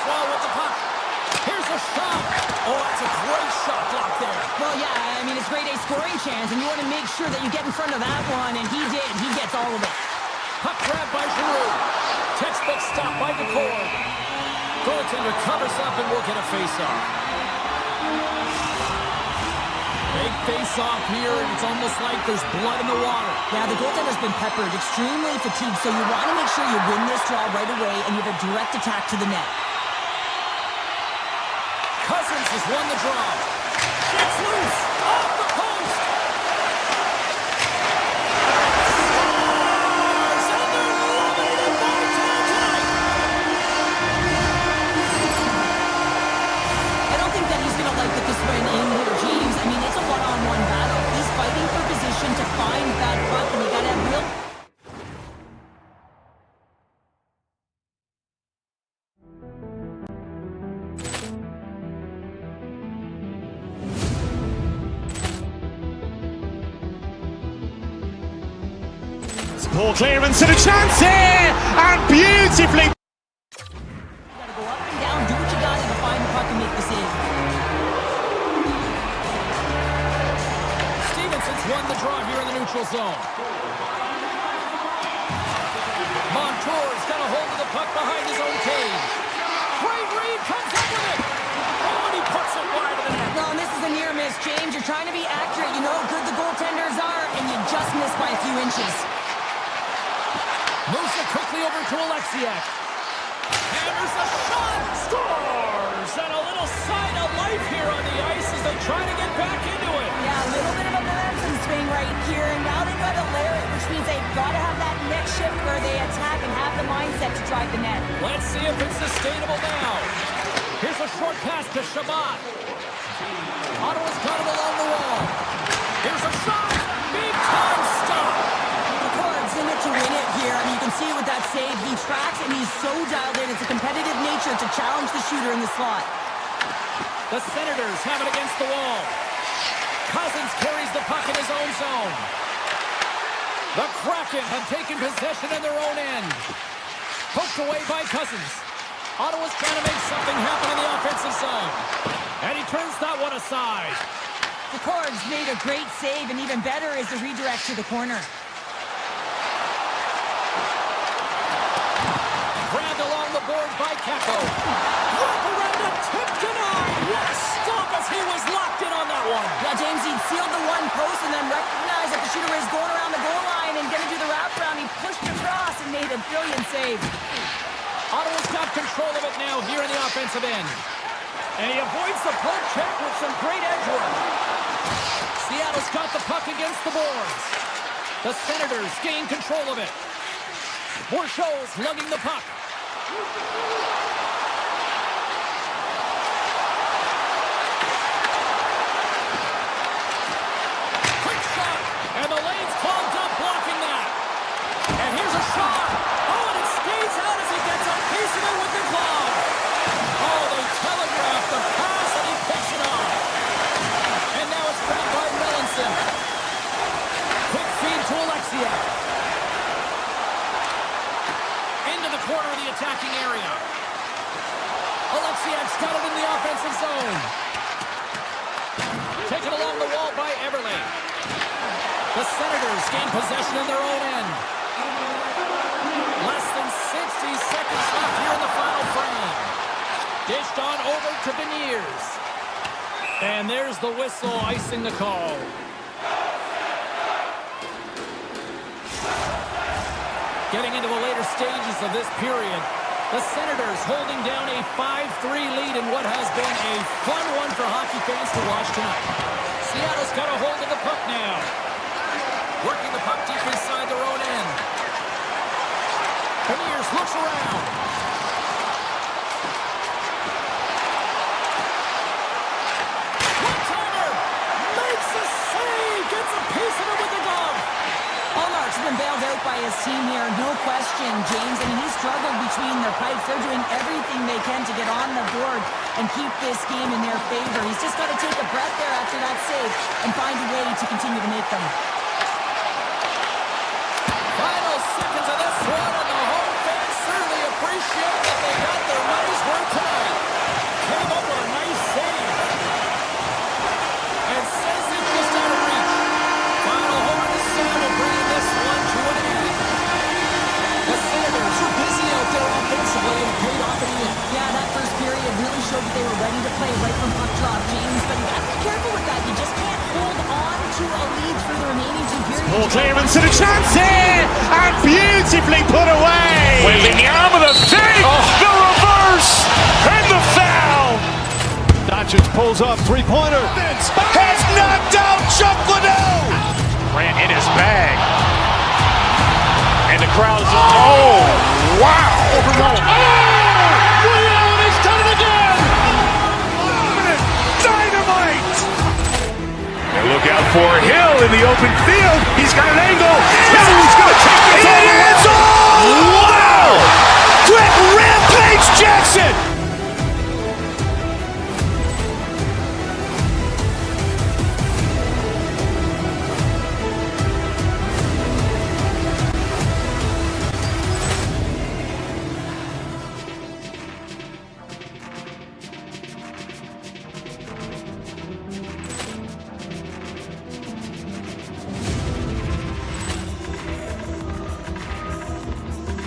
wall with the puck. Here's a shot. Oh, that's a great shot block there. Well, yeah, I mean, it's grade A scoring chance, and you want to make sure that you get in front of that one, and he did. He gets all of it. Puck grab by Giroux. Textbook stop by Decor. Goaltender covers up and will get a face-off. Big face-off here, and it's almost like there's blood in the water. Yeah, the goaltender's been peppered, extremely fatigued, so you want to make sure you win this draw right away, and you have a direct attack to the net. Cousins has won the draw. Shoots loose. Off the post. Scores! And they're loving it by tonight. I don't think that he's going to like that this went in here, James. I mean, it's a one-on-one battle. He's fighting for position to find that puck, and you got to have real... Poor clearance and a chance here, and beautifully. You got to go up and down, do what you got to find the puck and make the save. Stevenson's won the draw here in the neutral zone. Montour's got a hold of the puck behind his own cage. Great read, comes up with it. Oh, and he puts it wide of the net. No, and this is a near miss, James. You're trying to be accurate. You know how good the goaltenders are, and you just missed by a few inches. Moves it quickly over to Alexiak. Hammers a shot. Scores! And a little sign of life here on the ice as they try to get back into it. Yeah, a little bit of a momentum swing right here, and now they've got to layer it, which means they've got to have that next shift where they attack and have the mindset to drive the net. Let's see if it's sustainable now. Here's a short pass to Shabbat. Ottawa's got it along the wall. Here's a shot. Big time stop. In it to win it here. I mean, you can see with that save, he tracks and he's so dialed in. It's a competitive nature to challenge the shooter in the slot. The Senators have it against the wall. Cousins carries the puck in his own zone. The Kraken have taken possession in their own end. Poked away by Cousins. Ottawa's trying to make something happen in the offensive zone. And he turns that one aside. The Cords made a great save, and even better is the redirect to the corner. Grabbed along the boards by Kako. Wrap around a tip denied. What a stop as he was locked in on that one. Yeah, James, he sealed the one post and then recognized that the shooter was going around the goal line and going to do the wraparound. He pushed across and made a brilliant save. Ottawa's got control of it now here in the offensive end. And he avoids the poke check with some great edge work. Seattle's got the puck against the boards. The Senators gain control of it. Bourchot's lugging the puck. Quick shot, and the lane's clogged up blocking that. And here's a shot. Oh, and it skates out as he gets a piece of it with the glove. Oh, they telegraphed the pass, and he picks it off. And now it's grabbed by Melanson. Quick feed to Alexiak. Corner of the attacking area. Alexiak's got it in the offensive zone. Taken along the wall by Everly. The Senators gain possession in their own end. Less than 60 seconds left here in the final frame. Dished on over to Beniers. And there's the whistle icing the call. Getting into the later stages of this period, the Senators holding down a 5-3 lead in what has been a fun one for hockey fans to watch tonight. Seattle's got a hold of the puck now. Working the puck deep inside their own end. Beniers looks around. One-timer! Makes a save! Gets a piece of it with the glove! Hallmark's been bailed out by his team here, no question, James. I mean, he's struggled between their pipes. They're doing everything they can to get on the board and keep this game in their favor. He's just got to take a breath there after that save and find a way to continue to make them. Final seconds of this one, and the home fans certainly appreciate feeling that they got their money's worth tonight. Came up with a nice save. And says it just out of reach. Final over to Sam will bring this one to an end. The Senators were busy out there offensively and paid off in the end. Yeah, that first period really showed that they were ready to play right from puck drop, James. But you gotta be careful with that. You just can't hold on to a lead through the remaining two periods. Ball clearance and a chance here, and beautifully put away. Waving the arm of the save, the reverse, and the foul. Doncic pulls up, three-pointer. Has knocked out Chuck Liddell. Ran in his bag. And the crowd's, oh, wow. Liddell, he's done it again. Dynamite. And look out for Hill in the open field. He's got an angle. He's going to take this all the way. Wow! Quick Rampage Jackson.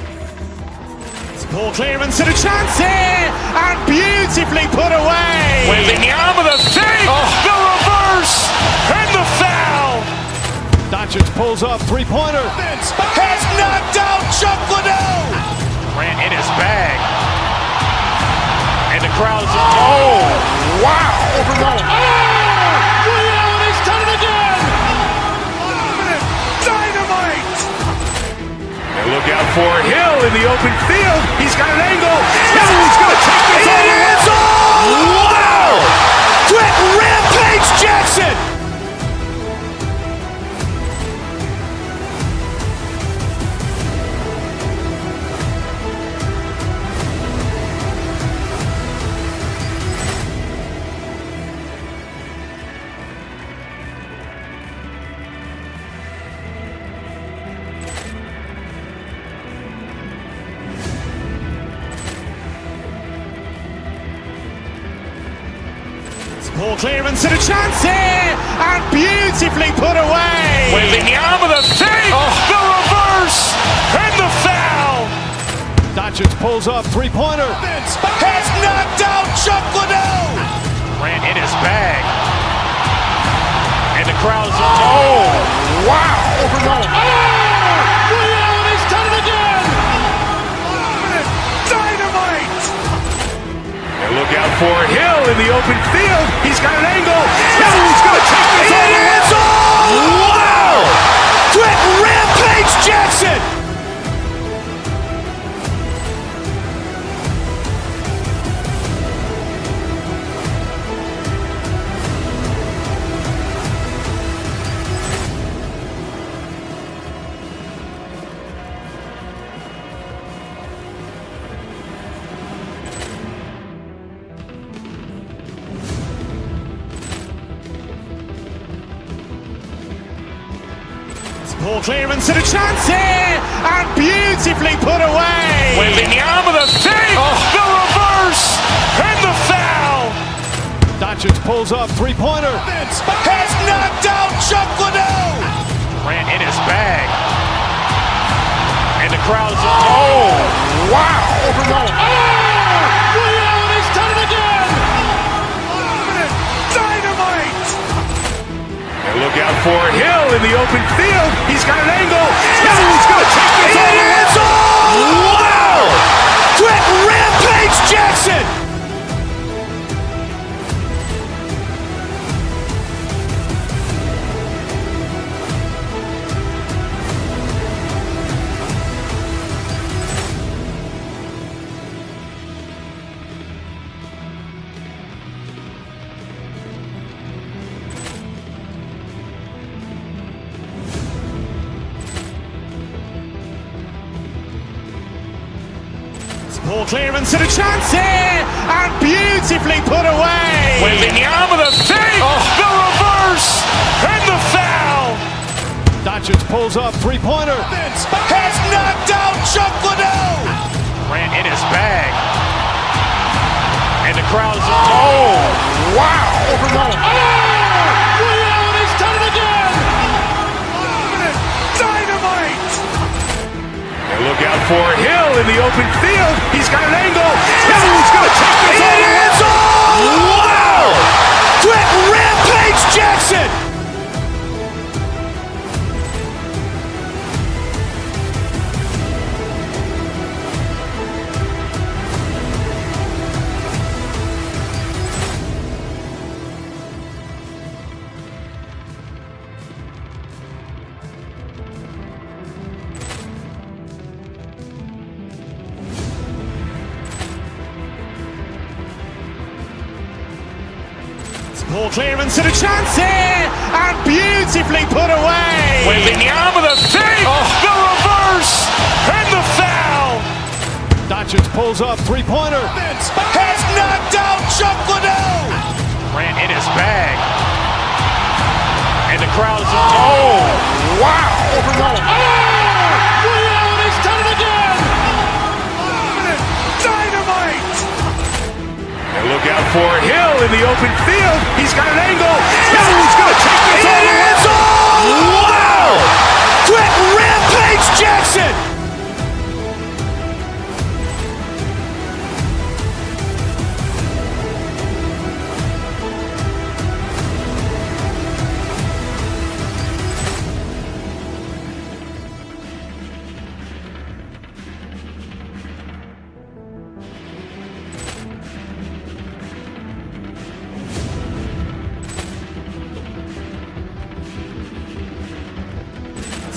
Ball clearance and a chance here, and beautifully put away. Waving the arm of the save, the reverse, and the foul. Doncic pulls up, three-pointer. Has knocked out Chuck Liddell. Ran in his bag. And the crowd's, oh, wow. Liddell, he's done it again. Dynamite. And look out for Hill in the open field. He's got an angle. He's going to take this all the way. Wow! Quick Rampage Jackson. Ball clearance and a chance here, and beautifully put away. Waving the arm of the save, the reverse, and the foul. Doncic pulls up, three-pointer. Has knocked out Chuck Liddell. Ran in his bag. And the crowd's, oh, wow. Liddell, he's done it again. Dynamite. And look out for Hill in the open field. He's got an angle. He's going to take this all the way. Wow! Quick Rampage Jackson. Ball clearance and a chance here, and beautifully put away. Waving the arm of the save, the reverse, and the foul. Doncic pulls up, three-pointer. Has knocked out Chuck Liddell. Ran in his bag. And the crowd's, oh, wow. Liddell, he's done it again. Dynamite. And look out for Hill in the open field. He's got an angle. He's going to take this all the way. Wow! Quick Rampage Jackson. Ball clearance and a chance here, and beautifully put away. Waving the arm of the save, the reverse, and the foul. Doncic pulls up, three-pointer. Has knocked out Chuck Liddell. Ran in his bag. And the crowd is, oh, wow. Overrun. Oh, he's done it again. Dynamite. And look out for Hill in the open field. He's got an angle. Hill's going to take this all the way. Wow. Quick Rampage Jackson. Ball clearance and a chance here, and beautifully put away. Wembanyama the fake, the reverse, and the foul. Doncic pulls up, three-pointer. Has knocked out Chuck Liddell. Ran in his bag. And the crowd is, oh, wow. Overrun. Oh, he's done it again. Dynamite. And look out for Hill in the open field. He's got an angle. Hill's going to take this all the way. Wow. Quick Rampage Jackson.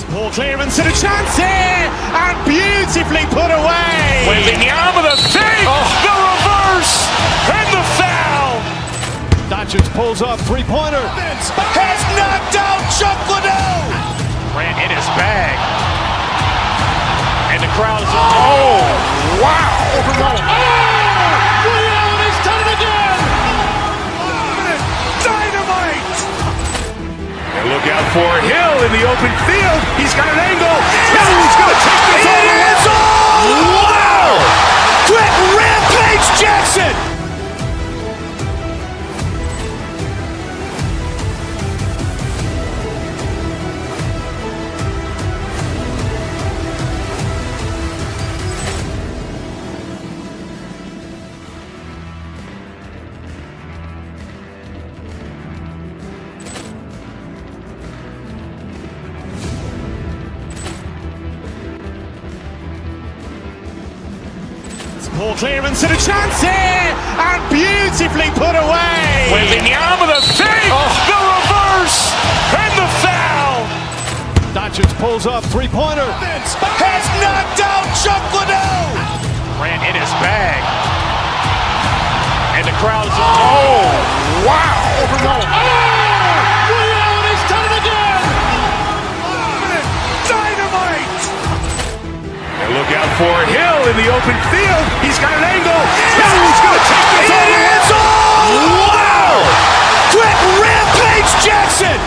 Ball clearance and a chance here, and beautifully put away. Wembanyama the fake, the reverse, and the foul. Doncic pulls up, three-pointer. Has knocked out Chuck Liddell. Ran in his bag. And the crowd is, oh, wow. Overrun. Oh, he's done it again. Dynamite. And look out for Hill in the open field. He's got an angle. Hill's going to take this all the way. Wow. Quick Rampage Jackson. Ball clearance and a chance here, and beautifully put away. Wembanyama the fake, the reverse, and the foul. Doncic pulls up, three-pointer. Has knocked out Chuck Liddell. Ran in his bag. And the crowd is, oh, wow. Overrun. Oh, he's done it again. Dynamite. And look out for Hill in the open field. He's got an angle. Hill's going to take this all the way. Wow. Quick Rampage Jackson.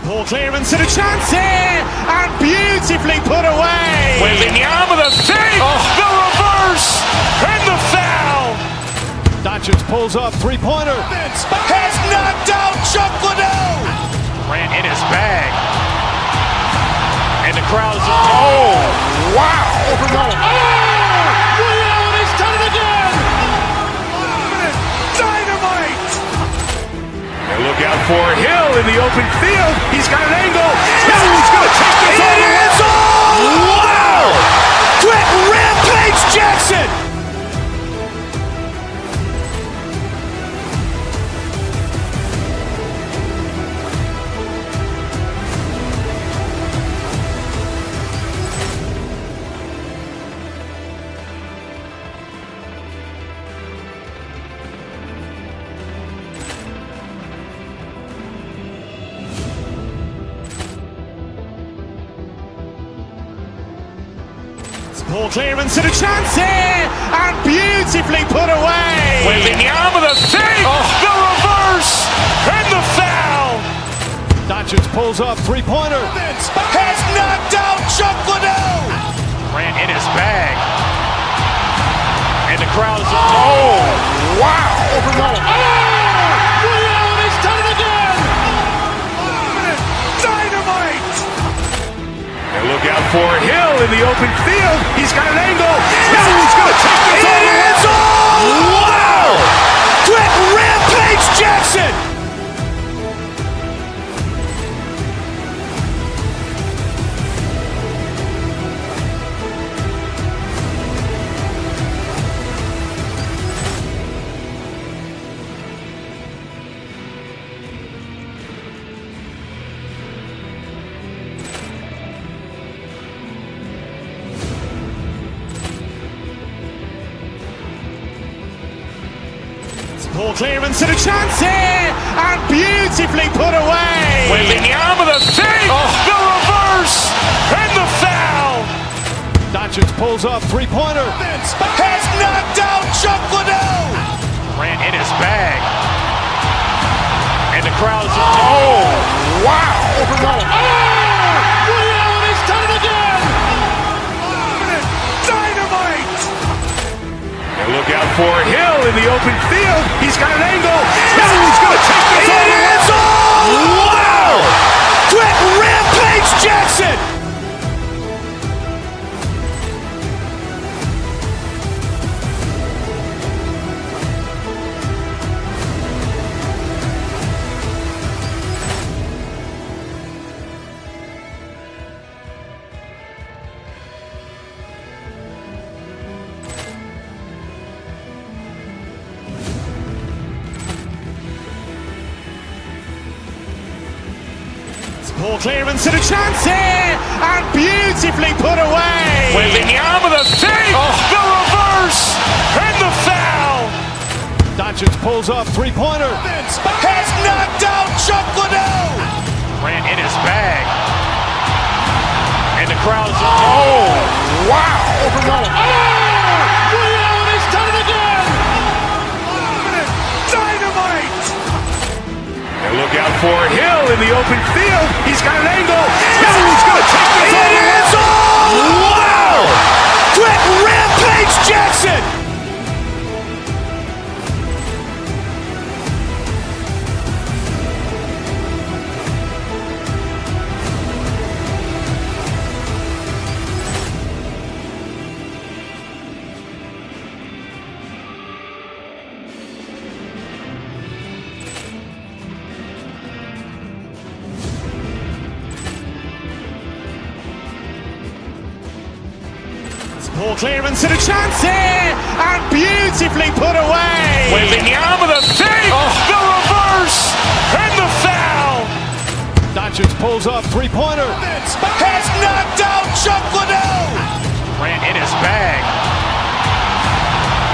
Ball clearance and a chance here, and beautifully put away. Wembanyama the fake, the reverse, and the foul. Doncic pulls up, three-pointer. Has knocked out Chuck Liddell. Ran in his bag. And the crowd is, oh, wow. Overrun. Oh, he's done it again. Dynamite. And look out for Hill in the open field. He's got an angle. Hill's going to take this all the way. Wow. Quick Rampage Jackson. Ball clearance and a chance here, and beautifully put away. Wembanyama with a save, the reverse, and the foul. Doncic pulls up, three-pointer. Has knocked out Chuck Liddell. Grant in his bag. And the crowd is, oh, wow. Liddell has done it again. Dynamite. And look out for Hill in the open field. He's got an angle. He's going to take this all the way. Wow! Quick Rampage Jackson. Ball clearance and a chance here, and beautifully put away. Wembanyama with a save, the reverse, and the foul. Doncic pulls up, three-pointer. Has knocked out Chuck Liddell. Grant in his bag. And the crowd is, oh, wow. Liddell has done it again. Dynamite. And look out for Hill in the open field. He's got an angle. He's going to take this all the way. Wow! Quick Rampage Jackson. Ball clearance and a chance here, and beautifully put away. Wembanyama with a save, the reverse, and the foul. Doncic pulls up, three-pointer. Has knocked out Chuck Liddell. Grant in his bag. And the crowd is, oh, wow. Liddell has done it again. Dynamite. And look out for Hill in the open field. He's got an angle. He's going to take this all the way. Wow! Quick Rampage Jackson. Ball clearance and a chance here, and beautifully put away. Wembanyama with a save, the reverse, and the foul. Doncic pulls up, three-pointer. Has knocked out Chuck Liddell. Grant in his bag.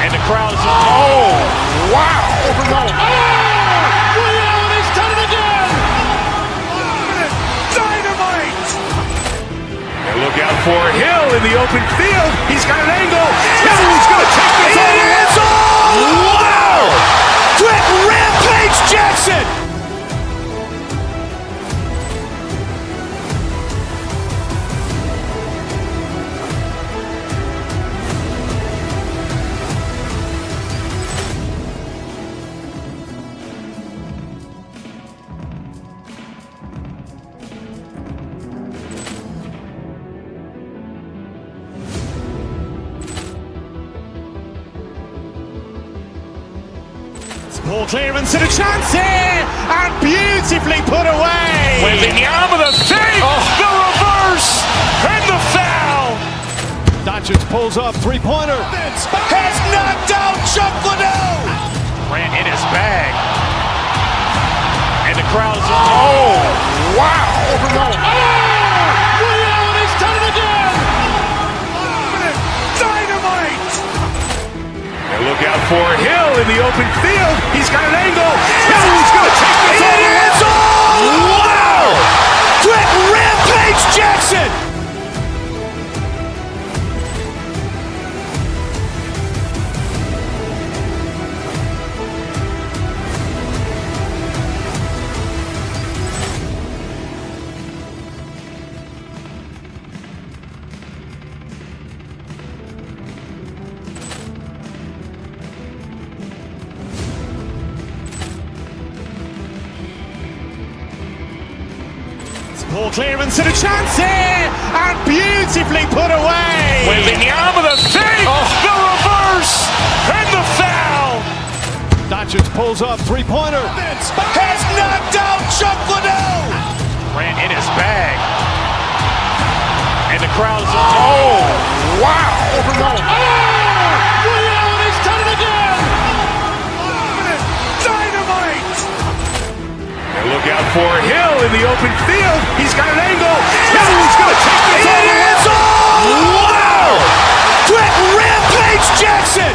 And the crowd is, oh, wow. Liddell has done it again. Dynamite. And look out for Hill in the open field. He's got an angle. He's going to take this all the way. Wow! Quick Rampage Jackson. Ball clearance and a chance here, and beautifully put away. Wembanyama with a save, the reverse, and the foul. Doncic pulls up, three-pointer. Has knocked out Chuck Liddell. Grant in his bag. And the crowd is, oh, wow. Liddell has done it again. Dynamite. And look out for Hill in the open field. He's got an angle. He's going to take this all the way. Wow! Quick Rampage Jackson. Poor clearance and a chance here, and beautifully put away. Waving the arm of the fake, the reverse, and the foul. Doncic pulls up, three-pointer. Has knocked out Chuck Liddell. Ran in his bag. And the crowd is, oh, wow. Ray Allen has done it again. Dynamite. And look out for Hill in the open field. He's got an angle. He's going to take this all the way. Wow. Quick Rampage Jackson.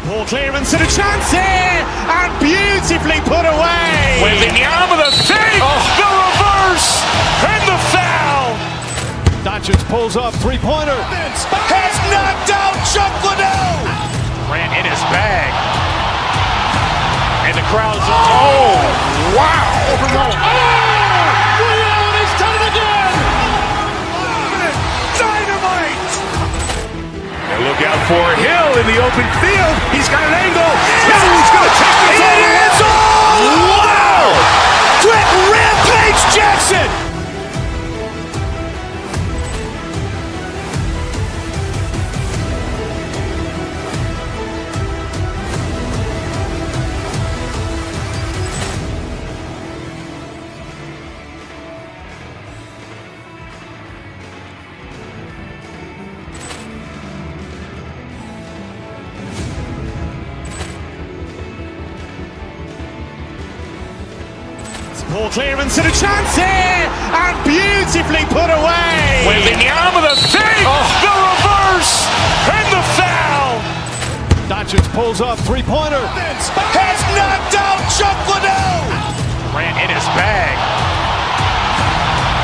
Poor clearance and a chance here, and beautifully put away. Waving the arm of the fake, the reverse, and the foul. Doncic pulls up, three-pointer. Has knocked out Chuck Liddell. Ran in his bag. And the crowd is, oh, wow. Ray Allen has done it again. Dynamite. And look out for Hill in the open field. He's got an angle. He's going to take this all the way. Wow. Quick Rampage Jackson. Poor clearance and a chance here, and beautifully put away. Waving the arm of the fake, the reverse, and the foul. Doncic pulls up, three-pointer. Has knocked out Chuck Liddell. Ran in his bag.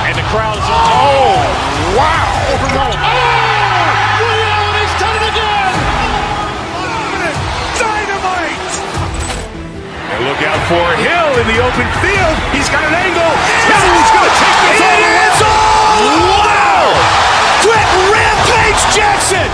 And the crowd is, oh, wow. Ray Allen has done it again. Dynamite. And look out for Hill in the open field. He's got an angle. He's going to take this all the way. Wow. Quick Rampage Jackson.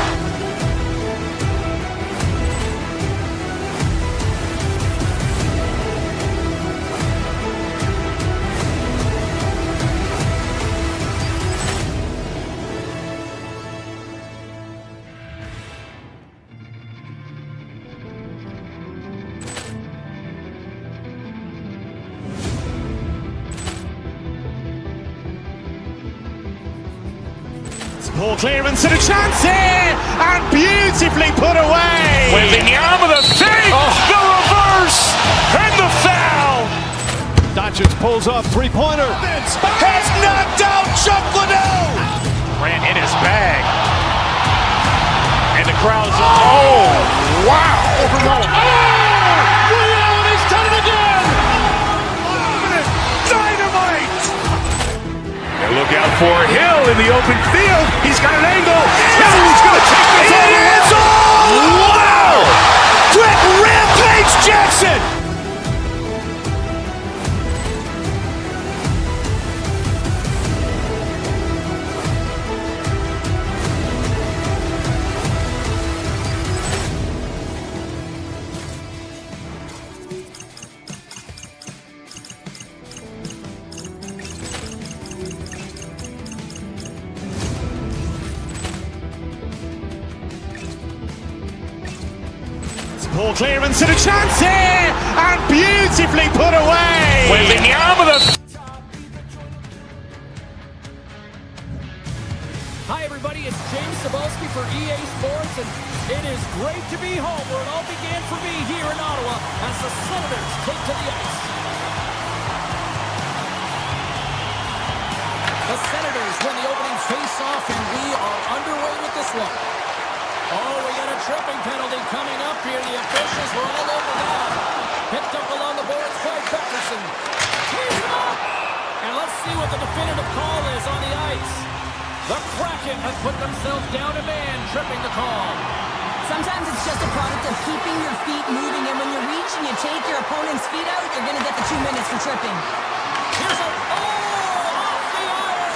Poor clearance and a chance here, and beautifully put away. Waving the arm of the fake, the reverse, and the foul. Doncic pulls up, three-pointer. Has knocked out Chuck Liddell. Ran in his bag. And the crowd is, oh, wow. Ray Allen has done it again. Dynamite. And look out for Hill in the open field. He's got an angle. He's going to take this all the way. Wow. Quick Rampage Jackson. Poor clearance and a chance here, and beautifully put away. Waving the arm of the... Hi, everybody. It's James Cebulski for EA Sports, and it is great to be home where it all began for me here in Ottawa as the Senators take to the ice. The Senators win the opening face-off, and we are underway with this one. Oh, we got a tripping penalty coming up here. The officials were all over that. Picked up along the boards by Beckerson. And let's see what the definitive call is on the ice. The Kraken have put themselves down a man, tripping the call. Sometimes it's just a product of keeping your feet moving, and when you reach and you take your opponent's feet out, you're going to get the 2 minutes for tripping. Here's a... Oh! Off the iron!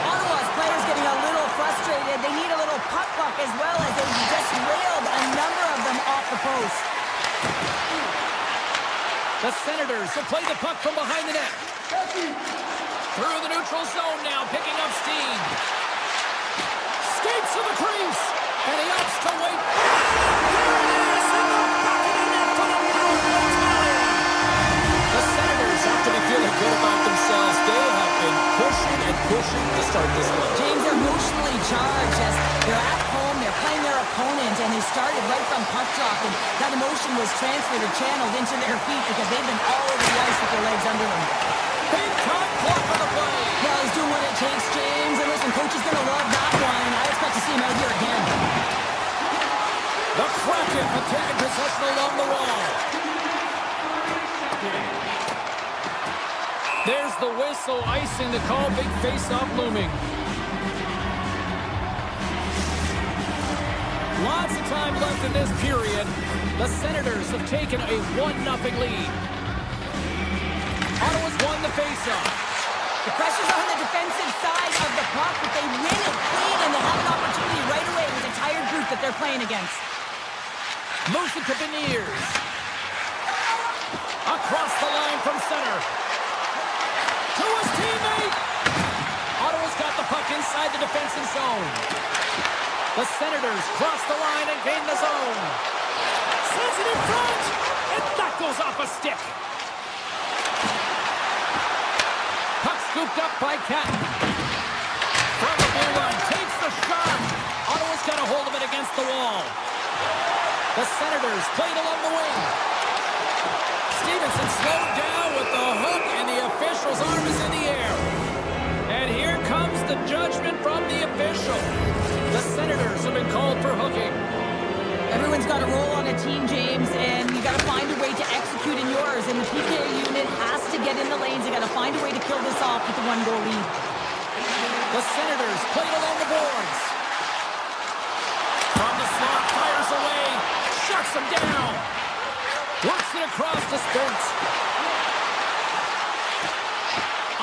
Ottawa's players getting a little frustrated. They need a little puck luck as well, as they just railed a number of them off the post. The Senators have played the puck from behind the net. Through the neutral zone now, picking up steam. Skates to the crease, and he opts to wait. There it is, in the back of the net for the power play tally. The Senators have to be feeling good about themselves. They have been pushing and pushing to start this one. James are emotionally charged as they're at home, they're playing their opponent, and they started right from puck drop, and that emotion was transferred or channeled into their feet because they've been all over the ice with their legs under them. Big time block on the play. Well, he's doing what it takes, James, and listen, coach is going to love that one. I expect to see him out here again. The Kraken have taken possession along the wall. There's the whistle, icing the call, big face-off looming. Lots of time left in this period. The Senators have taken a 1-0 lead. Ottawa's won the face-off. The pressure's on the defensive side of the puck, but they win it clean, and they have an opportunity right away with a tired group that they're playing against. Moves it to Beniers. Across the line from center. To his teammate. Ottawa's got the puck inside the defensive zone. The Senators cross the line and gain the zone. Sends it in front, and that goes off a stick. Puck scooped up by Catton. From the blue line, takes the shot. Ottawa's got a hold of it against the wall. The Senators played along the wing. Stevenson slowed down with the hook, and the official's arm is in the air. And here comes the judgment from the official. The Senators have been called for hooking. Everyone's got a role on a team, James, and you got to find a way to execute in yours. And the PK unit has to get in the lanes. You got to find a way to kill this off with a 1-goal lead. The Senators played along the boards. From the slot, fires away, shuts him down. Works it across to Spence.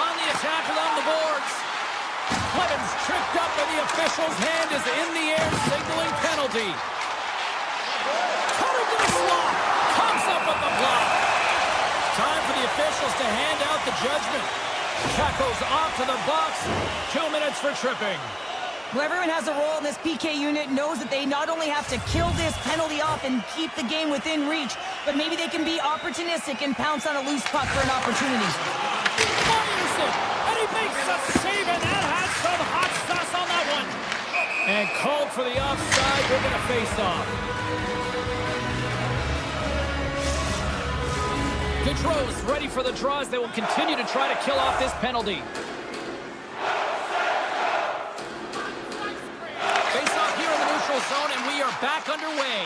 On the attack along the boards. Clemens tripped up, and the official's hand is in the air, signaling penalty. Cutting to the slot. Comes up with the block. Time for the officials to hand out the judgment. Tackles off to the box. 2 minutes for tripping. Well, everyone has a role in this PK unit, knows that they not only have to kill this penalty off and keep the game within reach, but maybe they can be opportunistic and pounce on a loose puck for an opportunity. Fires it, and he makes a save, and that has some hot sauce on that one. And called for the offside. We're going to face off. Gaudreau's ready for the draws. They will continue to try to kill off this penalty. Zone, and we are back underway.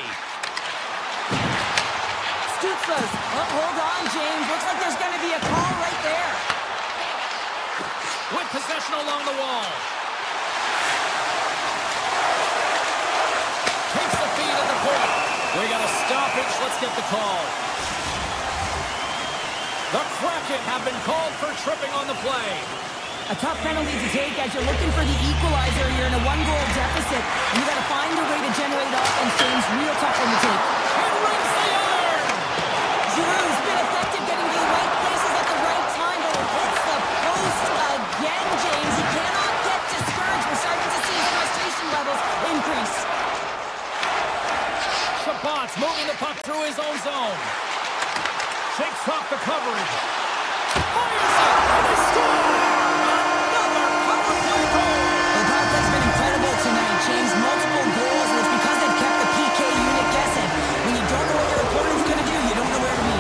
Stützle's. Oh, hold on, James. Looks like there's going to be a call right there. With possession along the wall. Takes the feed at the point. We got a stoppage. Let's get the call. The Kraken have been called for tripping on the play. A tough penalty to take as you're looking for the equalizer. You're in a 1-goal deficit. You got to find a way to generate offense, James. Real tough one to take. And rings the iron. Giroux's been effective getting to the right places at the right time, but it hits the post again, James. He cannot get discouraged. We're starting to see his frustration levels increase. Chabot's moving the puck through his own zone. Shakes off the coverage. Fires it, and they score! James, multiple goals, and it's because they've kept the PK unit guessing. When you don't know what your opponent's going to do, you don't know where to be.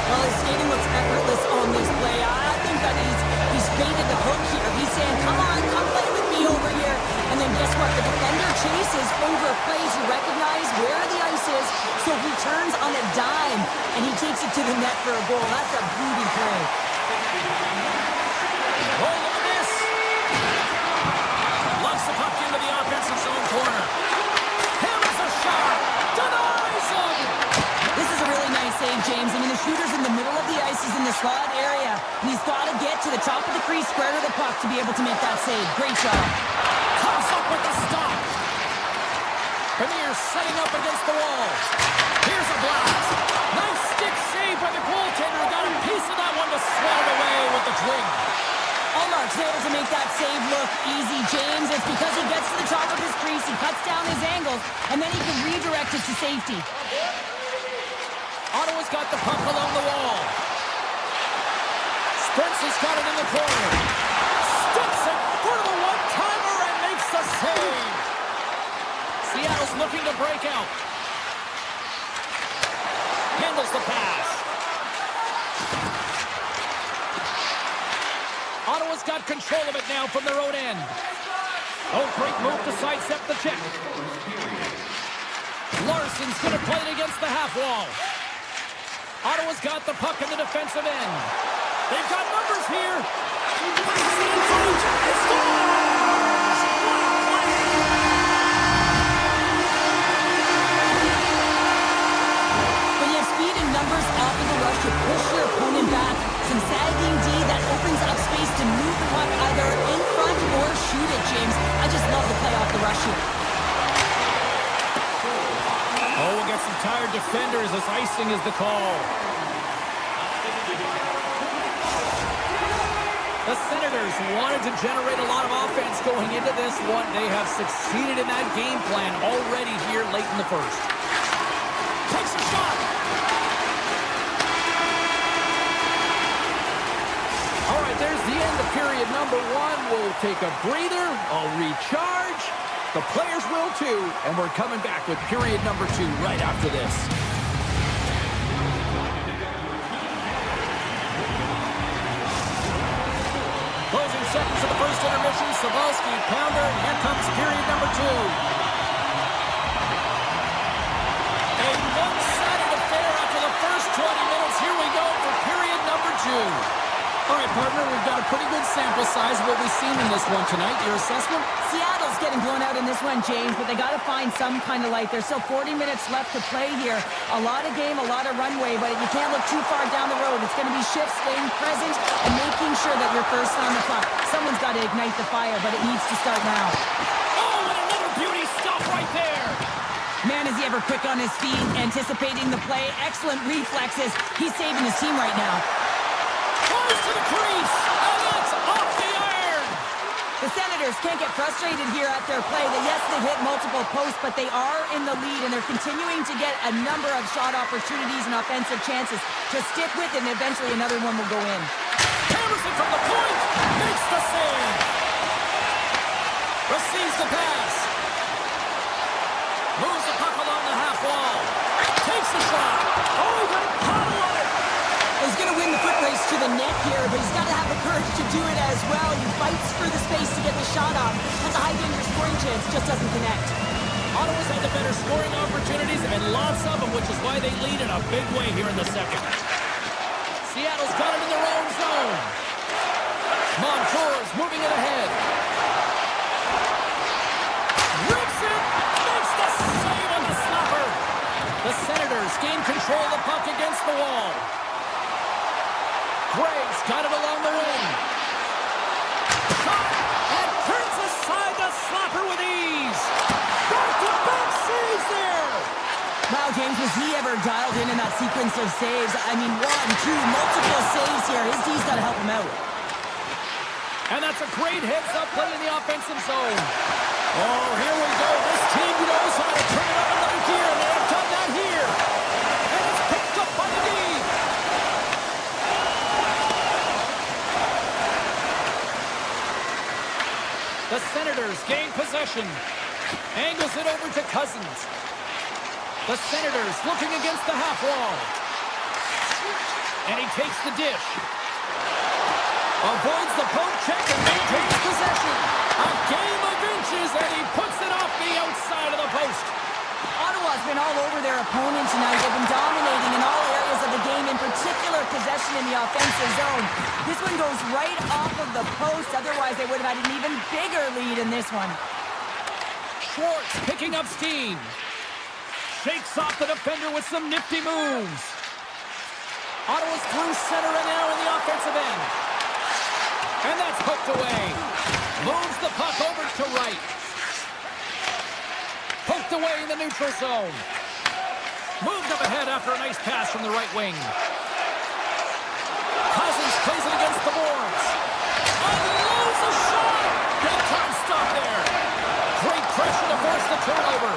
Well, his skating looks effortless on this play. I think that he's baited the hook here. He's saying, come on, come play with me over here. And then guess what? The defender chases over plays. You recognize where the ice is, so he turns on a dime, and he takes it to the net for a goal. That's a beauty play. Oh, look at this. slot area. And he's got to get to the top of the crease, square to the puck to be able to make that save. Great job. Comes up with the stop. Premier's setting up against the wall. Here's a blast. Nice stick save by the goaltender. Got a piece of that one to swat it away with the twig. Allmark's able to make that save look easy, James. It's because he gets to the top of his crease, he cuts down his angles, and then he can redirect it to safety. Ottawa's got the puck along the wall. Spence has got it in the corner. Sticks it for the one-timer and makes the save. Seattle's looking to break out. Handles the pass. Ottawa's got control of it now from their own end. Oh, great move to sidestep the check. Larson's going to play it against the half wall. Ottawa's got the puck in the defensive end. They've got numbers here. It scores! When you have speed and numbers off of the rush, you push your opponent back. Some sagging D that opens up space to move the puck either in front or shoot it, James. I just love the play off the rush here. Oh, we'll get some tired defenders as icing is the call. The Senators wanted to generate a lot of offense going into this one. They have succeeded in that game plan already here late in the first. Takes a shot. All right, there's the end of period number one. We'll take a breather, I'll recharge. The players will too, and we're coming back with period number two right after this. Closing seconds of the first intermission, Savalsky, pounder, and here comes period number two. A one-sided affair after the first 20 minutes. Here we go for period number two. All right, partner, we've got a pretty good sample size of what we've seen in this one tonight. Your assessment? Seattle's getting blown out in this one, James, but they got to find some kind of light. There's still 40 minutes left to play here. A lot of game, a lot of runway, but you can't look too far down the road. It's going to be shifts, staying present, and making sure that you're first on the clock. Someone's got to ignite the fire, but it needs to start now. Oh, and another beauty stop right there. Man, is he ever quick on his feet, anticipating the play. Excellent reflexes. He's saving his team right now. Goes to the crease, and that's off the iron. The Senators can't get frustrated here at their play. Yes, they've hit multiple posts, but they are in the lead, and they're continuing to get a number of shot opportunities and offensive chances to stick with it, and eventually another one will go in. Hammers it from the point, makes the save. Receives the pass. Moves the puck along the half wall. Takes the shot. Oh, he got a paddle on it. He's going to win the foot race to the net here, but he's got to have the courage to do it as well. He fights for the space to get the shot off. That's a high-danger scoring chance, just doesn't connect. Ottawa's had the better scoring opportunities and lots of them, which is why they lead in a big way here in the second. Seattle's got it in their own zone. Montour's moving it ahead. Rips it, makes the save on the slapper. The Senators gain control of the puck against the wall. Greg's got it along the wing. Shot, and turns aside the slapper with ease. Back-to-back saves there. Wow, James, was he ever dialed in that sequence of saves? I mean, one, two, multiple saves here. His D's got to help him out. And that's a great heads-up play in the offensive zone. Oh, here we go. This team knows how to turn it up another gear, and they have done that here. And it's picked up by the D. The Senators gain possession. Angles it over to Cousins. The Senators looking against the half wall. And he takes the dish. Avoids the poke check and maintains possession. A game of inches, and he puts it off the outside of the post. Ottawa's been all over their opponent tonight. They've been dominating in all areas of the game, in particular possession in the offensive zone. This one goes right off of the post. Otherwise, they would have had an even bigger lead in this one. Schwartz picking up steam. Shakes off the defender with some nifty moves. Ottawa's through center and now in the offensive end. And that's hooked away. Moves the puck over to right. Poked away in the neutral zone. Moved up ahead after a nice pass from the right wing. Cousins plays it against the boards. Unloads a shot. Big time stop there. Great pressure to force the turnover.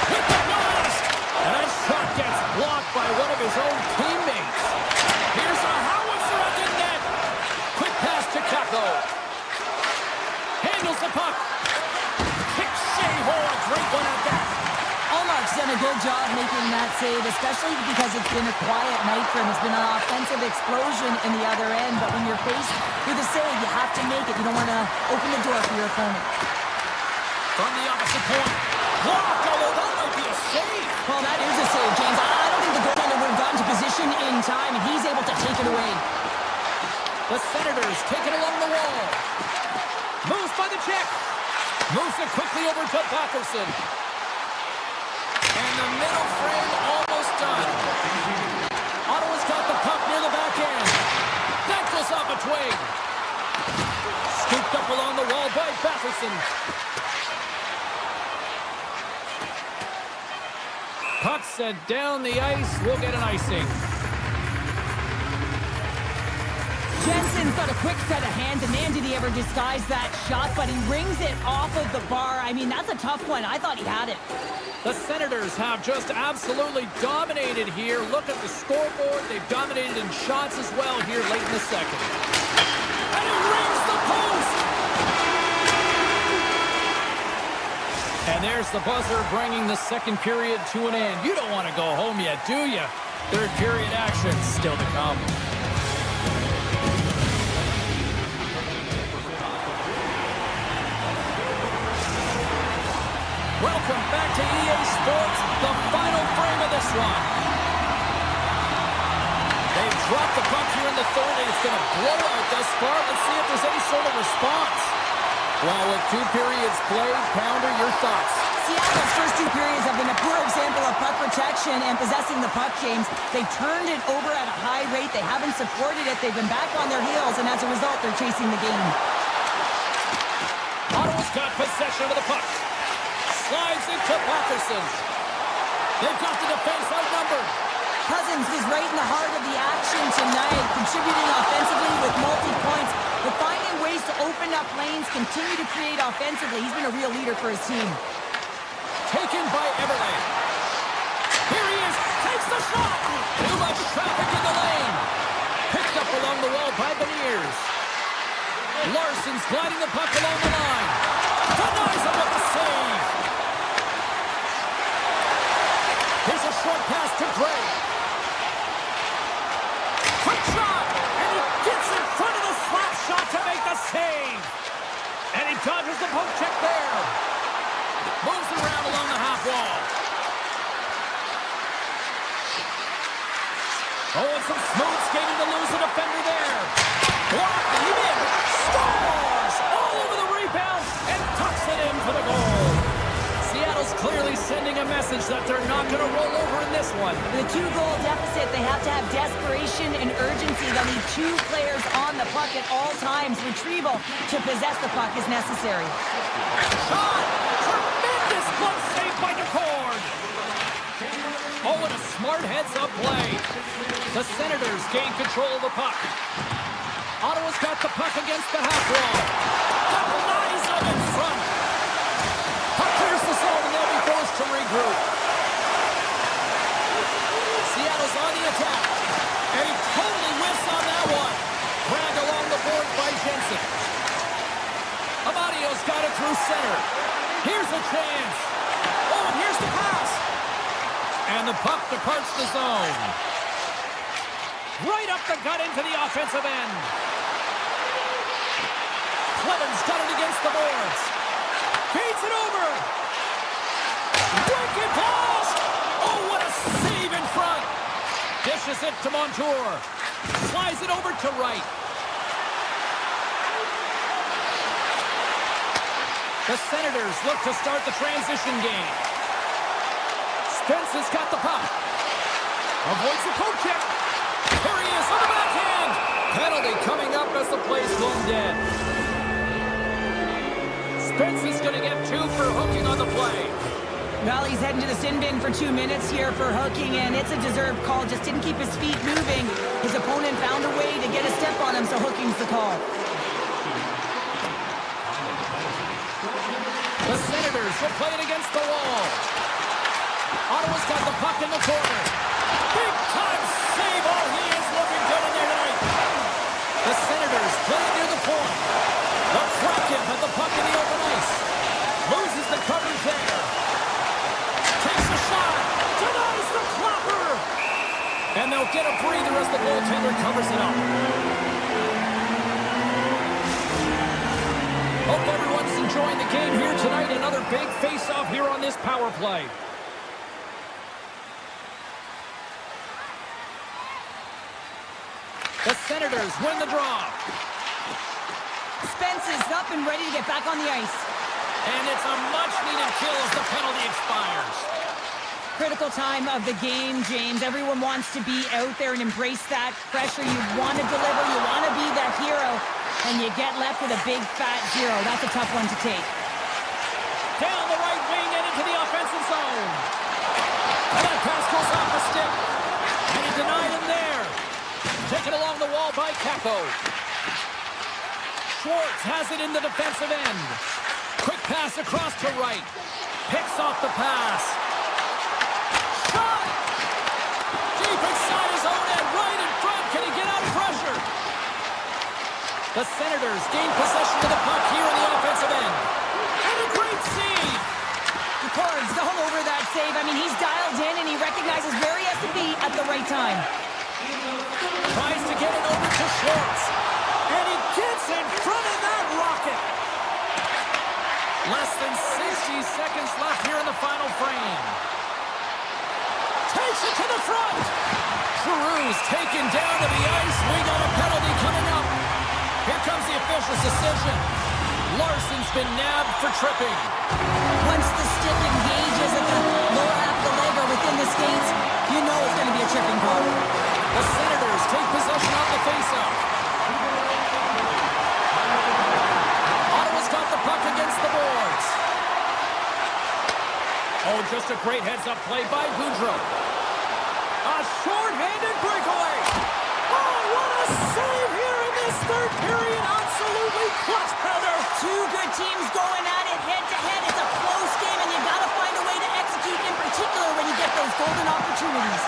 Hit the blast. And that shot gets blocked by one of his own teammates. Here's a howitzer at the net. Quick pass to Kako. Handles the puck. Kicks Shea-Ho. A great one at that. Ullmark's done a good job making that save, especially because it's been a quiet night for him. It's been an offensive explosion in the other end, but when you're faced with a save, you have to make it. You don't want to open the door for your opponent. From the opposite point. Blocked, although that might be a save. Well, that is a save, James. I don't think the goaltender would have gotten to position in time, and he's able to take it away. The Senators take it along the wall. Moves by the check. Moves it quickly over to Patterson. And the middle frame almost done. Ottawa's got the puck near the back end. That goes off a twig. Scooped up along the wall by Patterson. Puck sent down the ice. We'll get an icing. Jensen's got a quick set of hands, and man, did he ever disguise that shot, but he rings it off of the bar. I mean, that's a tough one. I thought he had it. The Senators have just absolutely dominated here. Look at the scoreboard. They've dominated in shots as well here late in the second. And it rings the post! And there's the buzzer bringing the second period to an end. You don't want to go home yet, do you? Third period action still to come. Welcome back to EA Sports, the final frame of this one. They've dropped the puck here in the third, and it's been a blowout thus far. Let's see if there's any sort of response. Well, with 2 periods played, Pounder, your thoughts? Seattle's first 2 periods have been a poor example of puck protection and possessing the puck, James. They turned it over at a high rate. They haven't supported it. They've been back on their heels, and as a result, they're chasing the game. Ottawa's got possession of the puck. Slides into Patterson. They've got the defense outnumbered. Cousins is right in the heart of the action tonight, contributing offensively with multi-points, but finding ways to open up lanes, continue to create offensively. He's been a real leader for his team. Taken by Everley. Here he is. Takes the shot. Too much traffic in the lane. Picked up along the wall by Beniers. Larson's gliding the puck along the line. Denies him with the save. Here's a short pass to Gray. Quick shot, and he gets in front of the slap shot to make the save. And he dodges the poke check there. Moves around along the half wall. Oh, and some smooth skating to lose a defender there. Blocked, lead in, scores! All over the rebound, and tucks it in for the goal. Seattle's clearly sending a message that they're not going to roll over in this one. With a 2-goal deficit, they have to have desperation and urgency. They'll need 2 players on the puck at all times. Retrieval to possess the puck is necessary. Shot! Tremendous glove save by DeCord. Oh, and a smart heads-up play. The Senators gain control of the puck. Ottawa's got the puck against the half wall. Denies them in front. Puck clears the zone, and they'll be forced to regroup. Seattle's on the attack. And he totally whiffs on that one. Grabbed along the board by Jensen. Amadio's got it through center. Here's a chance. Oh, and here's the pass. And the puck departs the zone. Right up the gut into the offensive end. Cleven's got it against the boards. Feeds it over. Wicked pass. Oh, what a save in front. Dishes it to Montour. Slides it over to right. The Senators look to start the transition game. Spence has got the puck. Avoids the poke check. Here he is on the backhand. Penalty coming up as the play's blown dead. Spence is going to get 2 for hooking on the play. Well, he's heading to the sin bin for 2 minutes here for hooking, and it's a deserved call. Just didn't keep his feet moving. His opponent found a way to get a step on him, so hooking's the call. The Senators will play it against the wall. Ottawa's got the puck in the corner. Big time save. Oh, he is looking good in there tonight. The Senators play it near the point. The Kraken had the puck in the open ice. Loses the coverage there. Takes a shot. Denies the clapper. And they'll get a breather as the goaltender covers it up. Hope everyone's enjoying the game here tonight. Another big face-off here on this power play. The Senators win the draw. Spence is up and ready to get back on the ice. And it's a much-needed kill as the penalty expires. Critical time of the game, James. Everyone wants to be out there and embrace that pressure. You want to deliver. You want to be that hero. And you get left with a big, fat 0. That's a tough one to take. Down the right wing and into the offensive zone. And that pass goes off the stick. And he denied him there. Taken along the wall by Capo. Schwartz has it in the defensive end. Quick pass across to right. Picks off the pass. Shot! Deep inside his own end, right in front. Can he get out of pressure? The Senators gain possession of the puck here in the offensive end. And a great save! Cords all over that save. I mean, he's dialed in and he recognizes where he has to be at the right time. Tries to get it over to Schwartz. And he gets in front of that rocket. Less than 60 seconds left here in the final frame. Takes it to the front. Giroux's taken down to the ice. We got a penalty coming up. Here comes the official's decision. Larson's been nabbed for tripping. Once the stick engages at the lower half of the leg or within the skates, you know it's going to be a tripping call. The Senators take possession on the faceoff. Ottawa's got the puck against the boards. Oh, just a great heads-up play by Boudreau. A short-handed breakaway. Oh, what a save here in this third period. Absolutely clutch powder. Two good teams going at it head-to-head. It's a close game, and you got to find a way to execute, in particular when you get those golden opportunities.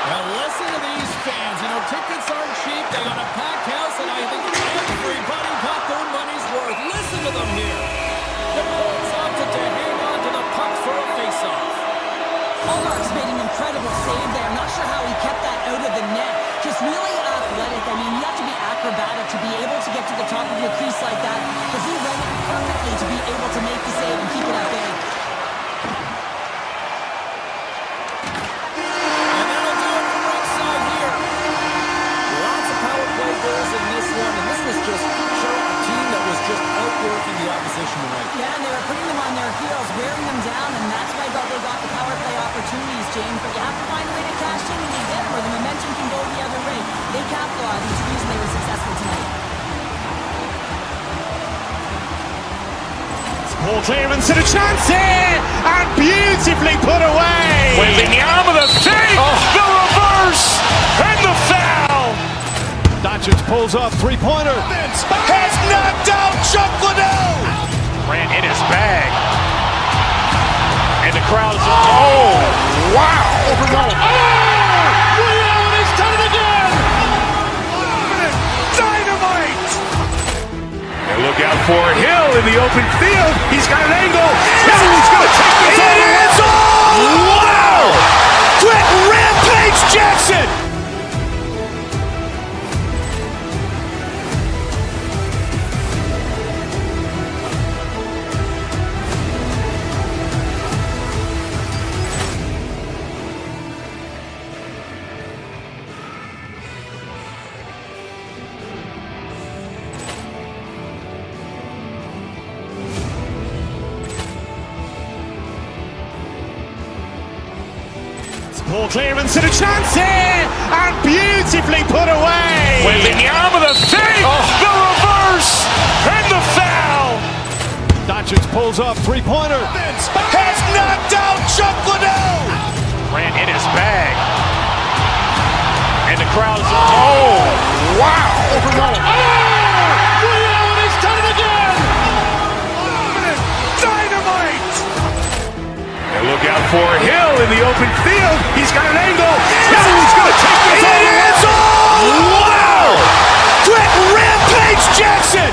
Now listen to these fans. You know, tickets aren't cheap. They got a packed house, and I think everybody got their money's worth. Listen to them here. The Colts opted to hang on to the puck for a face-off. Hallmark's made an incredible save there. I'm not sure how he kept that out of the net. Just really athletic. I mean, you have to be acrobatic to be able to get to the top of your crease like that. But he read it perfectly to be able to make the save and keep it at bay. And that'll do it from right side here. Lots of power play goals in this one. And this was just a team that was just outworking the opposition tonight. Yeah, and they were putting them on their heels, wearing them down, and that's why they got the power play opportunities, James. But you have to find a way to cash in and you get them, or the momentum can go the other way. They capitalized, and it's the reason they were successful tonight. Ball clearance and a chance here, and beautifully put away. Waving the arm of the save, the reverse, and the foul. Doncic pulls up, three-pointer. Has knocked out Chuck Liddell. Ran in his bag. And the crowd is, oh, wow. Oh, Leo has done it again. Dynamite. And look out for Hill in the open field. He's got an angle. He's going to take this all the way. Wow. Quit Rampage Jackson. Ball clearance and a chance here, and beautifully put away. Wembanyama the save, the reverse, and the foul. Doncic pulls up, three-pointer. Has knocked out Chuck Liddell. Ran in his bag. And the crowd is, oh, wow. Rio, and he's done it again. Dynamite. And look out for Hill in the open field. He's got an angle. He's going to take this all. It is all. Wow. Quick Rampage Jackson.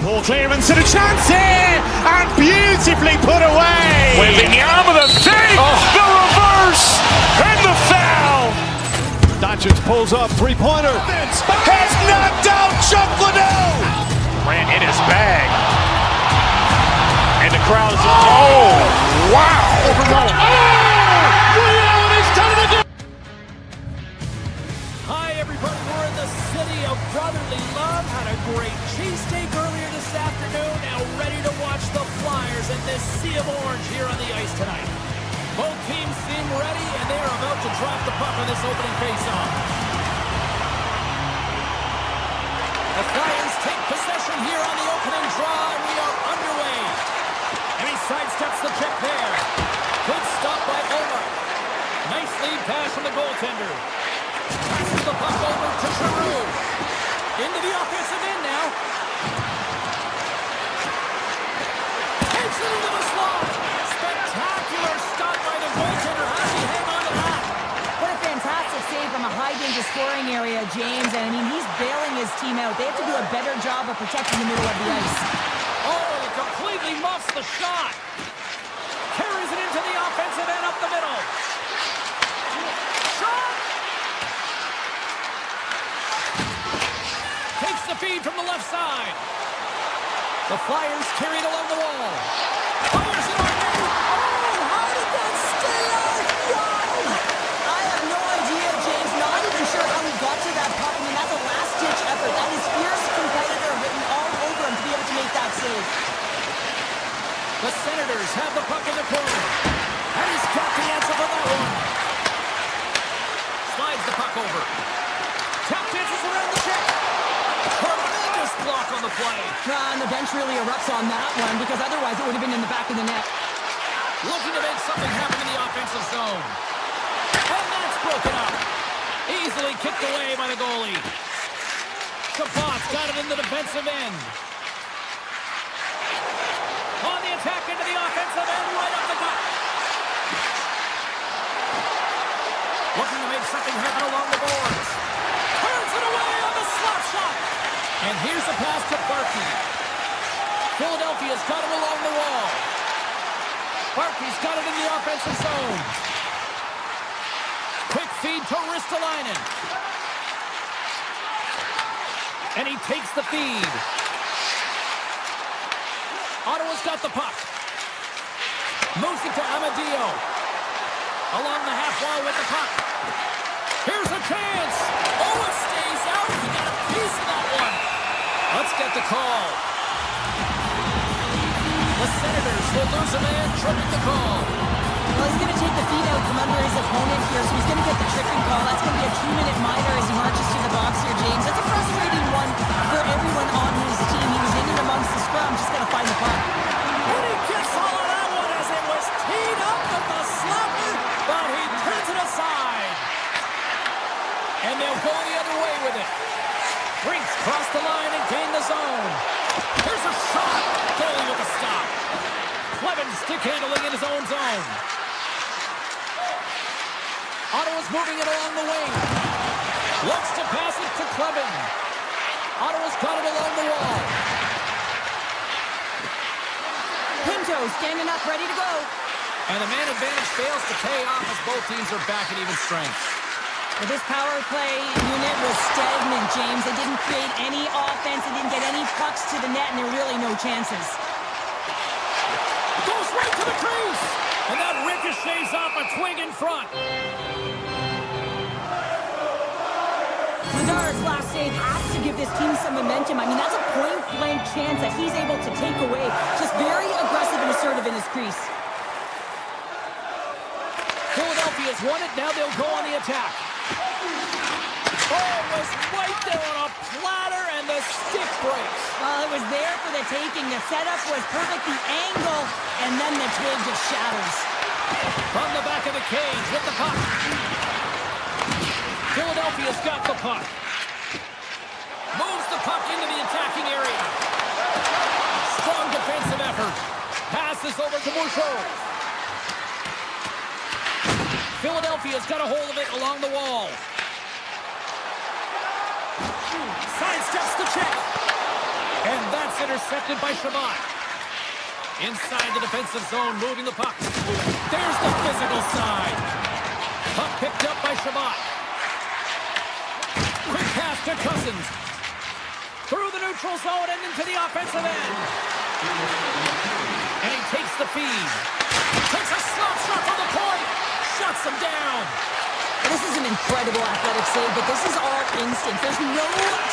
Ball clearance and a chance here, and beautifully put away. Wembanyama the save, the reverse, and the foul. Doncic pulls up, three-pointer. Has knocked out Chuck Liddell. Ran in his bag. And the crowd is, oh, wow. Rio, and he's done it again. Hi, everybody. We're in the city of brotherly love. Had a great cheesesteak earlier this afternoon. Now ready to watch the Flyers in this sea of orange here on the ice tonight. Both teams seem ready, and they are about to drop the puck on this opening faceoff. The Flyers take possession here on the opening draw, and we are underway. And he sidesteps the check there. Good stop by Omar. Nice lead pass from the goaltender. Passes the puck over to Giroux. Into the offensive end now. Takes it into the slot. Spectacular stop by the goaltender. How does he hang on to that? What a fantastic save from a high-danger scoring area, James. And I mean, he's bailing his team out. They have to do a better job of protecting the middle of the ice. Oh, he completely muffs the shot. Carries it into the offensive end up the middle. Shot! Takes the feed from the left side. The Flyers carry it along the wall. Fires it on net. Oh, how did that stay out? Wow! I have no idea, James. Not even sure how he got to that puck. I mean, that's a last-ditch effort. That is fierce competitor written all over him to be able to make that save. The Senators have the puck in the corner. And he's got the answer for that one. Slides the puck over. Tap dances around the check. Tremendous block on the play. And the bench really erupts on that one because otherwise it would have been in the back of the net. Looking to make something happen in the offensive zone. And that's broken up. Easily kicked away by the goalie. Chabot's got it in the defensive end. On the attack into the offensive end, right up the gut. Looking to make something happen along the boards. Turns it away on the slap shot. And here's a pass to Barkey. Philadelphia's got it along the wall. Barkey's got it in the offensive zone. Quick feed to Ristolainen. And he takes the feed. Ottawa's got the puck. Moves it to Amadio. Along the half wall with the puck. Here's a chance. Oh, it stays out. He got a piece of that one. Let's get the call. The Senators will lose a man, tripping the call. Well, he's going to take the feed out from under his opponent here, so he's going to get the tripping call. That's going to be a 2-minute minor as he marches to the box here, James. That's a frustrating one for everyone on his team. He was in and amongst the scrum, just got to find the puck. And he gets all of that one as it was teed up with the slapper, but he turns it aside. And they'll go the other way with it. Brinks cross the line and gain the zone. Here's a shot. Goalie with a stop. Clevin stick handling in his own zone. Ottawa's moving it along the wing. Looks to pass it to Clevin. Ottawa's got it along the wall. Pinto standing up, ready to go. And the man advantage fails to pay off as both teams are back at even strength. Well, this power play unit was stagnant, James. They didn't create any offense. They didn't get any pucks to the net, and there were really no chances. Goes right to the crease. And that ricochets off a twig in front. Lazar's last save has to give this team some momentum. I mean, that's a point-blank chance that he's able to take away. Just very aggressive and assertive in his crease. Philadelphia's won it. Now they'll go on the attack. Oh, it was right there on a platter, and the stick breaks. Well, it was there for the taking. The setup was perfect, the angle, and then the twig just shatters. From the back of the cage with the puck. Philadelphia's got the puck. Moves the puck into the attacking area. Strong defensive effort. Passes over to Bouchard. Philadelphia's got a hold of it along the wall. Sidesteps the check. And that's intercepted by Shabbat. Inside the defensive zone, moving the puck. There's the physical side. Puck picked up by Shabbat. Quick pass to Cousins. Through the neutral zone and into the offensive end. And he takes the feed. Takes a slap shot from the point. Shuts him down. This is an incredible athletic save, but this is all instinct. There's no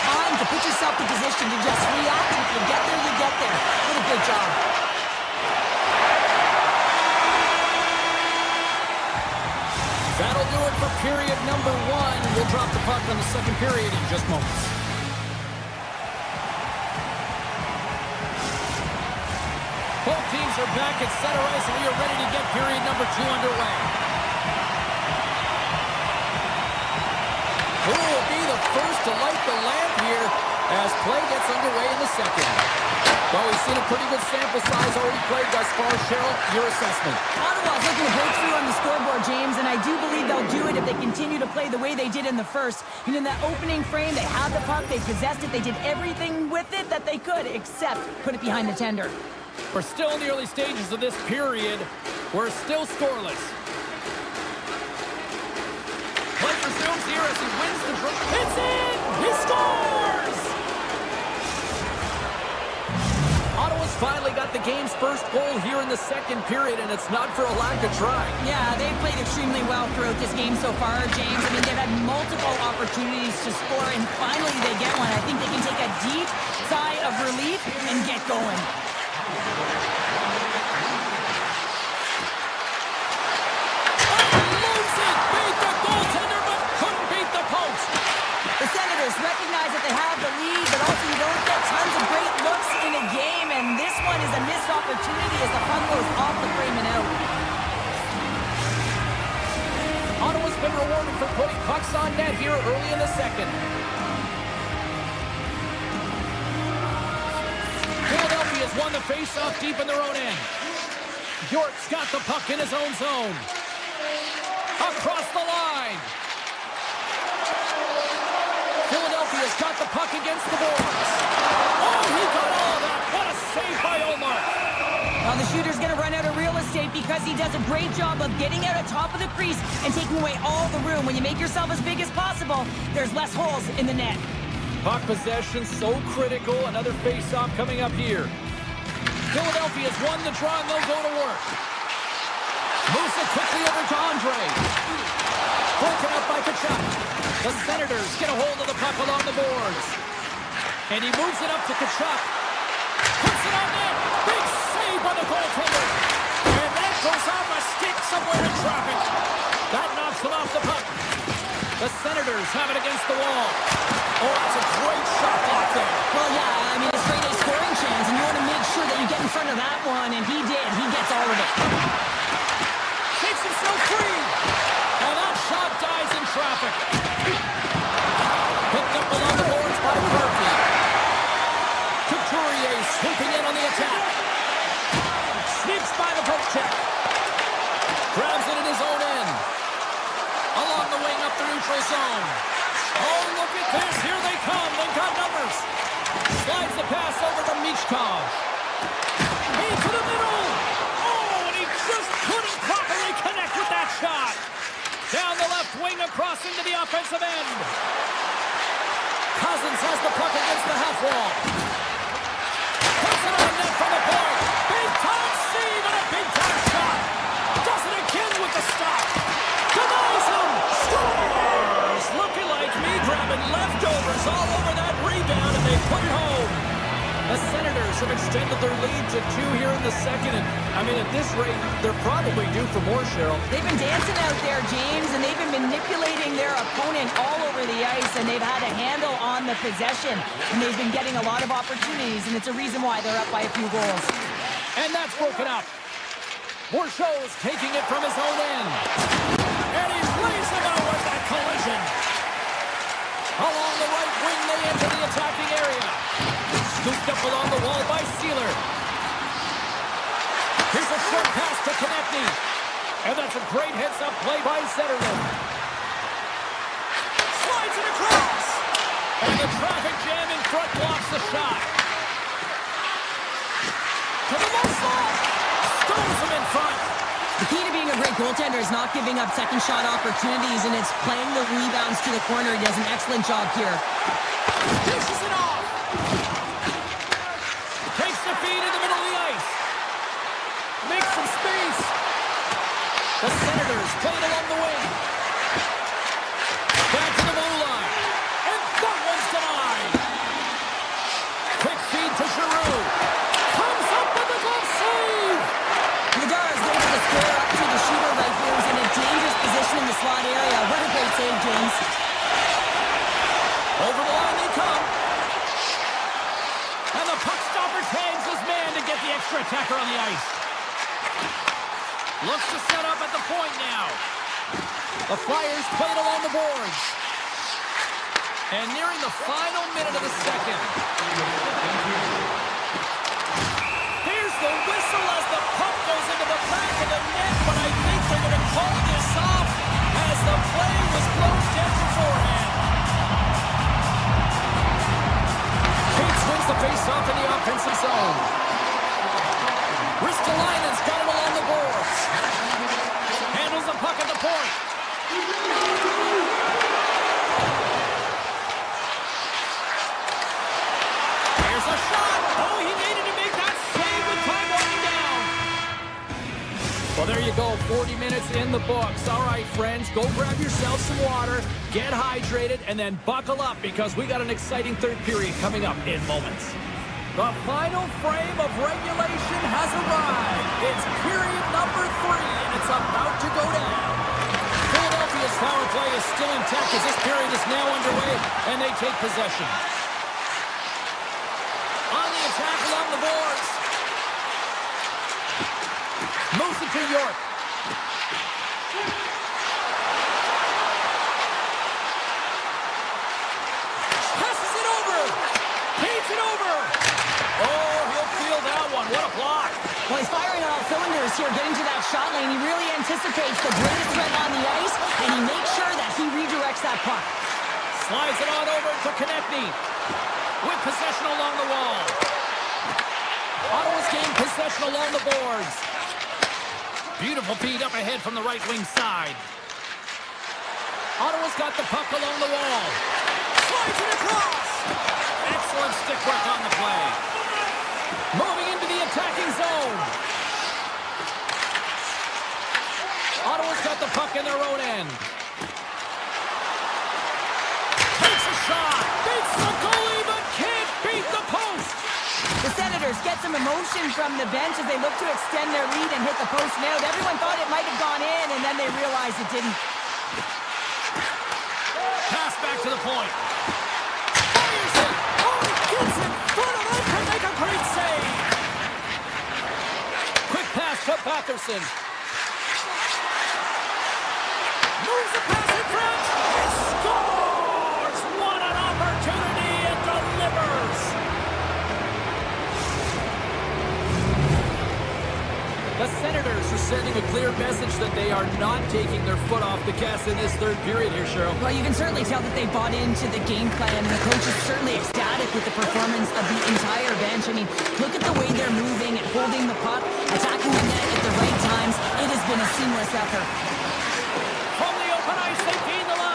time to put yourself in position to just react. If you get there, you get there. What a good job. That'll do it for period number 1. We'll drop the puck on the second period in just moments. Both teams are back at center ice, and we are ready to get period number 2 underway. Who will be the first to light the lamp here as play gets underway in the second? Well, we've seen a pretty good sample size already played thus far. Cheryl, your assessment. Ottawa's looking to break through on the scoreboard, James, and I do believe they'll do it if they continue to play the way they did in the first. And in that opening frame, they had the puck, they possessed it, they did everything with it that they could, except put it behind the tender. We're still in the early stages of this period. We're still scoreless. Play resumes here as he wins the draw. It's in! He scores! Ottawa's finally got the game's first goal here in the second period, and it's not for a lack of trying. Yeah, they've played extremely well throughout this game so far, James. I mean, they've had multiple opportunities to score, and finally they get one. I think they can take a deep sigh of relief and get going. The Senators recognize that they have the lead, but also you don't get tons of great looks in a game, and this one is a missed opportunity as the puck goes off the frame and out. Ottawa's been rewarded for putting pucks on net here early in the second. Philadelphia's won the face-off deep in their own end. York's got the puck in his own zone. Across the line. Philadelphia's got the puck against the boards. Oh, he got all of that. What a save by Omar. Well, the shooter's going to run out of real estate because he does a great job of getting out of top of the crease and taking away all the room. When you make yourself as big as possible, there's less holes in the net. Puck possession so critical. Another face-off coming up here. Philadelphia's won the draw, and they'll go to work. Moves it quickly over to Andre. Broken up by Kachuk. The Senators get a hold of the puck along the boards. And he moves it up to Kachuk. Puts it on net. Big save by the goaltender. And that goes off a stick somewhere in traffic. That knocks him off the puck. The Senators have it against the wall. Oh, that's a great shot block there. Well, yeah, I mean, it's straight A scoring chance, and you want to make sure that you get in front of that one, and he did. He gets all of it. Shakes himself free. And that shot dies in traffic. Picked up along the boards by Murphy. Couturier swooping in on the attack. Sneaks by the poke check. Grabs it in his own end. Along the wing up the neutral zone. Oh, look at this. Here they come. They've got numbers. Slides the pass over to Michkov. Into the middle. Oh, and he just couldn't properly connect with that shot. Down the left wing of across into the offensive end. Cousins has the puck against the half wall. Puts it on net for the point. Big time save and a big time shot. Does it again with the stop. Denies him. Scores! Looking like me grabbing leftovers all over that rebound, and they put it home. The Senators have extended their lead to 2 here in the second. And, I mean, at this rate, they're probably due for more, Cheryl. They've been dancing out there, James, and they've been manipulating their opponent all over the ice, and they've had a handle on the possession, and they've been getting a lot of opportunities, and it's a reason why they're up by a few goals. And that's broken up. Bourchot's taking it from his own end. And he lays him out with that collision. Along the right wing, they enter the attacking area. Scooped up along the wall by Sealer. Here's a short pass to Konechny. And that's a great heads-up play by Zetterlund. Slides it across. And the traffic jam in front blocks the shot. To the low slot. Stones him in front. The key to being a great goaltender is not giving up second shot opportunities, and it's playing the rebounds to the corner. He does an excellent job here. Dishes it off. Takes the feed in the middle of the ice. Makes some space. The Senators play it along the wing. Back to the blue line. And that one's denied. Quick feed to Giroux. Comes up with a glove save. Nadar is able to square up to the shooter right here. He's in a dangerous position in the slot area. What a great save, James. Over the line they come. And the puck stopper tags his man to get the extra attacker on the ice. Looks to set up at the point now. The Flyers play it along the boards. And nearing the final minute of the second. Here's the whistle as the puck goes into the back of the net, but I think they're going to call this off as the play was closed down beforehand. Cates wins the face-off in the offensive zone. Ristolainen's got it along the boards. Handles the puck at the point. Here's a shot. Oh, he needed to make that save with time winding down. Well, there you go. 40 minutes in the books. All right, friends, go grab yourself some water, get hydrated, and then buckle up because we got an exciting third period coming up in moments. The final frame of regulation has arrived. It's period number 3, and it's about to go down. Philadelphia's power play is still intact as this period is now underway, and they take possession. On the attack along the boards. Moves it to York. Passes it over. Feeds it over. Oh, he'll feel that one. What a block. Well, he's firing on all cylinders here, getting to that shot lane. He really anticipates the greatest threat on the ice, and he makes sure that he redirects that puck. Slides it on over to Konechny. With possession along the wall. Ottawa's gained possession along the boards. Beautiful feed up ahead from the right wing side. Ottawa's got the puck along the wall. Slides it across. Excellent stick work on the play. Moving into the attacking zone. Ottawa's got the puck in their own end. Takes a shot. Beats the goalie, but can't beat the post. The Senators get some emotion from the bench as they look to extend their lead and hit the post now. Everyone thought it might have gone in, and then they realized it didn't. Pass back to the point. Fires it. Oh, he gets in front of him to make a great save. Quick pass to Patterson. Moves the pass in front. He scores! What an opportunity and delivers. The Senators are sending a clear message that they are not taking their foot off the gas in this third period here, Cheryl. Well, you can certainly tell that they bought into the game plan, and the coach is certainly ecstatic with the performance of the entire bench. I mean, look at the way they're moving and holding the puck, attacking the net at the right times. It has been a seamless effort. From the open ice, they gain the line.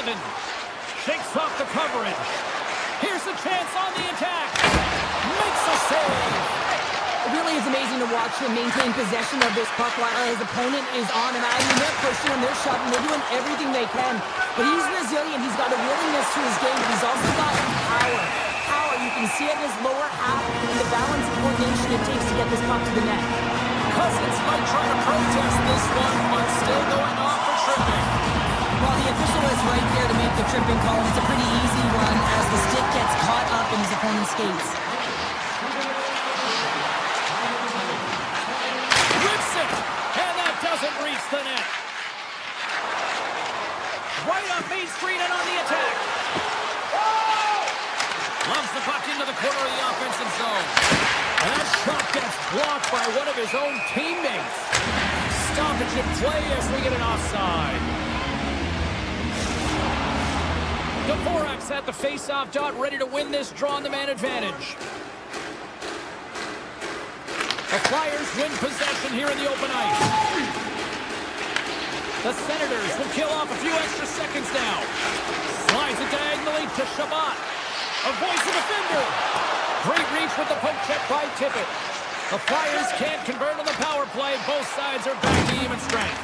7. Shakes off the coverage. Here's a chance on the attack. Makes a save. It really is amazing to watch him maintain possession of this puck while his opponent is on him. I mean, they're pushing him, they're shoving, they're doing everything they can. But he's resilient, he's got a willingness to his game, but he's also got power. Power, you can see it in his lower half and the balance and coordination it takes to get this puck to the net. Cousins might try to protest this one, but still going off for tripping. Well, the official is right there to make the tripping call, and it's a pretty easy one as the stick gets caught up in his opponent's skates. And that doesn't reach the net. Right on Main Street and on the attack. Loves the puck into the corner of the offensive zone. And that shot gets blocked by one of his own teammates. Stoppage in play as we get an offside. Dvorak's at the face-off dot, ready to win this draw on the man advantage. The Flyers win possession here in the open ice. The Senators will kill off a few extra seconds now. Slides it diagonally to Shabbat. Avoids the defender. Great reach with the poke check by Tippett. The Flyers can't convert on the power play. Both sides are back to even strength.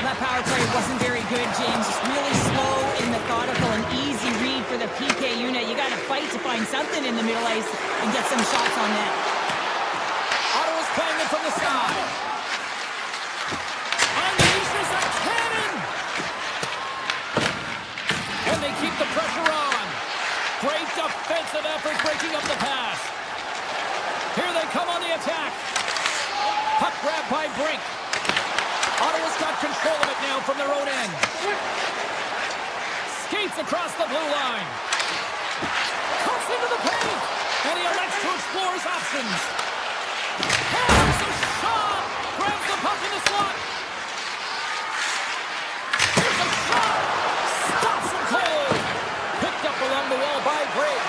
That power play wasn't very good, James. Just really slow and methodical, an easy read for the PK unit. You got to fight to find something in the middle ice and get some shots on net. Ottawa's playing it from the side. Unleashes a cannon! And they keep the pressure on. Great defensive effort breaking up the pass. Here they come on the attack. Puck grab by Brink. Ottawa's got control of it now from their own end. Skates across the blue line. Cuts into the paint. And he elects to explore his options. Here's a shot! Grabs the puck in the slot. Here's a shot! Stops him cold. Picked up along the wall by Briggs.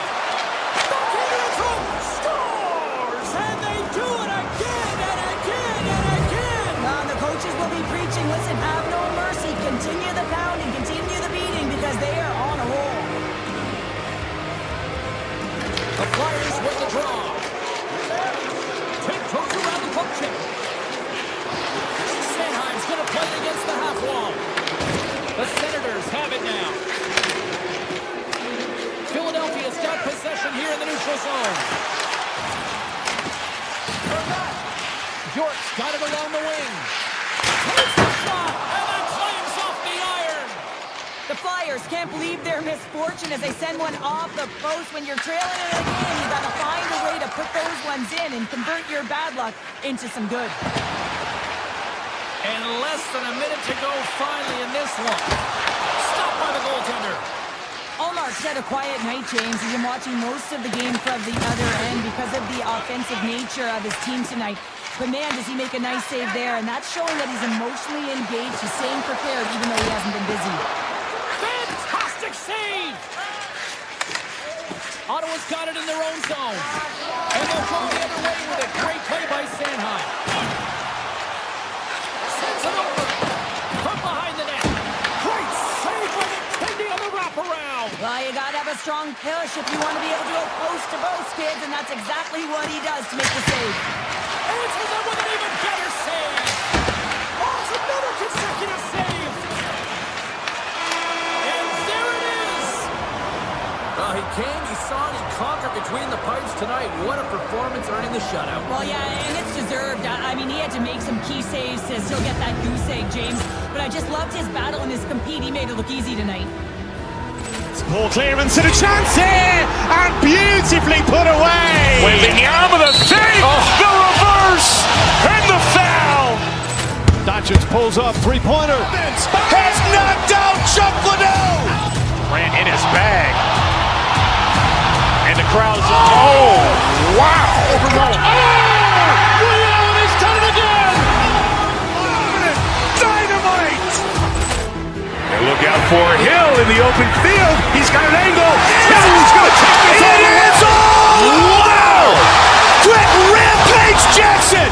Back into the throw. Scores! And they do it again and again and again! The coaches will be preaching, listen, have no mercy. Continue the pounding, continue the beating because they are on a roll. The Flyers win the draw. Tiptoes around the puck chip. Sanheim's going to play it against the half wall. The Senators have it now. Philadelphia's got possession here in the neutral zone. York's got it along the wing. Takes the shot, and then claims off the iron. The Flyers can't believe their misfortune as they send one off the post. When you're trailing in a game, you got to find a way to put those ones in and convert your bad luck into some good. And less than a minute to go finally in this one. Stopped by the goaltender. Ullmark's had a quiet night, James. He's been watching most of the game from the other end because of the offensive nature of his team tonight. But man, does he make a nice save there, and that's showing that he's emotionally engaged. He's staying prepared even though he hasn't been busy. Fantastic save! Ottawa's got it in their own zone. And they'll go the other way with it. Great play by Sanheim. Sends it over. From behind the net. Great save by McKenzie on the wraparound. Well, you got to have a strong push if you want to be able to go post-to-post, kids, and that's exactly what he does to make the save. Answers it with an even better save. Oh, it's another consecutive save. And there it is. Well, he came, he saw, and he conquered between the pipes tonight. What a performance earning the shutout. Well, yeah, and it's deserved. I mean, he had to make some key saves to still get that goose egg, James. But I just loved his battle and his compete. He made it look easy tonight. Ball clearance and a chance here, and beautifully put away. Wembanyama the save, the reverse, and the foul. Doncic pulls up, three-pointer. Has knocked out Chuck Liddell. Ran in his bag. And the crowd's, oh, wow. He's done it again. Dynamite. And look out for Hill in the open field. He's got an angle. He's going to take this all the way. Wow! Quick Rampage Jackson.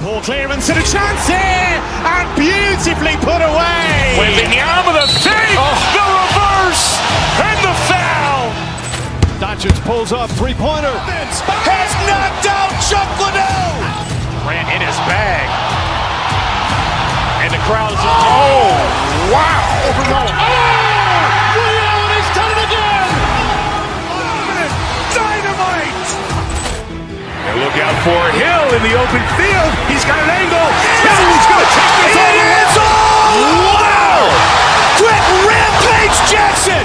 Ball clearance and a chance here, and beautifully put away. Wembanyama the save, the reverse, and the foul. Doncic pulls up, three-pointer. Has knocked out Chuck Liddell. Grant in his bag. And the crowd is, oh, wow. Ray Allen has done it again. Dynamite. And look out for Hill in the open field. He's got an angle. He's going to take this all the way. Wow. Quick Rampage Jackson.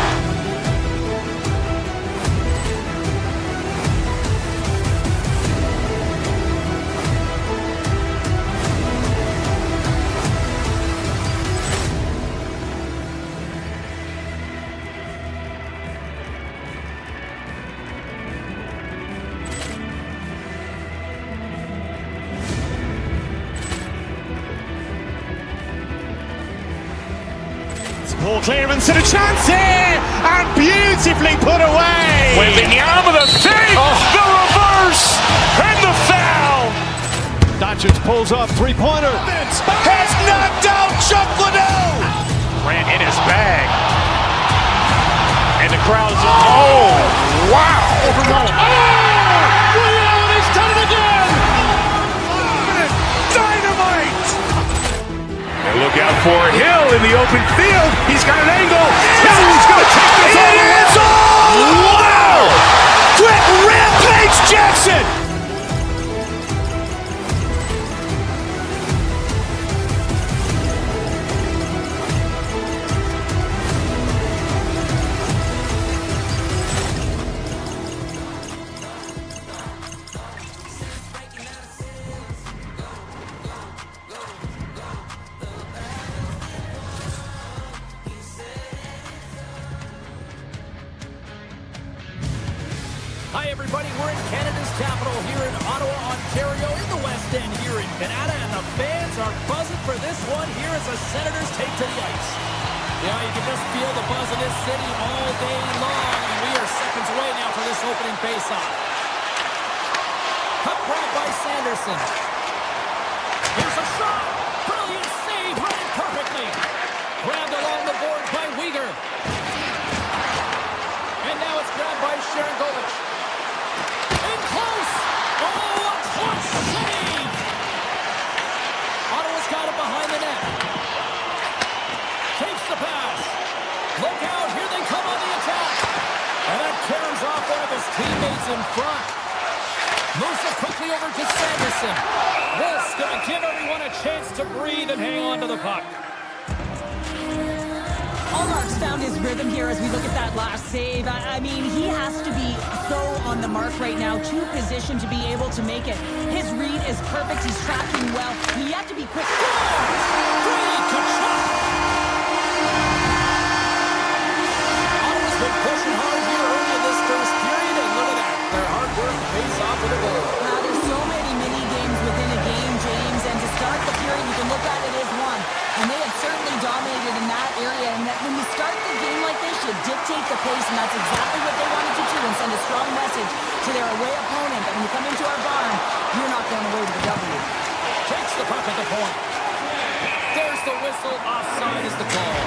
Ball clearance and a chance here, and beautifully put away. Wembanyama the save, the reverse, and the foul. Doncic pulls up, three-pointer. Has knocked out Chuck Liddell. Grant in his bag. And the crowd is, oh, wow. Ray Allen has done it again. Dynamite. And look out for Hill in the open field. He's got an angle. He's going to take this all the way. Wow. Quick Rampage Jackson. Hi, everybody. We're in Canada's capital here in Ottawa, Ontario, in the West End here in Canada, and the fans are buzzing for this one here as the Senators take to the ice. Yeah, you can just feel the buzz in this city all day long, and we are seconds away now for this opening faceoff. Puck grabbed by Sanderson. Here's a shot. Brilliant save, read it perfectly. Grabbed along the board by Uyghur. And now it's grabbed by Sharangovich. In close! Oh, a clutch save! Ottawa's got it behind the net. Takes the pass. Look out, here they come on the attack. And that carries off one of his teammates in front. Moves it quickly over to Sanderson. Wolf's going to give everyone a chance to breathe and hang on to the puck. Allmark's found his rhythm here as we look at that last save. I mean, he has to be so on the mark right now, too positioned to be able to make it. His read is perfect. He's tracking well. He had to be quick. Ottawa's been pushing hard here early in this first period, and look at that. Their hard work pays off with a goal. There's so many mini games within a game, James, and to start the period, you can look at it as one. And they have certainly dominated in that area, and that when you start the game like this, you dictate the pace, and that's exactly what they wanted to do, and send a strong message to their away opponent that when you come into our barn, you're not going away with a W. Takes the puck at the point. There's the whistle. Offside is the call.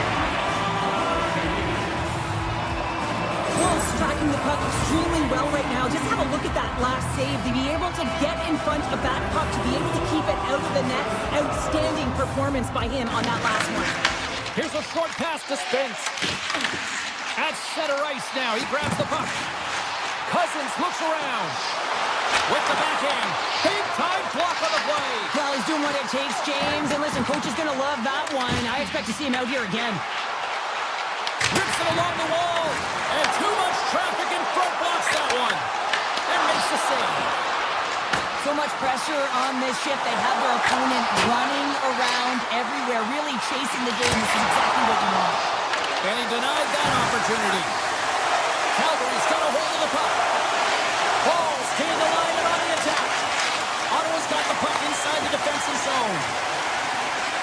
Wolves tracking the puck extremely well right now. Just have a look at that last save. To be able to get in front of that puck, to be able to keep it out of the net. Outstanding performance by him on that last one. Here's a short pass to Spence. At center ice now. He grabs the puck. Cousins looks around. With the backhand. Big time block on the play. Well, he's doing what it takes, James. And listen, coach is going to love that one. I expect to see him out here again. Rips it along the wall. And too much traffic in front blocks that one. And makes the save. So much pressure on this shift. They have their opponent running around everywhere, really chasing the game. This is exactly what you want. And he denied that opportunity. Calgary's got a hold of the puck. Balls gain the line and on the attack. Ottawa's got the puck inside the defensive zone.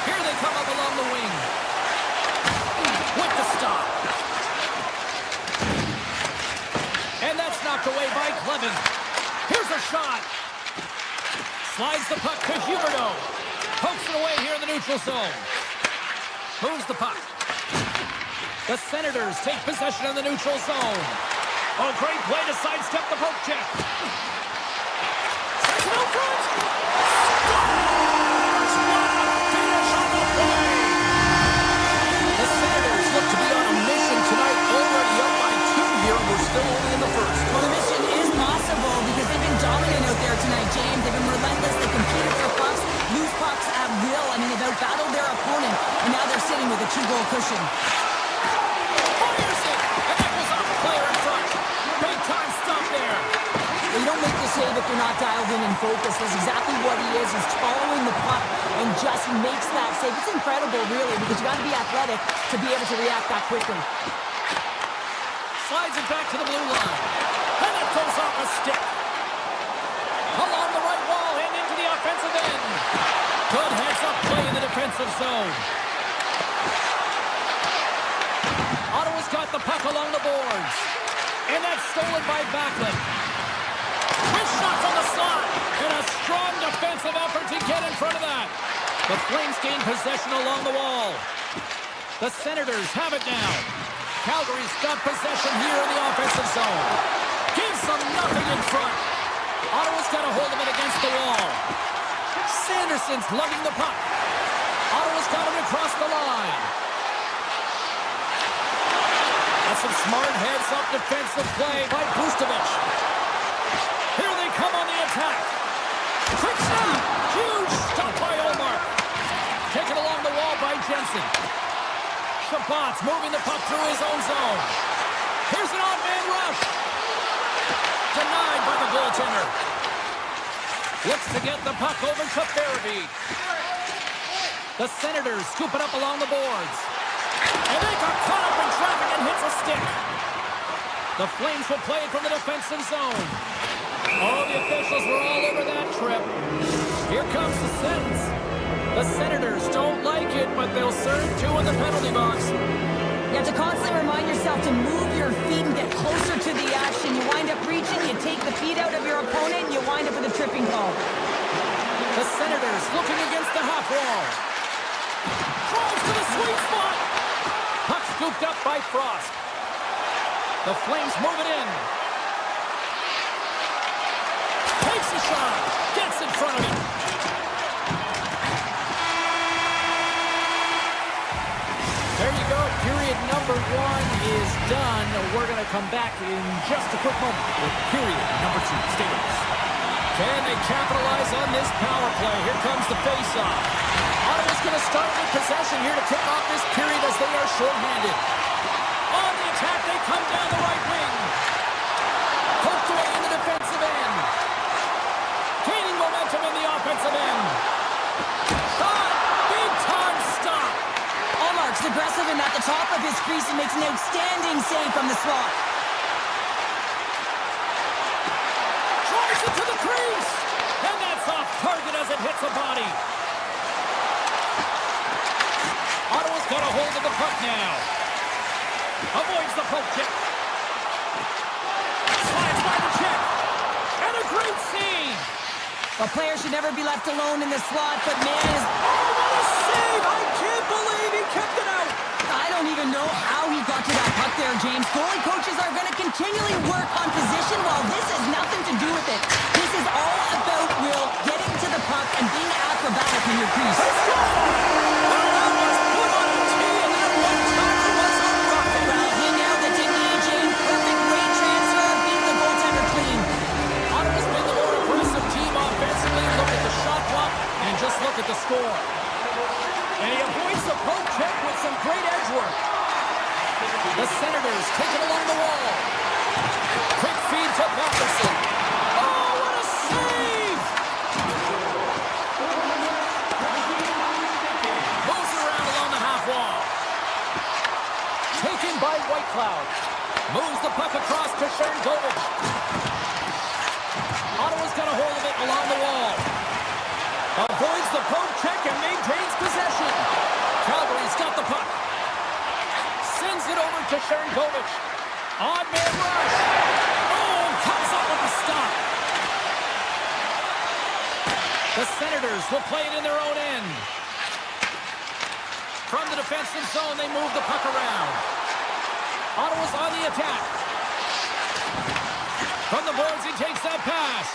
Here they come up along the wing. With the stop. And that's knocked away by Clevin. Here's a shot. Slides the puck to Huberdeau. Pokes it away here in the neutral zone. Moves the puck. The Senators take possession in the neutral zone. Oh, great play to sidestep the poke check. Sends it out front. Scores! What a finish on the play! The Senators look to be on a mission tonight, already up by 2 here, and we're still only in the first. Well, the mission is possible because they've been dominant out there tonight, James. They've been relentless. They competed for pucks, lose pucks at will. I mean, they've outbattled their opponent, and now they're sitting with a 2-goal cushion. Fires it, and that goes off the player in front. Big time stop there. Well, you don't make the save if you're not dialed in and focused. That's exactly what he is. He's following the puck and just makes that save. It's incredible, really, because you got to be athletic to be able to react that quickly. Slides it back to the blue line. And it goes off a stick. Along the right wall and into the offensive end. Good heads-up play in the defensive zone. Ottawa's got the puck along the boards. And that's stolen by Backlund. Wrist shot from the slot. And a strong defensive effort to get in front of that. The Flames gain possession along the wall. The Senators have it now. Calgary's got possession here in the offensive zone. Gives them nothing in front. Ottawa's got a hold of it against the wall. Sanderson's lugging the puck. Ottawa's got him across the line. That's some smart heads-up defensive play by Pustovic. Here they come on the attack. Quick snap. Huge stop by Omar. Taken along the wall by Jensen. Shabbat's moving the puck through his own zone. Here's an odd man rush. Denied by the goaltender. Looks to get the puck over to Farabee. The Senators scoop it up along the boards. And they got caught up in traffic and hits a stick. The Flames will play it from the defensive zone. Oh, the officials were all over that trip. Here comes the Sens. The Senators don't like it, but they'll serve 2 in the penalty box. You have to constantly remind yourself to move your feet and get closer to the action. You wind up reaching, you take the feet out of your opponent, and you wind up with a tripping call. The Senators looking against the half wall. Drives to the sweet spot. Puck scooped up by Frost. The Flames move it in. Takes a shot. Gets in front of it. There you go. Period number 1 is done. We're going to come back in just a quick moment with period number 2. Stay with us. Can they capitalize on this power play? Here comes the face-off. Ottawa's going to start with possession here to kick off this period as they are short-handed. On the attack, they come down the right wing. Poked away in the defensive end. Gaining momentum in the offensive end. Shot! Big-time stop! Allmark's aggressive and at the top of his crease and makes an outstanding save from the slot. Tries it to the crease! And that's off target as it hits a body. Ottawa's got a hold of the puck now. Avoids the poke check. Slides by the check. And a great save! A player should never be left alone in the slot, but man is... Oh, what a save! I can't believe he kept it out! I don't even know how he got to that puck there, James. Goalie coaches are going to continually work on position. Well, this has nothing to do with it. This is all about Will getting to the puck and being acrobatic in your crease. Let's go! Well, that was put on a tee, and that one-timer was a rocket. Well, he nailed it, didn't he, James? Perfect weight transfer, beat the goaltender clean. Ottawa's been the more aggressive team offensively. Look at the shot clock and just look at the score. And he avoids the poke check with some great edge work. The Senators take it along the wall. Quick feed to Patterson. Oh, what a save! Moves around along the half wall. Taken by Whitecloud. Moves the puck across to Sharangovich. Ottawa's got a hold of it along the wall. Avoids the poke check and maintains possession. Calgary's got the puck. Sends it over to Sharangovich. Odd man rush. Oh, comes up with the stop. The Senators will play it in their own end. From the defensive zone, they move the puck around. Ottawa's on the attack. From the boards, he takes that pass.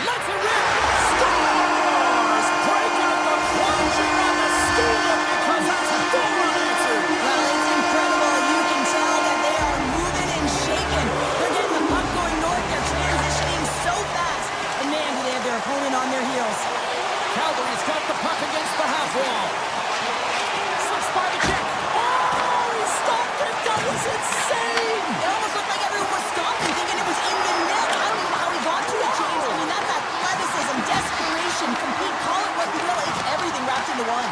Lets it rip. Scores! Break out the plunger on the steal because that's goal unanswered. Well, it's incredible. You can tell that they are moving and shaking. They're getting the puck going north. They're transitioning so fast. And man, do they have their opponent on their heels. Calgary's got the puck against the half wall. Slips by the kick. Oh, he stopped it. That was insane. It almost looked like everyone was stopping, thinking it was in the net. I don't even know how he got to it, James. I mean, that's athleticism, desperation, compete, call it what you will. It's everything wrapped into one.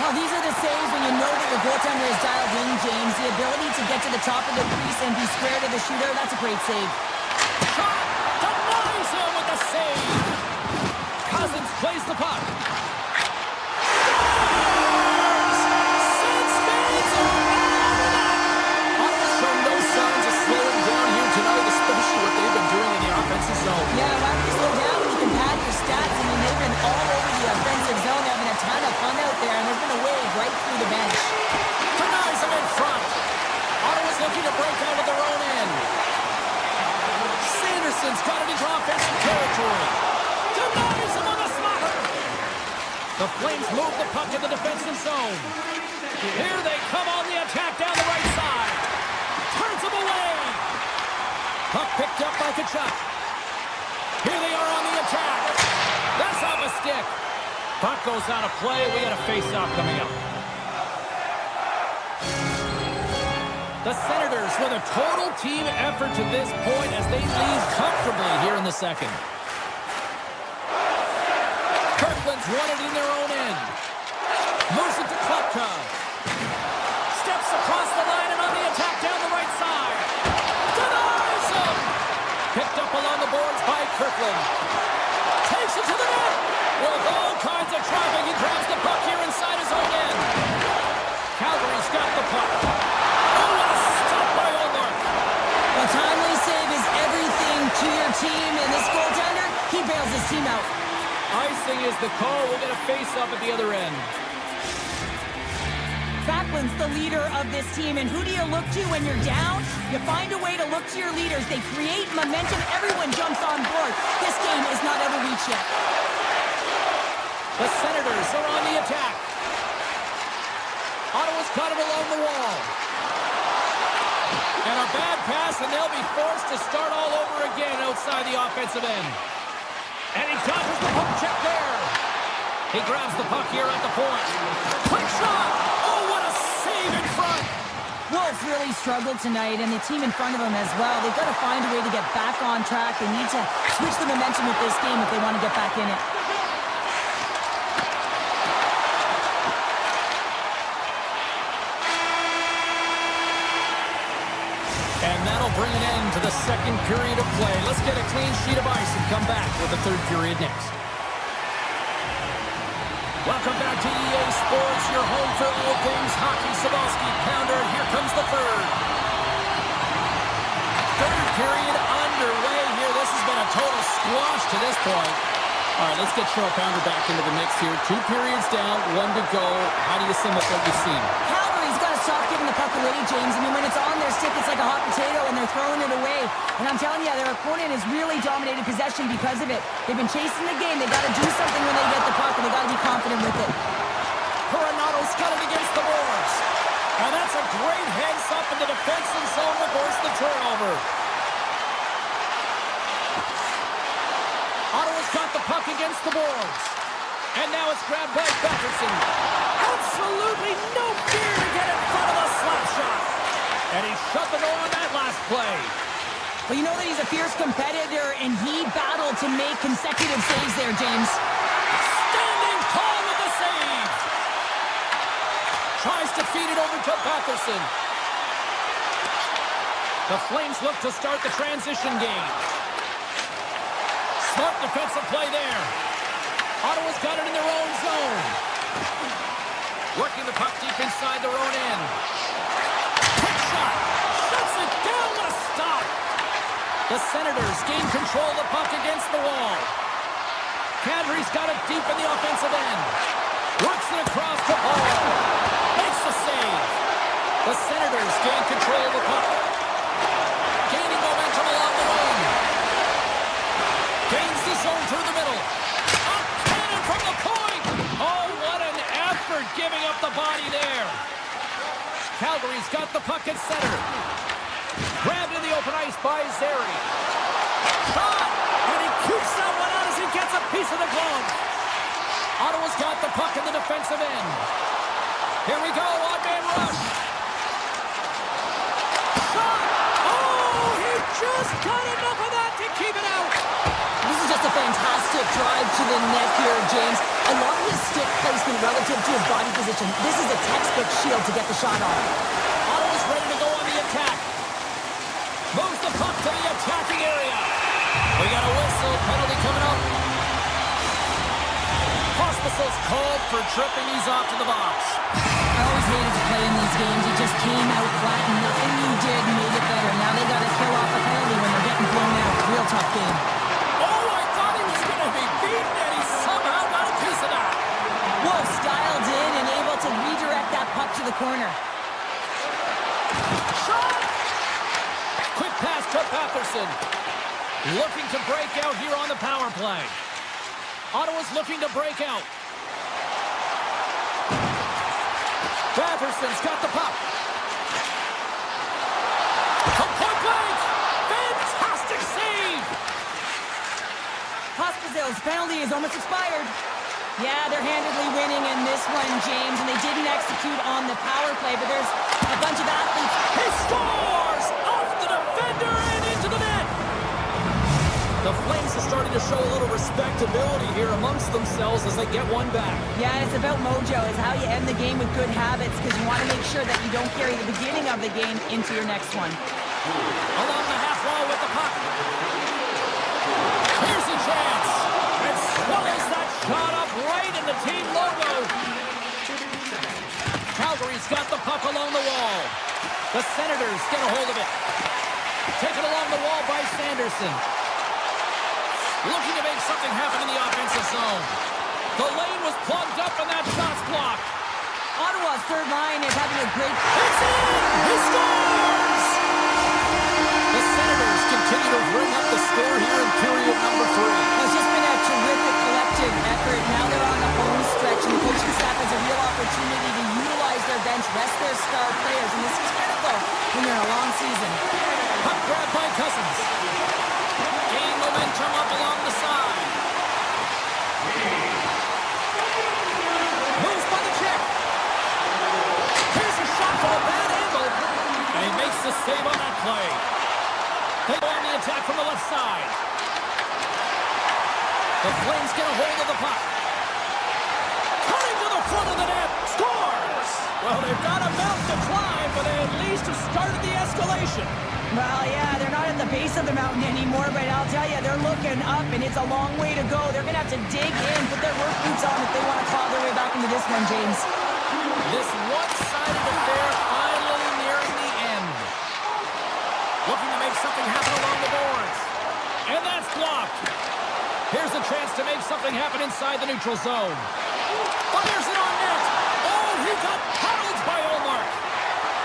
Well, these are the saves when you know that your goaltender is dialed in, James. The ability to get to the top of the crease and be square to the shooter, that's a great save. Shot denies him with the save. Cousins plays the puck. Yeah, why don't you slow down when you can pad your stats? I mean, they've been all over the offensive zone, having a ton of fun out there, and there's been a wave right through the bench. Denies him in front. Ottawa's looking to break out of their own end. Sanderson's got it into offensive territory. Denies him on the slaughter. The Flames move the puck in the defensive zone. Here they come on the attack down the right side. Turns him away. Puck picked up by Kachuk. Here they are on the attack. That's off a stick. Puck goes out of play. We got a face-off coming up. The Senators with a total team effort to this point as they lead comfortably here in the second. Kirkland's won it in their own end. Moves it to Klupka. Steps across the line and on the attack down the right side. Denies him. Picked up along the boards by Kirkland. Takes it to the net. With all kinds of traffic, he grabs the puck here inside his own end. Calgary's got the puck. Oh, what a stop by Olmark. A timely save is everything to your team, and this goaltender, he bails his team out. Icing is the call. We'll get a face-off at the other end. Backlund's the leader of this team, and who do you look to when you're down? You find a way to look to your leaders. They create momentum. Everyone jumps on board. This game is not out of reach yet. The Senators are on the attack. Ottawa's got it along the wall. And a bad pass, and they'll be forced to start all over again outside the offensive end. And he dodges the poke check there. He grabs the puck here at the point. Quick shot! Oh, what a save in front! Wolf really struggled tonight, and the team in front of him as well. They've got to find a way to get back on track. They need to switch the momentum of this game if they want to get back in it. And that'll bring an end to the second period of play. Let's get a clean sheet of ice and come back with the third period next. Welcome back to EA Sports, your home for all things hockey. Sabalski, Pounder, and here comes the third. Third period underway here. This has been a total squash to this point. All right, let's get Cheryl Pounder back into the mix here. 2 periods down, 1 to go. How do you sum up what you've seen? Calgary's got to stop giving the puck away, James. I mean, when it's on their stick, it's like a hot potato, and they're throwing it away. And I'm telling you, their opponent has really dominated possession because of it. They've been chasing the game. They got to do something when they get the puck, and they got to be confident with it. Coronato's got it against the boards. And that's a great heads up in the defensive zone to force the turnover. Ottawa's got the puck against the boards. And now it's grabbed by Batterson. Absolutely no fear to get in front of a slap shot. And he shut the door on that last play. Well, you know that he's a fierce competitor, and he battled to make consecutive saves there, James. Standing tall with the save. Tries to feed it over to Batterson. The Flames look to start the transition game. Smart defensive play there. Ottawa's got it in their own zone. Working the puck deep inside their own end. Quick shot. Shuts it down with a stop. The Senators gain control of the puck against the wall. Kadri's got it deep in the offensive end. Works it across the ball. Makes the save. The Senators gain control of the puck. Gaining momentum along the wing. Gains the zone through the middle. A cannon from the point. Oh, what an effort giving up the body there. Calgary's got the puck at center. Grabbed in the open ice by Zary. Shot! And he keeps that one out as he gets a piece of the glove. Ottawa's got the puck in the defensive end. Here we go, odd-man rush. Shot! Oh, he just got enough of that to keep it out. This is just a fantastic drive to the net here, James. I love his stick placement relative to his body position. This is a textbook shield to get the shot off. Ottawa's ready to go on the attack. Moves the puck to the attacking area. We got a whistle, penalty coming up. Hospital's called for tripping. He's off to the box. I always hated to play in these games. He just came out flat and nothing you did made it better. Now they got to kill off a penalty when they're getting blown out. Real tough game. Oh, I thought he was going to be beaten, and he somehow got a piece of that. Wolf styled in and able to redirect that puck to the corner. Shot! Quick pass to Patterson. Looking to break out here on the power play. Ottawa's looking to break out. Patterson's got the puck. From point blank! Fantastic save! Hospital's penalty is almost expired. Yeah, they're handedly winning in this one, James, and they didn't execute on the power play, but there's a bunch of athletes. He scores! Off the defender and into the net! The Flames are starting to show a little respectability here amongst themselves as they get one back. Yeah, it's about mojo. It's how you end the game with good habits because you want to make sure that you don't carry the beginning of the game into your next one. Along the half wall with the puck. Here's a chance. And swallows that shot up right in the team logo. Calgary's got the puck along the wall. The Senators get a hold of it. Taken along the wall by Sanderson. Looking to make something happen in the offensive zone. The lane was plugged up and that shot's blocked. Ottawa's third line is having a great... It's in! He scores! The Senators continue to bring up the score here in period number 3. It's just been a terrific collective effort. Now they're on a home stretch, and the coaching staff has a real opportunity to utilize their bench, rest their star players, and this is critical when you're in a long season. Puck grab by Cousins. Gain momentum up along the side. Moves by the check. Here's a shot from a bad angle. And he makes the save on that play. They go on the attack from the left side. The Flames get a hold of the puck. Cutting to the front of the net. Scores! Well, they've got a mountain to climb, but they at least have started the escalation. Well, yeah, they're not at the base of the mountain anymore, but I'll tell you, they're looking up, and it's a long way to go. They're going to have to dig in, put their work boots on if they want to claw their way back into this one, James. This one-sided affair finally nearing the end. Looking to make something happen along the boards. And that's blocked. Here's a chance to make something happen inside the neutral zone. Fires it on net. Oh, he got paddled by Olmark.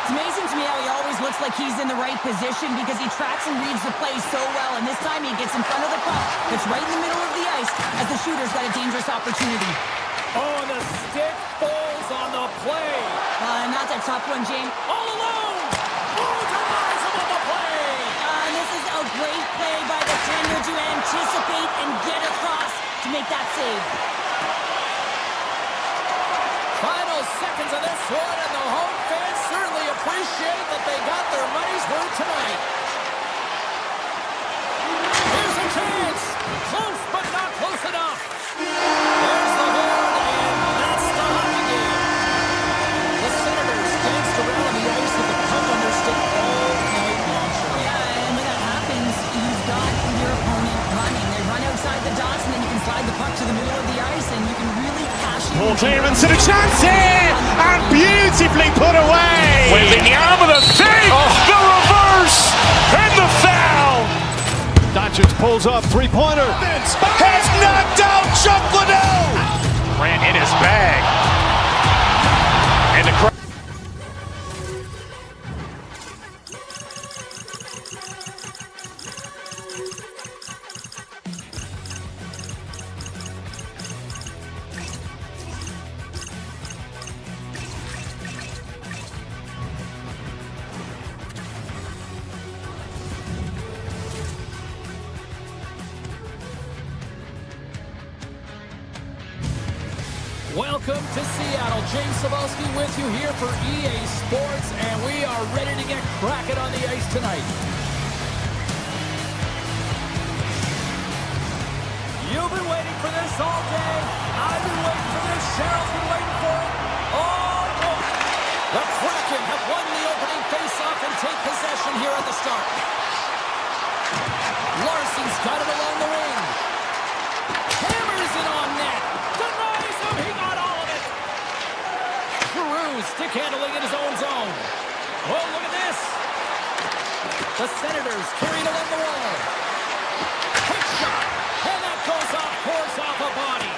It's amazing to me how he always looks like he's in the right position because he tracks and reads the play so well, and this time he gets in front of the puck that's right in the middle of the ice as the shooter's got a dangerous opportunity. Oh, and the stick falls on the play. And that's a tough one, James. All alone. Oh, denies him on the play. And this is a great play by the tender to anticipate and get across to make that save. Final seconds of this one, and the home fans certainly appreciate that they got their money's worth tonight. Here's a chance. Close, but not close enough. There's the horn, and that's the hockey game. The Senators danced around on the ice with the puck on their stick all night long. Yeah, and when that happens, you've got your opponent running. They run outside the dots, and then you can slide the puck to the middle of the ice, and you can really cash in. Paul clearance and a chance here, and beautifully put away. Waving the arm of the save, the reverse, and the foul. Doncic pulls up, three-pointer. Has knocked out Chuck Liddell! Grant in his bag. And the crowd. Welcome to Seattle. James Cebulski with you here for EA Sports, and we are ready to get cracking on the ice tonight. You've been waiting for this all day. I've been waiting for this. Cheryl's been waiting for it. Oh, boy. The Kraken have won the opening faceoff and take possession here at the start. Larson's got it along the wing. Hammers it on net. Denies him. He got all of it. Giroux stick handling in his own zone. Oh, look at this. The Senators carried along the wall. Quick shot. And that goes off course off a body.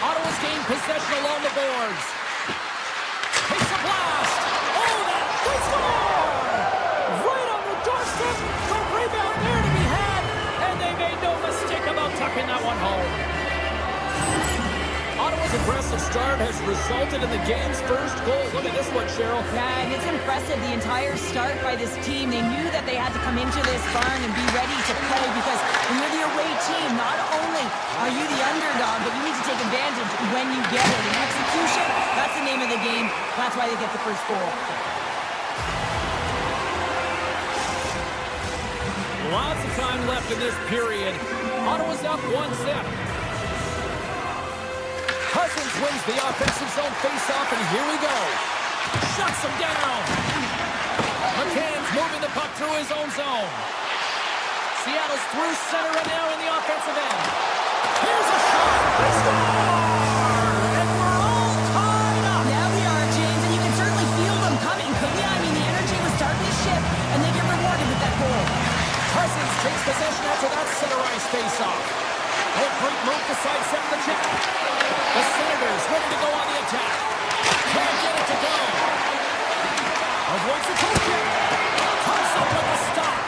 Ottawa's gained possession along the boards. Takes a blast. Oh, that they score! Right on the doorstep. The rebound there to be had. And they made no mistake about tucking that one home. Ottawa's aggressive start has resulted in the game's first goal. Look at this one, Cheryl. Yeah, and it's impressive, the entire start by this team. They knew that they had to come into this barn and be ready to play, because when you're the away team, not only are you the underdog, but you need to take advantage when you get it. And execution, that's the name of the game. That's why they get the first goal. Lots of time left in this period. Ottawa's up 1-0. Cousins wins the offensive zone face-off, and here we go. Shuts him down. McCann's moving the puck through his own zone. Seattle's through center right now in the offensive end. Here's a shot. They score! And we're all tied up. Yeah, we are, James, and you can certainly feel them coming. Yeah, I mean, the energy was starting to shift, and they get rewarded with that goal. Cousins takes possession after that center ice face-off. Oh, great move to sidestep the check. The Senators ready to go on the attack. Can't get it to go. Avoids the toe check. Comes up with the stop.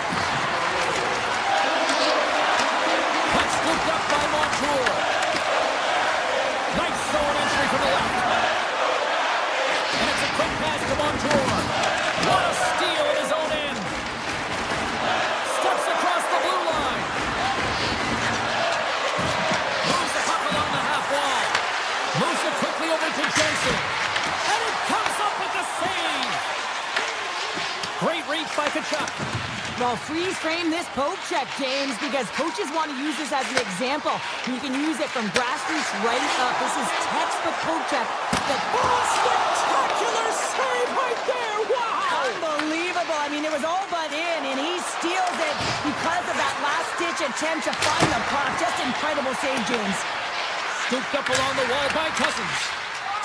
Puck scooped up by Montour. Nice zone entry from the left. And it's a quick pass to Montour. What a steal at his own end. Steps across the blue line. Moves the puck along the half wall. Moves it quickly over to Jensen. And it comes up with the save. Great reach by Tkachuk. Well, freeze frame this poke check, James, because coaches want to use this as an example. You can use it from grassroots right up. This is textbook poke check. Spectacular save right there. Wow. Unbelievable. I mean, it was all but in, and he steals it because of that last-ditch attempt to find the puck. Just incredible save, James. Scooped up along the wall by Cousins.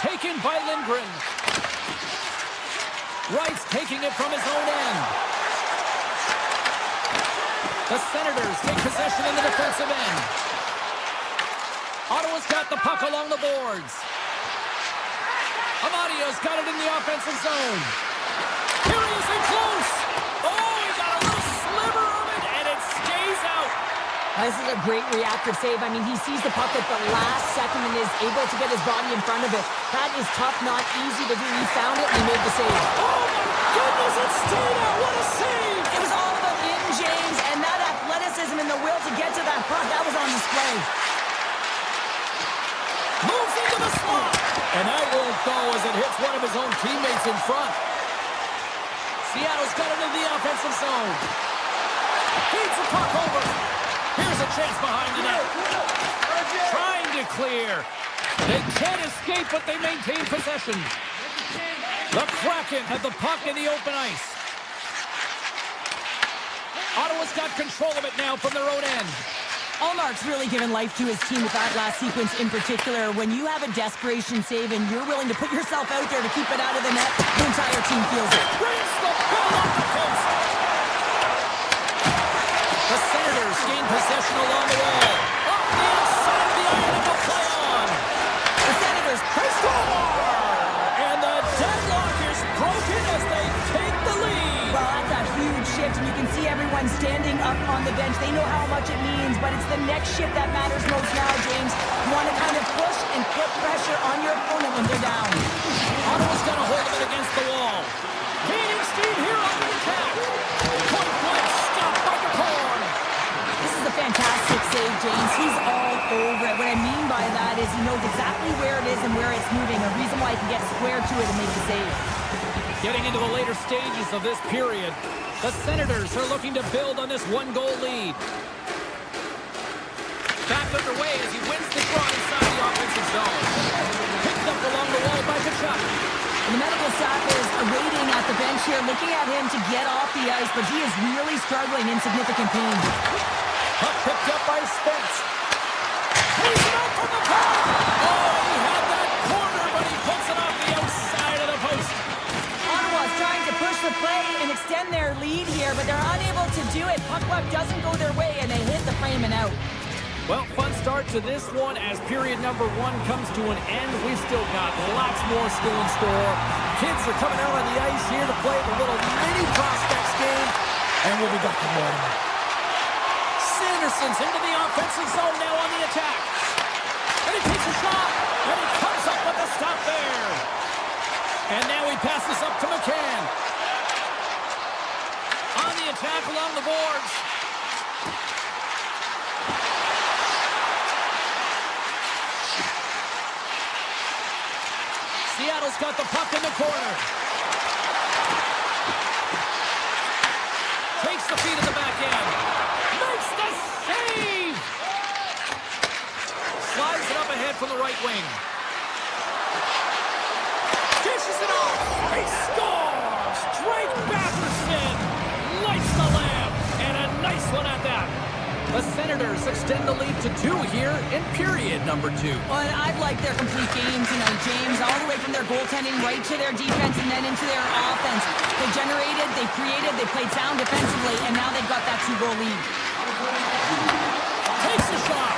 Taken by Lindgren. Wright's taking it from his own end. The Senators take possession in the defensive end. Ottawa's got the puck along the boards. Amadio's got it in the offensive zone. Here he is in close. Oh, he got a little sliver of it, and it stays out. This is a great reactive save. I mean, he sees the puck at the last second and is able to get his body in front of it. That is tough, not easy to do. He found it and he made the save. Oh, my goodness, it stayed out. What a save. It was all about in, James, and that athleticism and the will to get to that puck, that was on display. Moves into the slot. And that won't go as it hits one of his own teammates in front. Seattle's got it in the offensive zone. Feeds the puck over. Here's a chance behind the net. Trying to clear. They can't escape, but they maintain possession. The Kraken have the puck in the open ice. Ottawa's got control of it now from their own end. Allmark's really given life to his team with that last sequence in particular. When you have a desperation save and you're willing to put yourself out there to keep it out of the net, the entire team feels it. Brings the ball off the post. The Senators gain possession along the wall. Off the outside of the iron of the and you can see everyone standing up on the bench. They know how much it means, but it's the next shift that matters most now, James. You want to kind of push and put pressure on your opponent when they're down. Ottawa's got a hold of it against the wall. Gaining steam here on the attack. Point blank stopped by the corner. This is a fantastic save, James. He's all over it. What I mean by that is he knows exactly where it is and where it's moving. A reason why he can get square to it and make the save. Getting into the later stages of this period, the Senators are looking to build on this one-goal lead. Back underway as he wins the draw inside the offensive zone. Picked up along the wall by Kachuk. And the medical staff is waiting at the bench here, looking at him to get off the ice, but he is really struggling in significant pain. Puck picked up by Spence. He's out from the puck. Oh, he had that corner, but he puts it off the outside of the post. Ottawa's trying to push the play and extend their lead here, but they're unable to do it. Puck luck doesn't go their way, and they hit the frame and out. Well, fun start to this one as period number 1 comes to an end. We've still got lots more still in store. Kids are coming out on the ice here to play the little mini prospects game, and we'll be back in one. Sanderson's into the offensive zone now on the attack. And he takes a shot, and he comes up with a stop there. And now he passes up to McCann. On the attack along the boards. Seattle's got the puck in the corner. Takes the feed at the back end. Makes the save! Slides it up ahead from the right wing. Dishes it off. He scores! Drake Batherson lights the lamp. And a nice one at that. The Senators extend the lead to 2 here in period number 2. Well, I've liked their complete game tonight, James, all the way from their goaltending right to their defense and then into their offense. They generated, they created, they played sound defensively, and now they've got that 2-goal lead. Takes the shot.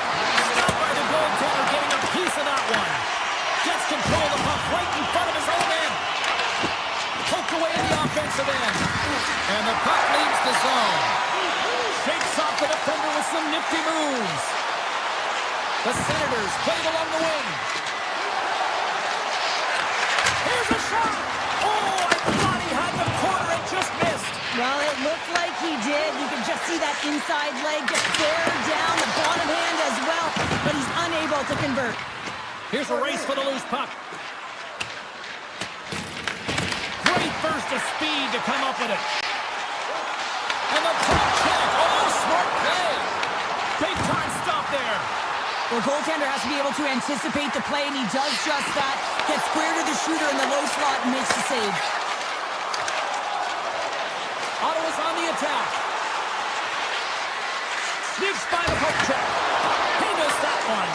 Stopped by the goaltender, getting a piece of that one. Gets control of the puck right in front of his own end. Poked away in the offensive end. And the puck leaves the zone. Shakes off the defender with some nifty moves. The Senators played along the wing. Here's a shot. Oh, I thought he had the corner and just missed. Well, it looked like he did. You can just see that inside leg just bear down the bottom hand as well, but he's unable to convert. Here's a race for the loose puck. Great burst of speed to come up with it. And the puck check. Oh, smart play. Big time stop there. The goaltender has to be able to anticipate the play, and he does just that. Gets square to the shooter in the low slot and makes the save. Ottawa's on the attack. Sneaks by the poke check. He missed that one.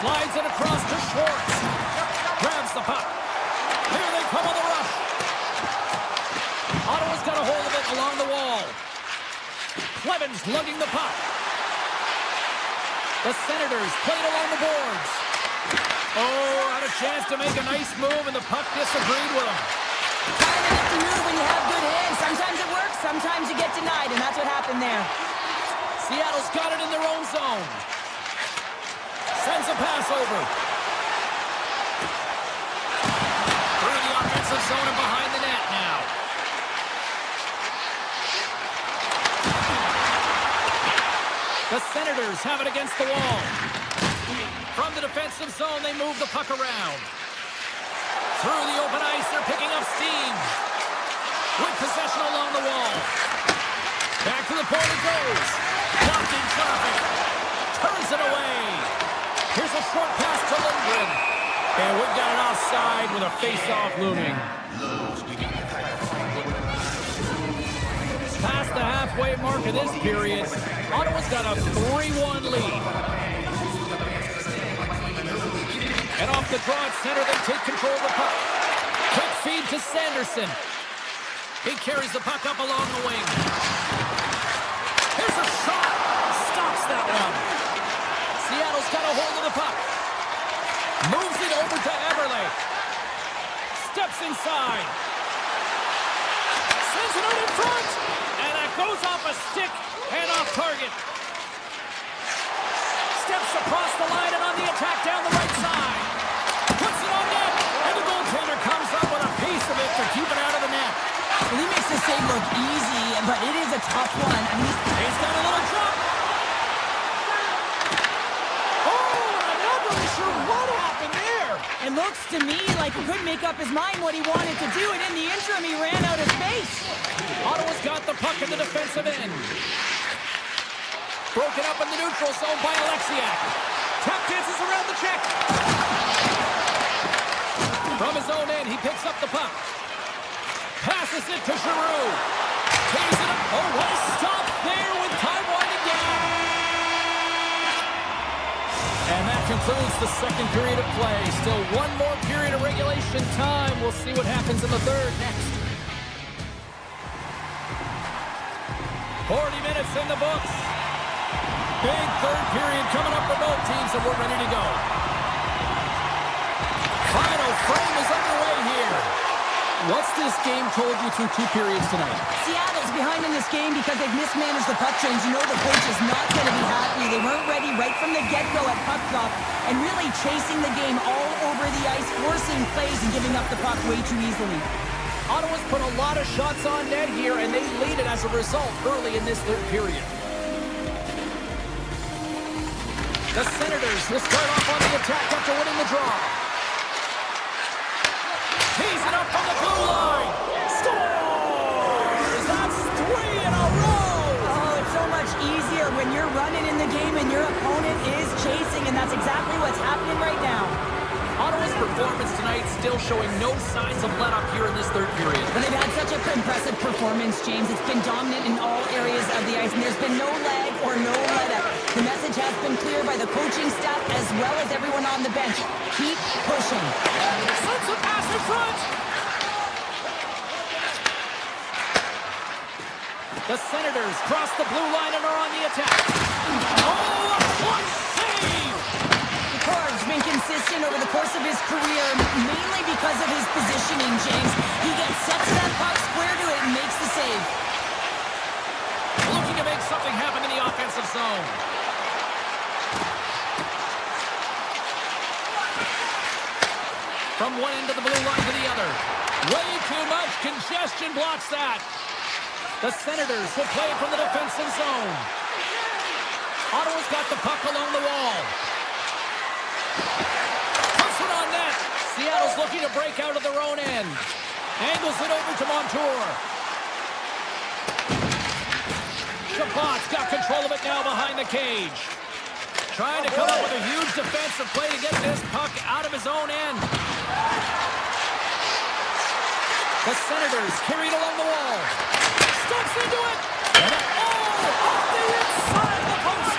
Slides it across to Schwartz. Grabs the puck. Here they come on the rush. Ottawa's got a hold of it along the wall. Cleven's lugging the puck. The Senators played along the boards. Oh, had a chance to make a nice move, and the puck disagreed with him. Kind of have to move when you have good hands. Sometimes it works, sometimes you get denied, and that's what happened there. Seattle's got it in their own zone. Sends a pass over. Through the offensive zone and behind the net now. The Senators have it against the wall. From the defensive zone, they move the puck around. Through the open ice, they're picking up steam. With possession along the wall. Back to the point it goes. Blocked in traffic. Turns it away. Here's a short pass to Lindgren. And we've got it offside with a face-off looming. Past the halfway mark of this period, Ottawa's got a 3-1 lead. And off the draw at center, they take control of the puck. Quick feed to Sanderson. He carries the puck up along the wing. Here's a shot. Stops that one. Seattle's got a hold of the puck. Moves it over to Eberle. Steps inside. Sends it out in front. And a stick and off target. Steps across the line and on the attack down the right side. Puts it on net, and the goaltender comes up with a piece of it to keep it out of the net. Well, he makes the save look easy, but it is a tough one. I mean, He's got a little drop. Oh, I'm not really sure what happened there. it looks to me like he couldn't make up his mind what he wanted to do, and in the interim, he ran out of space. Ottawa's got the puck in the defensive end. Broken up in the neutral zone by Alexiak. Tap dances around the check. From his own end, he picks up the puck. Passes it to Giroux. Takes it up. Oh, what a stop there with time winding down. And that concludes the second period of play. Still one more period of regulation time. We'll see what happens in the third next. 40 minutes in the books. Big third period coming up for both teams, and we're ready to go. Final frame is underway here. What's this game told you through two periods tonight? Seattle's behind in this game because they've mismanaged the puck change. You know the coach is not going to be happy. They weren't ready right from the get-go at puck drop and really chasing the game all over the ice, forcing plays and giving up the puck way too easily. Ottawa's put a lot of shots on net here, and they lead it as a result early in this third period. The Senators will start off on the attack after winning the draw. Tees it up from the blue line. Scores! That's 3 in a row! Oh, it's so much easier when you're running in the game and your opponent is chasing, and that's exactly what's happening right now. Ottawa's performance tonight still showing no signs of let-up here in this third period. But they've had such an impressive performance, James. It's been dominant in all areas of the ice, and there's been no lag or no let-up. The message has been clear by the coaching staff as well as everyone on the bench. Keep pushing. Sends a pass in front. The Senators cross the blue line and are on the attack. Oh, what save! Picard's been consistent over the course of his career, mainly because of his positioning, James. He gets set to that puck, square to it, and makes the save. Looking to make something happen in the offensive zone. From one end of the blue line to the other. Way too much congestion blocks that. The Senators will play it from the defensive zone. Ottawa's got the puck along the wall. Puts it on net. Seattle's looking to break out of their own end. Angles it over to Montour. Chabot's got control of it now behind the cage. Trying to come up with a huge defensive play to get this puck out of his own end. The Senators carried along the wall. Steps into it. And off the inside of the post.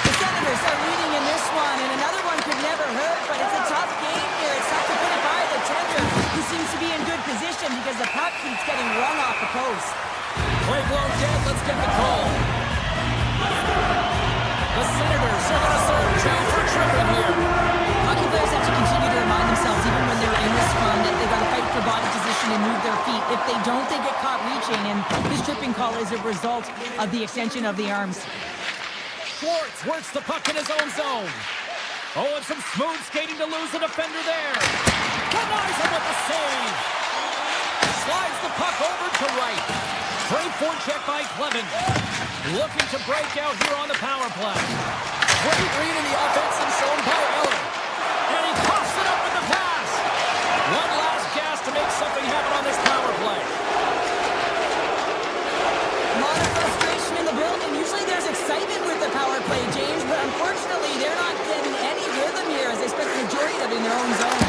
The Senators are leading in this one, and another one could never hurt, but it's a tough game here. It's tough to put it by the tender, who seems to be in good position because the puck keeps getting rung off the post. Play blown dead. Let's get the call. The Senators are going to serve two for tripping here. Hockey players have to continue to remind themselves, even when they're in this run, that they've got to fight for body position and move their feet. If they don't, they get caught reaching, and this tripping call is a result of the extension of the arms. Schwartz works the puck in his own zone. Oh, and some smooth skating to lose the defender there. Denies him with the save. Slides the puck over to right. Great forecheck by Clevin. Looking to break out here on the power play. Great read in the offensive zone by Eller. And he coughs it up with the pass. One last gas to make something happen on this power play. A lot of frustration in the building. Usually there's excitement with the power play, James, but unfortunately they're not getting any rhythm here as they spent the majority of it in their own zone.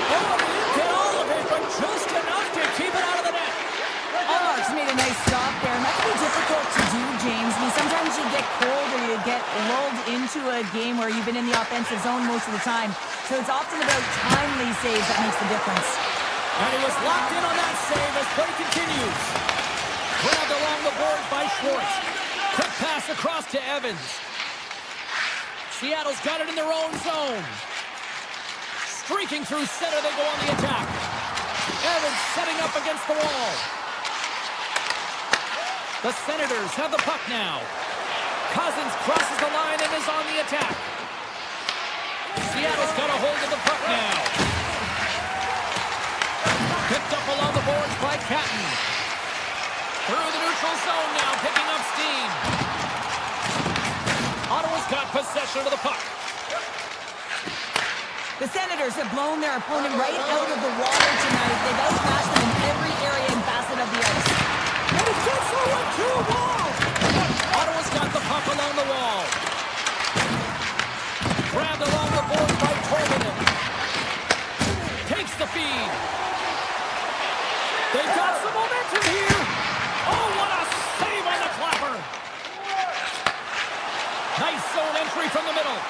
Oh, he didn't get all of it, but just enough to keep it out of the net. Allmark's made a nice stop there, and that can be difficult to do, James. I mean, sometimes you get cold or you get lulled into a game where you've been in the offensive zone most of the time. So it's often about timely saves that makes the difference. And he was locked in on that save as play continues. Grabbed along the boards by Schwartz. Quick pass across to Evans. Seattle's got it in their own zone. Streaking through center, they go on the attack. Evans setting up against the wall. The Senators have the puck now. Cousins crosses the line and is on the attack. Seattle's got a hold of the puck now. Picked up along the boards by Catton. Through the neutral zone now, picking up steam. Ottawa's got possession of the puck. The Senators have blown their opponent right out of the water tonight. They've outmatched them in every area and facet of the ice. And it gets over to a wall. Ottawa's got the puck along the wall. Grabbed along the boards by Torvinen. Takes the feed. They've got some momentum here. Oh, what a save on the clapper. Nice zone entry from the middle.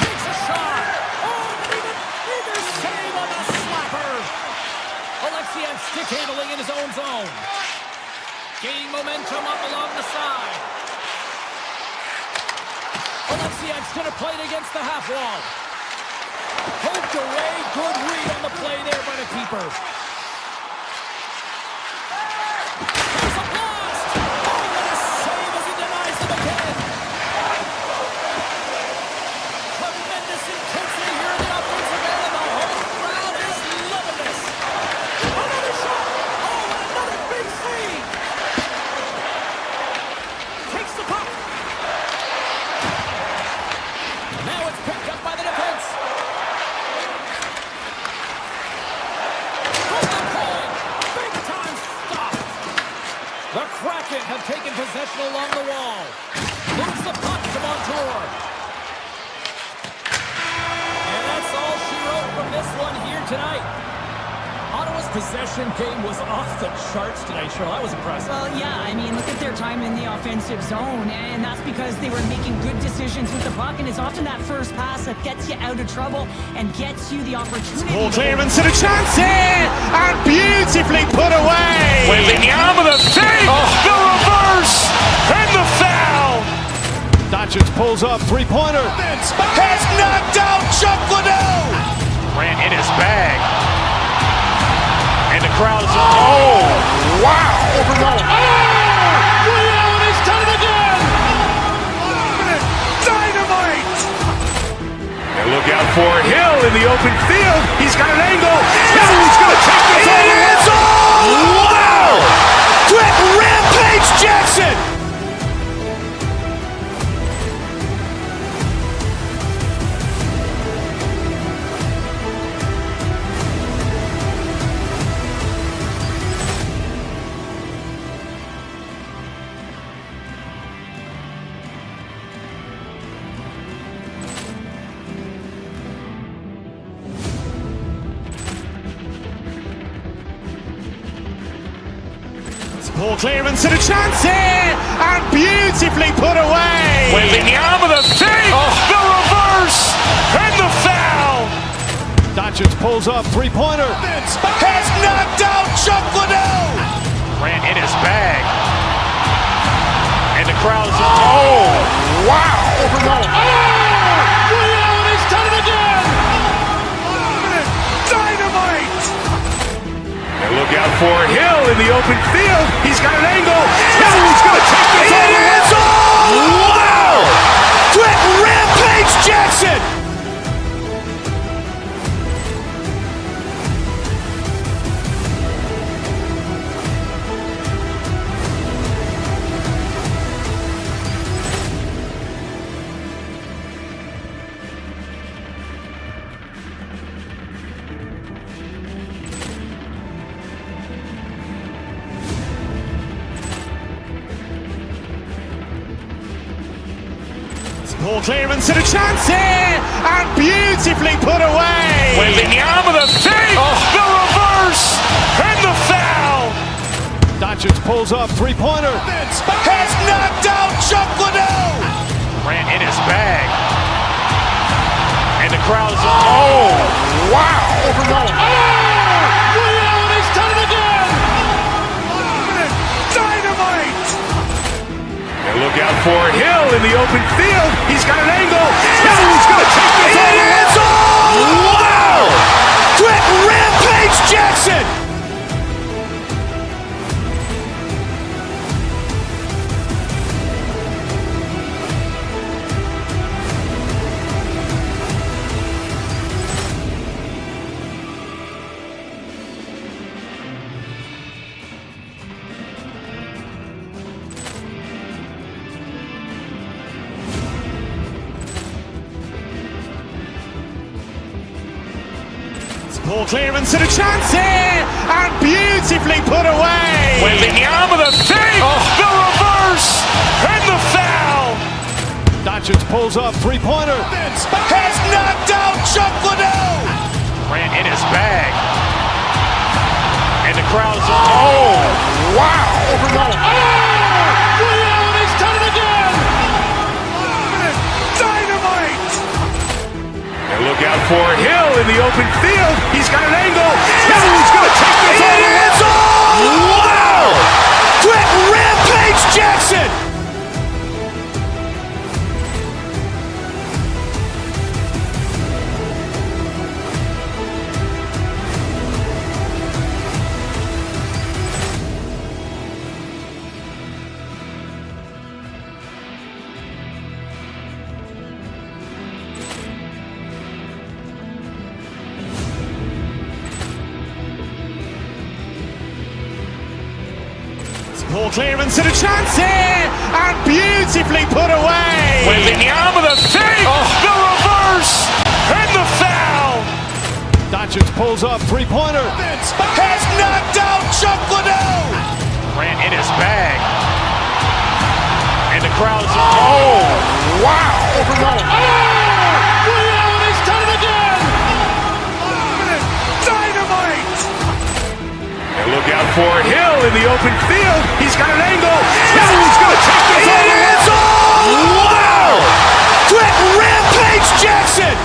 Takes a shot. Oh, neither save on the slapper. Alexiak stick handling in his own zone. Gaining momentum up along the side. Alexiak's going to play it against the half wall. Poked away. Good read on the play there by the keeper. There's a blast. Oh, what a save as he denies them again. Tremendous intensity here in the offensive end, and the whole crowd is loving this. Another shot. Oh, and another big save. Takes the puck. Now it's picked up by the defense. From the point. Big time stop. The Kraken have taken possession along the wall. Moves the puck to Montour. And that's all she wrote from this one here tonight. Ottawa's possession game was off the charts tonight, Cheryl. That was impressive. Well, yeah, I mean, look at their time in the offensive zone, and that's because they were making good decisions with the puck, and it's often that first pass that gets you out of trouble and gets you the opportunity. Ball clearance and a chance here, and beautifully put away. With the arm of the save, the reverse, and the foul. Doncic pulls up, three-pointer. Has knocked out Chuck Liddell. Ran in his bag. And the crowd is, oh, wow. Ray Allen has done it again. Dynamite. And look out for Hill in the open field. He's got an angle. Hill's going to take this all the way. Wow. Quick Rampage Jackson. Ball clearance and a chance here, and beautifully put away. With the arm of the save, the reverse, and the foul. Doncic pulls up, three-pointer. Has knocked out Chuck Liddell. Ran in his bag. And the crowd is, oh, wow. Ray Allen has done it again. Dynamite. And look out for Hill in the open field. He's got an angle. Hill's going to take this all the way. Wow. Quick Rampage Jackson. Ball clearance and a chance here, and beautifully put away. With the arm of the save, the reverse, and the foul. Doncic pulls up, three-pointer. Has knocked out Chuck Liddell. Ran in his bag. And the crowd is, oh, wow. Ray Allen has done it again. Dynamite. And look out for Hill in the open field. He's got an angle. Hill's going to take this all the way. Wow. Quick Rampage Jackson. Ball clearance and a chance here, and beautifully put away. With the arm of the save, the reverse, and the foul. Doncic pulls up, three-pointer. Has knocked out Chuck Liddell. Grant in his bag. And the crowd is, oh, wow. Ray Allen has done it again. Dynamite. And look out for Hill in the open field. He's got an angle. He's going to take this all the way. Wow. Quick Rampage Jackson. Ball clearance and a chance here, and beautifully put away. With the arm of the save, the reverse, and the foul. Doncic pulls up, three-pointer. Has knocked out Chuck Liddell. Grant in his bag. And the crowd is, oh, wow. Ray Allen has done it again. Dynamite. And look out for Hill in the open field. He's got an angle. He's going to take this all the way. Wow. Quick Rampage Jackson.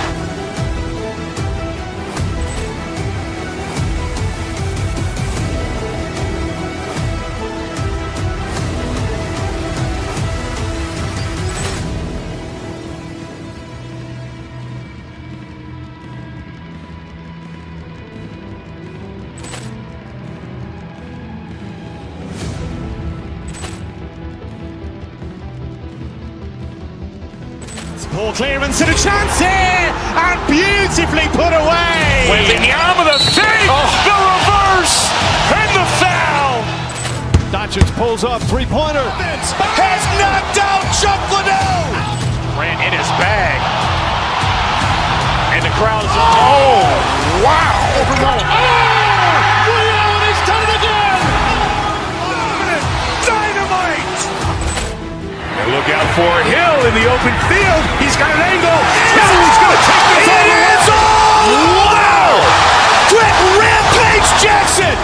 Ball clearance and a chance here, and beautifully put away. With the arm of the save, the reverse, and the foul. Doncic pulls up, three-pointer. Has knocked out Chuck Liddell. Grant in his bag. And the crowd is, oh, wow. Ray Allen has done it again. Dynamite. And look out for Hill in the open field. He's got an angle. He's going to take this all the way. Wow. Quick Rampage Jackson.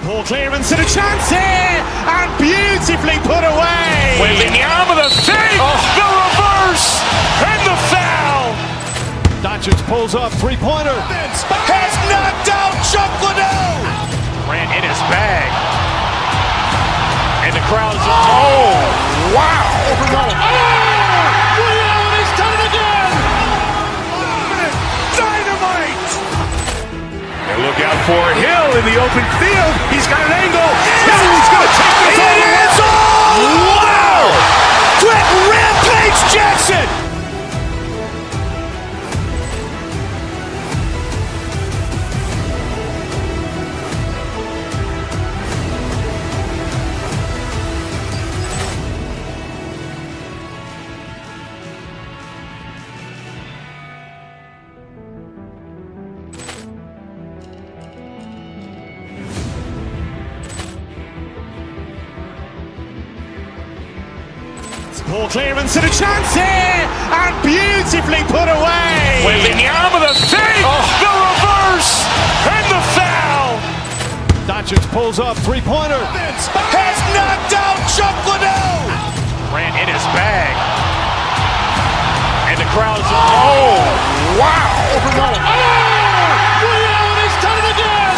Ball clearance and a chance here, and beautifully put away. With the arm of the save, the reverse, and the foul. Doncic pulls up, three-pointer. Has knocked out Chuck Liddell. Grant in his bag. And the crowd is, oh, wow. Ray Allen has done it again. Dynamite. And look out for Hill in the open field. He's got an angle. He's going to take this all the way. Wow. Quick Rampage Jackson. Ball clearance and a chance here, and beautifully put away. With the arm of the save, the reverse, and the foul. Doncic pulls up, three-pointer. Has knocked out Chuck Liddell. Grant in his bag. And the crowd is, oh, wow. Ray Allen has done it again.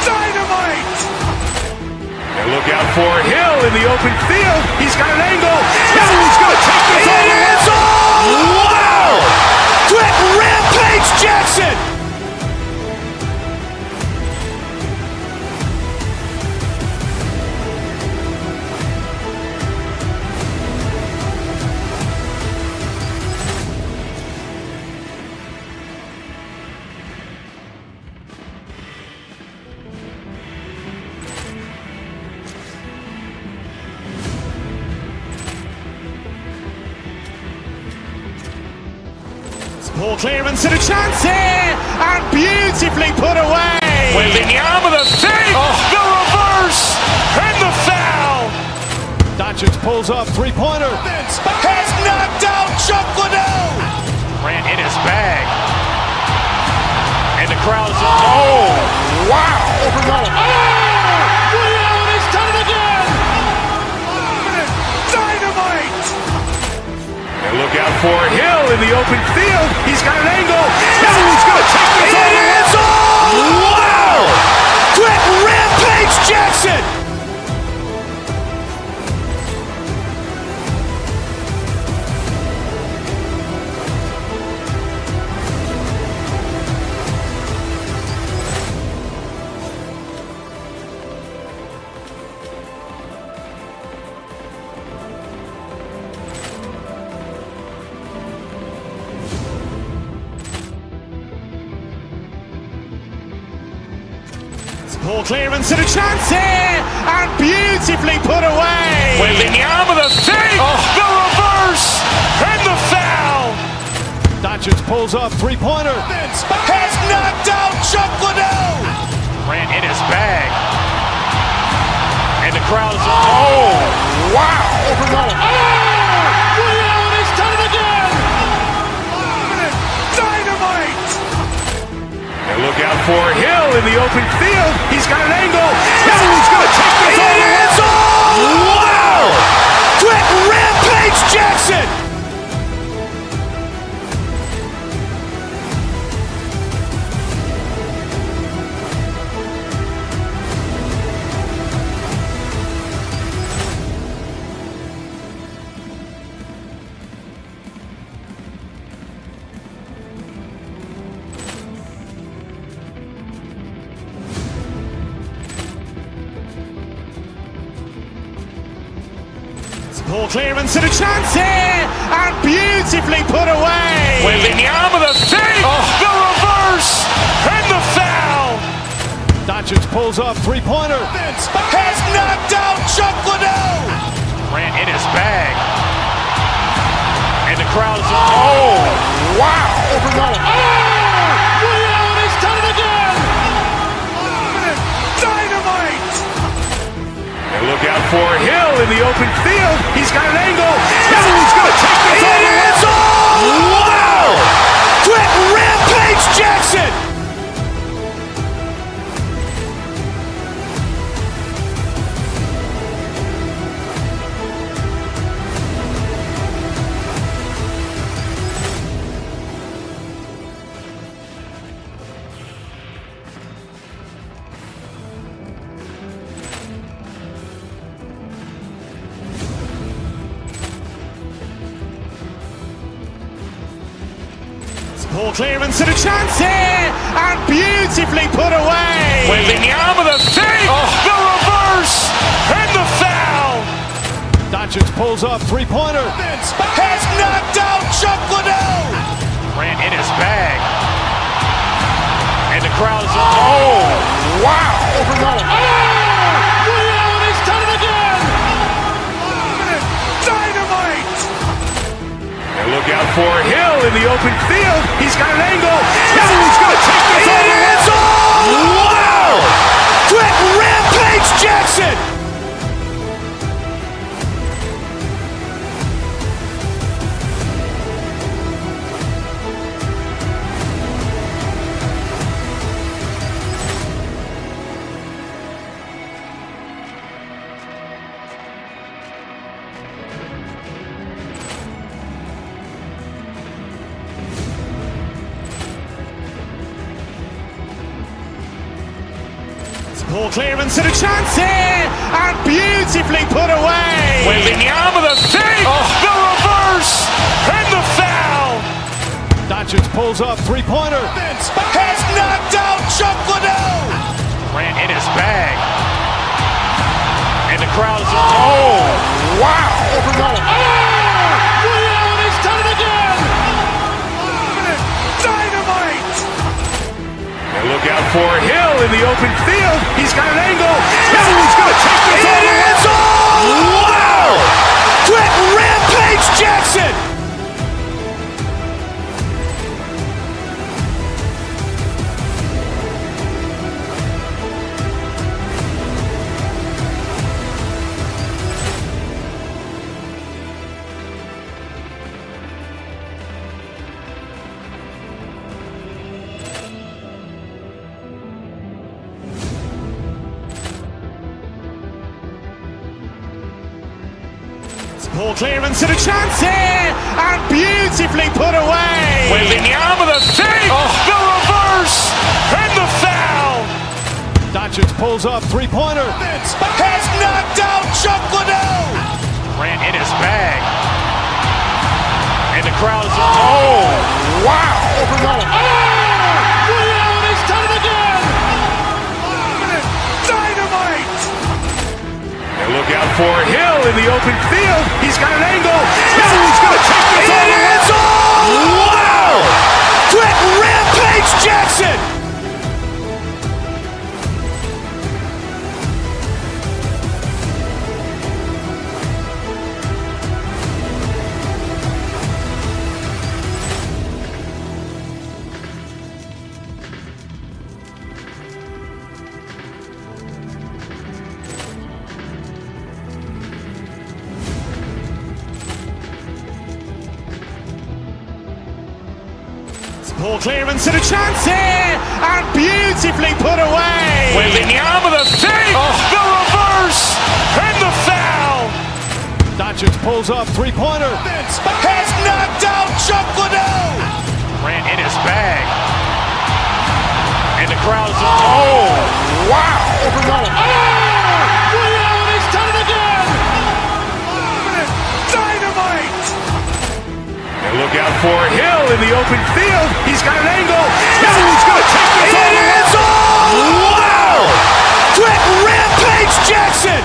Dynamite. And look out for Hill in the open field. He's got an angle. He's going to take this all the way. Wow. Quick Rampage Jackson. Ball clearance and a chance here, and beautifully put away. Wembanyama the save, the reverse, and the foul. Doncic pulls up, three-pointer. Has knocked out Chuck Liddell. Grant in his bag. And the crowd is, oh, wow. Ray Allen has done it again. Dynamite. And look out for Hill in the open field. He's got an angle. He's going to take this all the way. Wow. Quick Rampage Jackson. Ball clearance and a chance here, and beautifully put away. Wembanyama the save, the reverse, and the foul. Doncic pulls up, three-pointer. Has knocked out Chuck Liddell. Grant in his bag. And the crowd is, oh, wow. Ray Allen has done it again. Dynamite. And look out for Hill in the open field. He's got an angle. He's going to take this all the way. Wow. Quick Rampage Jackson. Ball clearance and a chance here, and beautifully put away. Wembanyama the save, the reverse, and the foul. Doncic pulls up, three-pointer. Has knocked out Chuck Liddell. Grant in his bag. And the crowd is, oh, wow. Ray Allen has done it again. Dynamite. And look out for Hill in the open field. He's got an angle. He's going to take this all the way. Wow. Quick Rampage Jackson. Ball clearance and a chance here, and beautifully put away. Wembanyama the save, the reverse, and the foul. Doncic pulls up, three-pointer. Has knocked out Chuck Liddell. Grant in his bag. And the crowd is, oh, wow. Ray Allen has done it again. Dynamite. And look out for Hill in the open field. He's got an angle. He's going to take this all the way. Wow. Quick Rampage Jackson. Ball clearance and a chance here, and beautifully put away. Wembanyama the save, the reverse, and the foul. Doncic pulls up, three-pointer. Has knocked out Chuck Liddell. Grant in his bag. And the crowd is, oh, wow. Ray Allen has done it again. Dynamite. And look out for Hill in the open field. He's got an angle. He's going to take this all the way. Wow. Quick Rampage Jackson. Ball clearance and a chance here, and beautifully put away. Wembanyama with a save, the reverse, and the foul. Doncic pulls up, three-pointer. Has knocked out Chuck Liddell. Grant in his bag. And the crowd is, oh, wow. He's done it again. Dynamite. And look out for Hill in the open field. He's got an angle. He's going to take this all the way. Wow. Quick Rampage Jackson. Ball clearance and a chance here, and beautifully put away. Wembanyama with a save, the reverse, and the foul. Doncic pulls up, three-pointer. Has knocked out Chuck Liddell. Grant in his bag. And the crowd is, oh, wow. He's done it again. Dynamite. And look out for Hill in the open field. He's got an angle. He's going to take this all the way. Wow. Quick Rampage Jackson.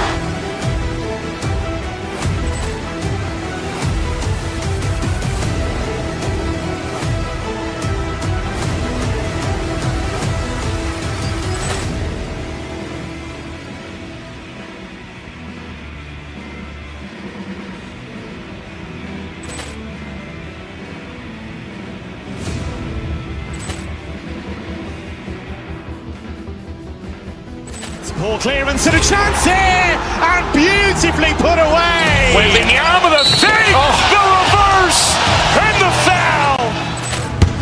Ball clearance and a chance here, and beautifully put away. Wembanyama with a save, the reverse, and the foul.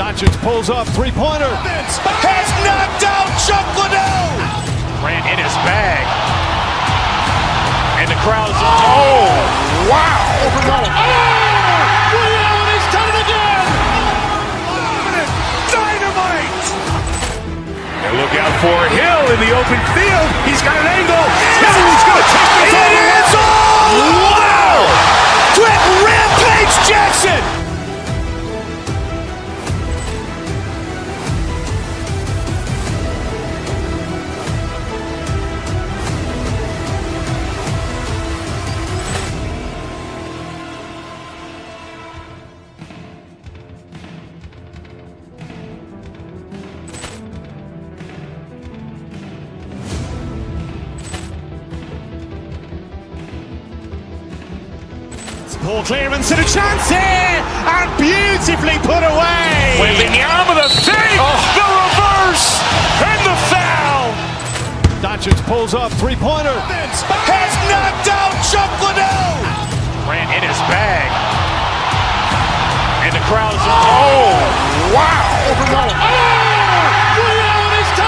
Doncic pulls up, three-pointer. Has knocked out Chuck Liddell. Grant in his bag. And the crowd is, oh, wow. He's done it again. Dynamite. And look out for Hill in the open field. He's got an angle. He's going to take this all the way. Wow. Quick Rampage Jackson. Ball clearance and a chance here, and beautifully put away. Wembanyama with a save, the reverse, and the foul. Doncic pulls up, three-pointer. Has knocked out Chuck Liddell. Grant in his bag. And the crowd is, oh, wow. He's done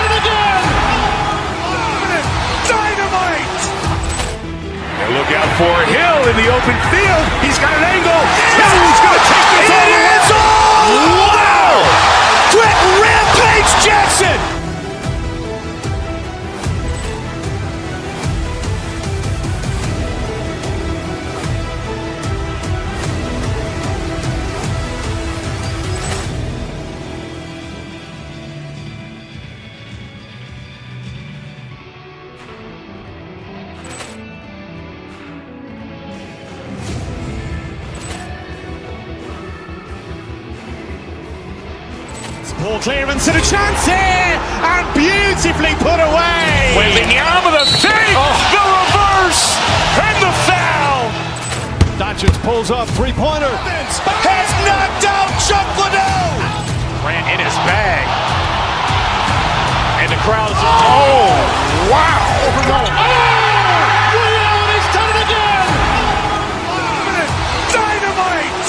it again. Dynamite. And look out for Hill in the open field. He's got an angle. He's going to take this all the way. Wow. Quick Rampage Jackson. Ball clearance and a chance here, and beautifully put away. Wembanyama with a save, the reverse, and the foul. Doncic pulls up, three-pointer. Has knocked out Chuck Liddell. Grant in his bag. And the crowd is, oh, wow. He's done it again. Dynamite.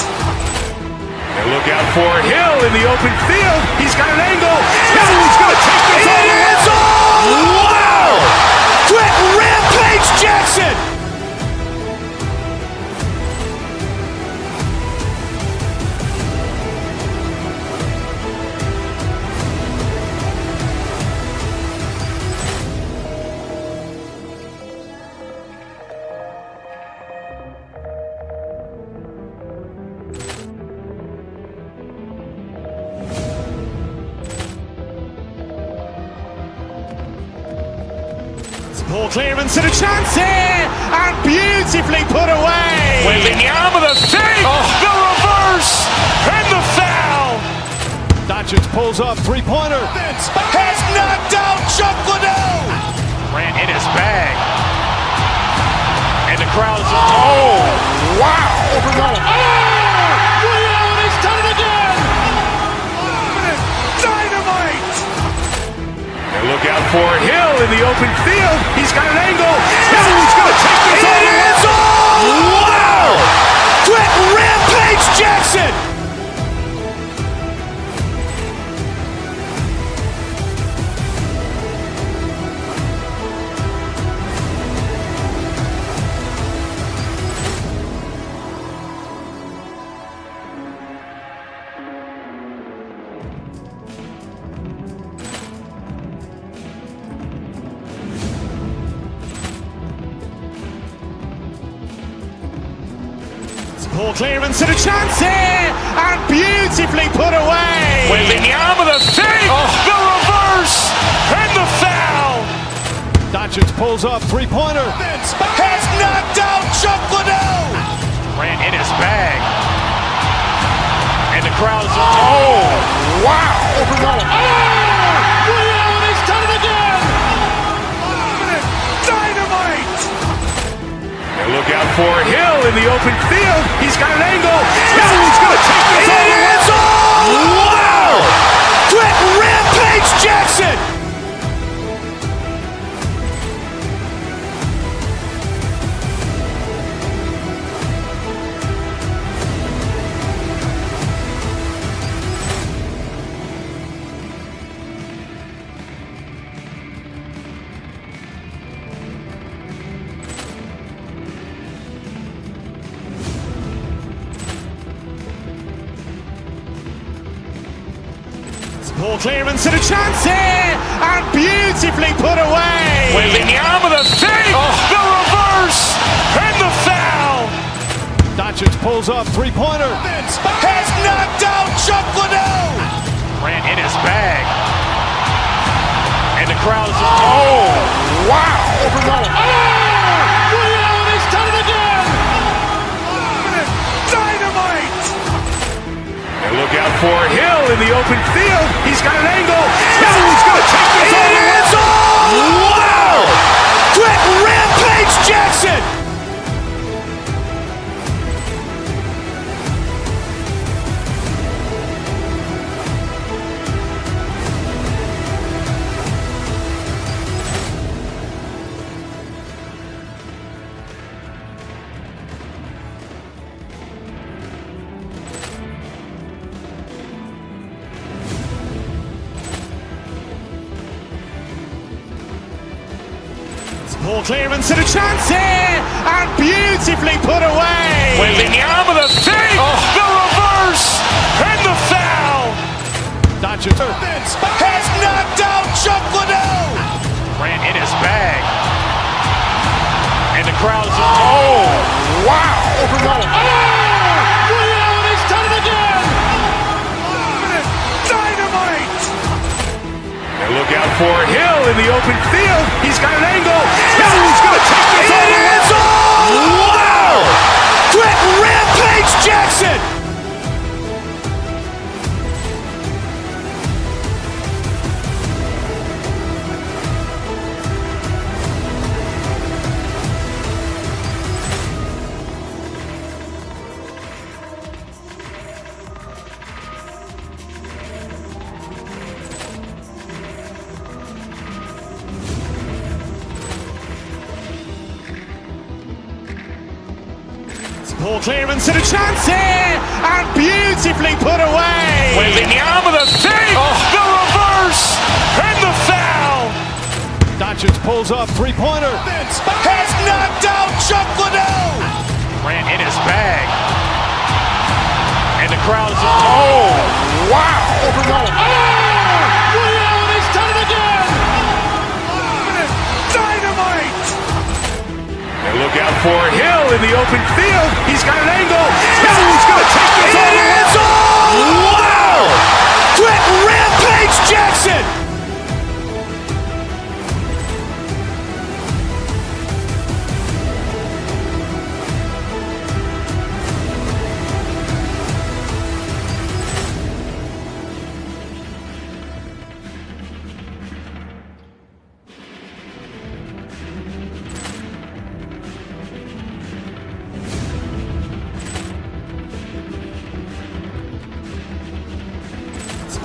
And look out for Hill in the open field. He's got an angle. He's going to take this all the way. Wow. Quick Rampage Jackson. Ball clearance and a chance here, and beautifully put away. Waving the arm of the save, the reverse, and the foul. Doncic pulls up, three-pointer. Has knocked out Chuck Liddell. Ran in his bag. And the crowd is, wow. He's done it again. Dynamite. And look out for Hill in the open field. He's got an angle. Hill's going to take this all the way. Wow. Quick Rampage Jackson. Ball clearance and a chance here, and beautifully put away. Waving the arm of the save, the reverse, and the foul. Doncic pulls up, three-pointer. Has knocked out Chuck Liddell. Ran in his bag. And the crowd is, wow. He's done it again. Dynamite. And look out for Hill in the open field. He's got an angle. Hill's going to take this all the way. Wow. Quick Rampage Jackson. Ball clearance and a chance here, and beautifully put away. Waving the arm of the save, the reverse, and the foul. Doncic pulls up, three-pointer. Has knocked out Chuck Liddell. Ran in his bag. And the crowd is, wow. He's done it again. Dynamite. And look out for Hill in the open field. He's got an angle. Hill's going to take this all the way. Wow. Quick Rampage Jackson. Ball clearance and a chance here, and beautifully put away. Waving the arm of the save, the reverse, and the foul. Doncic Has knocked out Chuck Liddell. Ran in his bag. And the crowd is, wow. He's done it again. Dynamite. And look out for Hill in the open field. He's got an angle. Hill's going to take this all the way. Wow. Quick Rampage Jackson. Ball clearance and a chance here, and beautifully put away. Waving the arm of the save, the reverse, and the foul. Doncic pulls up, three-pointer. Has knocked out Chuck Liddell. Ran in his bag. And the crowd is, wow. He's done it again. Dynamite. And look out for Hill in the open field. He's got an angle. Hill's going to take this all the way. Wow. Quick Rampage Jackson.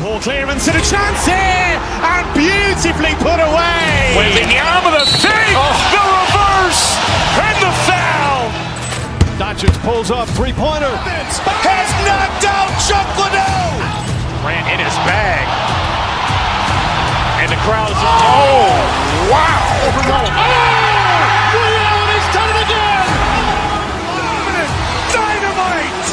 Ball clearance and a chance here, and beautifully put away. Wembanyama with a save, the reverse, and the foul. Doncic pulls up, three-pointer. Has knocked out Chuck Liddell. Grant in his bag. And the crowd is, oh, wow. Ray Allen has done it again. Dynamite.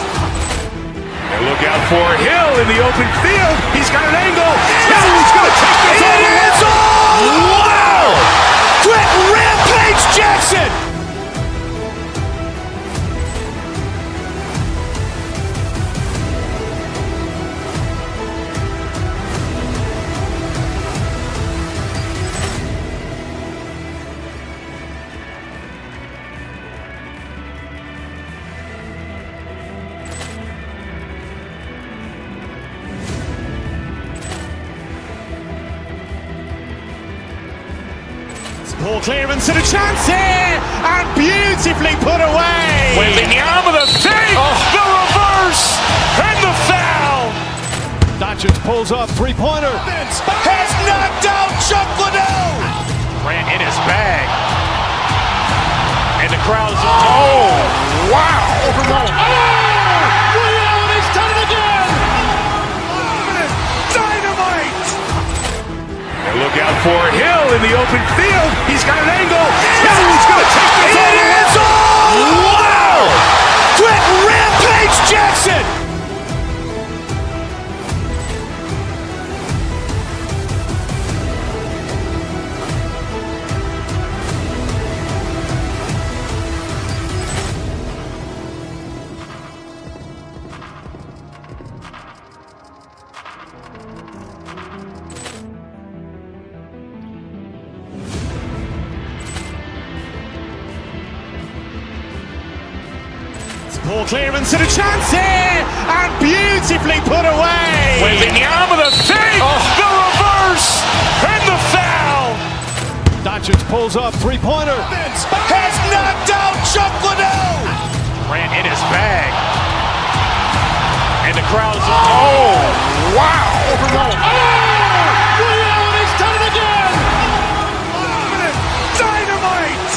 And look out for Hill in the open field. He's got an angle. He's going to take this all the way. Wow. Quick Rampage Jackson. Ball clearance and a chance here, and beautifully put away. Wembanyama with a save, the reverse, and the foul. Doncic pulls up, three-pointer. Has knocked out Chuck Liddell. Grant in his bag. And the crowd is, oh, wow. Ray Allen has done it again. Dynamite. And look out for Hill in the open field. He's got an angle. He's going to take this all the way. Wow. Quick Rampage Jackson. Ball clearance and a chance here, and beautifully put away. Wembanyama with a save, the reverse, and the foul. Doncic pulls up, three-pointer. Has knocked out Chuck Liddell. Grant in his bag. And the crowd is, oh, wow. Ray Allen has done it again. Dynamite.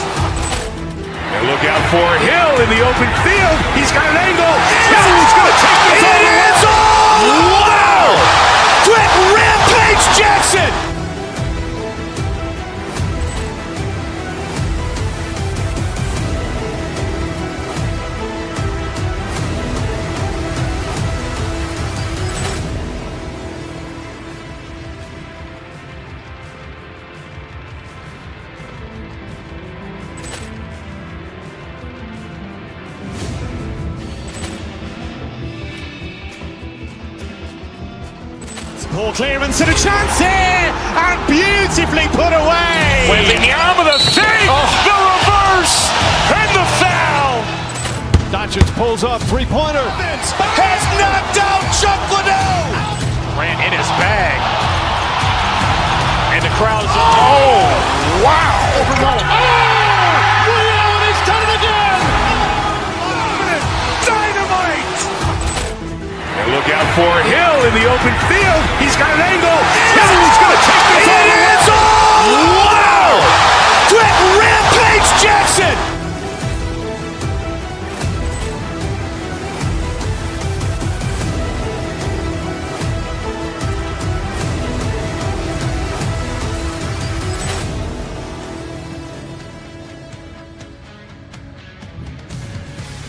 And look out for Hill in the open field. He's got an angle. He's going to take this all the way. Wow. Quick Rampage Jackson. Ball clearance and a chance here, and beautifully put away. Wembanyama with a save, the reverse, and the foul. Doncic pulls up, three-pointer. Has knocked out Chuck Liddell. Grant in his bag. And the crowd is, oh, wow. Ray Allen has done it again. Dynamite. And look out for Hill in the open field. He's got an angle. He's going to take this all the way. Wow. Quick Rampage Jackson.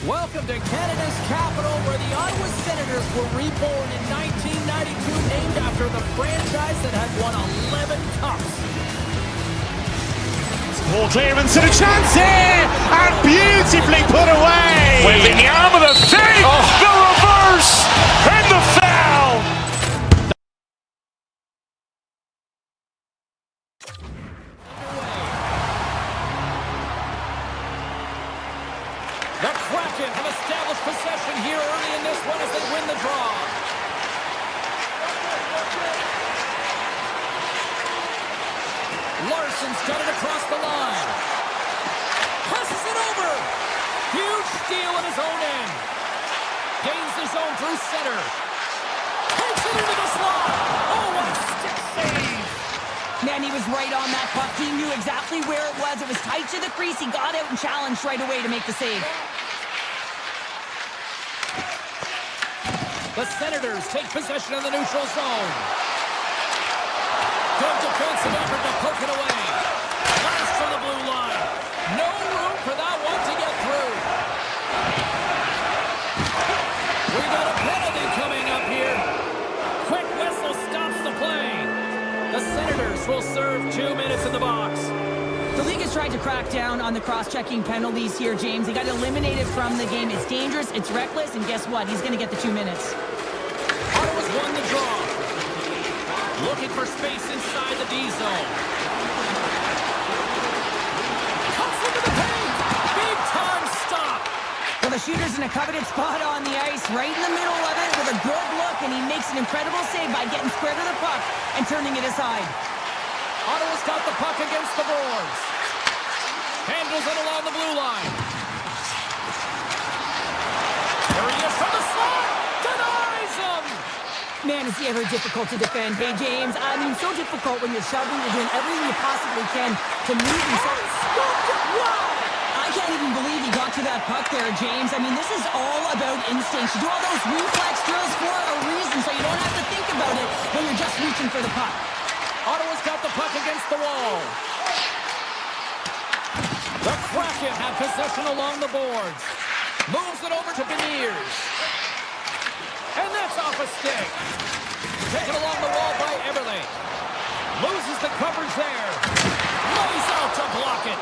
Welcome to Canada's capital, where the Ottawa Senators were reborn in 1992, named after the franchise that had won 11 cups. Ball clearance and a chance here, and beautifully put away. Wembanyama with a save, the reverse, and the foul. The Kraken have established possession here early in this one as they win the draw. Larson's got it across the line. Passes it over. Huge steal at his own end. Gains the zone through center. Takes it into the slot. he was right on that puck. He knew exactly where it was. It was tight to the crease. He got out and challenged right away to make the save. The Senators take possession of the neutral zone. Good defensive effort to poke it away. Blast from the blue line. No room for that one to get through. We got a penalty coming up here. Quick whistle stops the play. The Senators will serve 2 minutes in the box. The league has tried to crack down on the cross-checking penalties here, James. He got eliminated from the game. It's dangerous, it's reckless, and guess what? He's going to get the 2 minutes. Ottawa's won the draw. Looking for space inside the D zone. Cuts into the paint. Big time stop. Well, the shooter's in a coveted spot on the ice, right in the middle of it with a good look, and he makes an incredible save by getting square to the puck and turning it aside. Ottawa's got the puck against the boards. Handles it along the blue line. There he is from the slot. Denies him. Man, is he ever difficult to defend. Hey, James, I mean, so difficult when you're shoving, you're doing everything you possibly can to move yourself. Wow. I can't even believe he got to that puck there, James. I mean, this is all about instinct. You do all those reflex drills for a reason, so you don't have to think about it when you're just reaching for the puck. Ottawa's got the puck against the wall. The Kraken have possession along the boards. Moves it over to Beniers. And that's off a stick. Taken along the wall by Eberle. Loses the coverage there. Lays out to block it.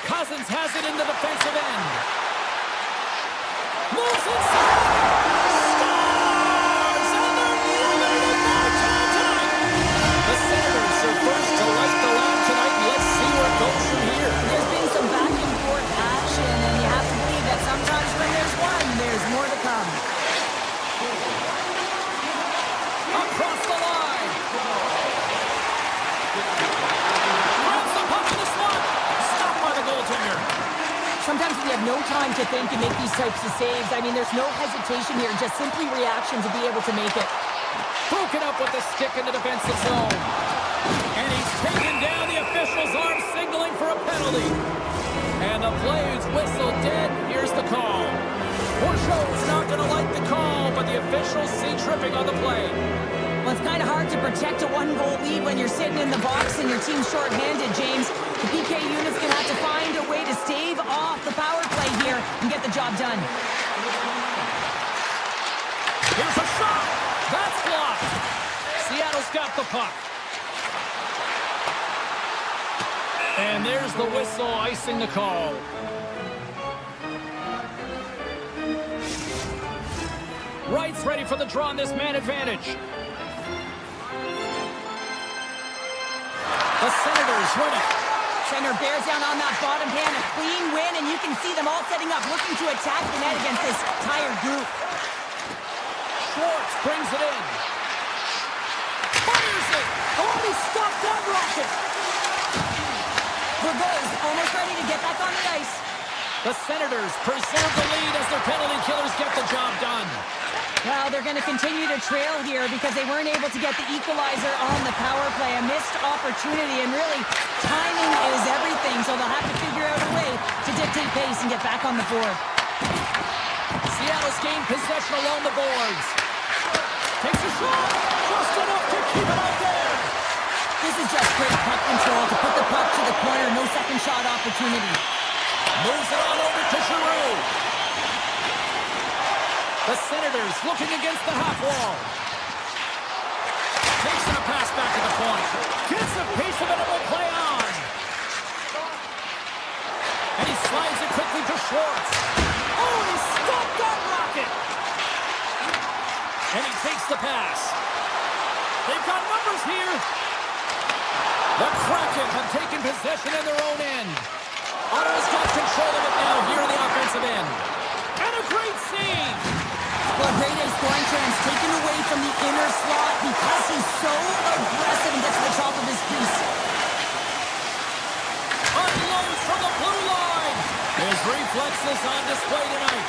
Cousins has it in the defensive end. Moves inside. Scores! And they're limited by time tonight. The Senators are first to light the lamp tonight. Let's see where it goes from here. There's been some back and forth action, and you have to believe that sometimes when there's one, there's more to come. Across the line. Grabs the puck in the slot. Stopped by the goaltender. Sometimes we have no time to think and make these types of saves. I mean, there's no hesitation here, just simply reaction to be able to make it. Broken up with the stick in the defensive zone. And he's taken down. The official's arm signaling for a penalty. And the play's whistle dead. Here's the call. Bourgeau's not going to like the call, but the officials see tripping on the play. Well, it's kind of hard to protect a one-goal lead when you're sitting in the box and your team's shorthanded, James. The PK unit's going to have to find a way to stave off the power play here and get the job done. Here's a shot. That's blocked. Seattle's got the puck. And there's the whistle icing the call. Wright's ready for the draw on this man advantage. The Senators win it. Center bears down on that bottom hand, a clean win, and you can see them all setting up, looking to attack the net against this tired group. Schwartz brings it in. Fires it. Oh, he stopped that rocket. Burgos almost ready to get back on the ice. The Senators preserve the lead as their penalty killers get the job done. Well, they're going to continue to trail here because they weren't able to get the equalizer on the power play. A missed opportunity, and really, timing is everything, so they'll have to figure out a way to dictate pace and get back on the board. Seattle's gained possession along the boards. Takes a shot, just enough to keep it out there. This is just great puck control to put the puck to the corner, no second shot opportunity. Moves it on over to Giroux. The Senators looking against the half wall. Takes a pass back to the point. Gets a piece of it and will play on. And he slides it quickly to Schwartz. Oh, he stopped that rocket. And he takes the pass. They've got numbers here. The Kraken have taken possession in their own end. Ottawa's got control of it now here in the offensive end. And a great save. Well, a great A scoring chance taken away from the inner slot because he's so aggressive and gets to the top of his piece. Unloads from the blue line. His reflexes on display tonight.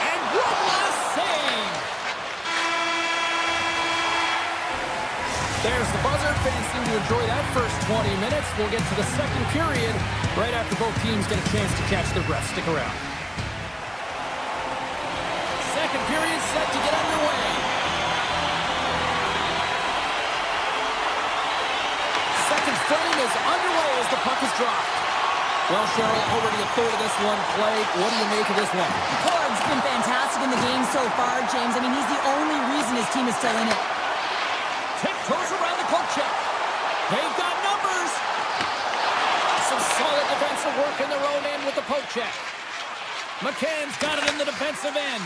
And what enjoy that first 20 minutes. We'll get to the second period right after both teams get a chance to catch their breath. Stick around. Second period set to get underway. Second frame is underway as the puck is dropped. Well, Cheryl, already a third of this one played. What do you make of this one? Ford's been fantastic in the game so far, James. I mean, he's the only reason his team is still in it. Tiptoes around the poke check. They've got numbers. Some solid defensive work in their own end with the poke check. McCann's got it in the defensive end.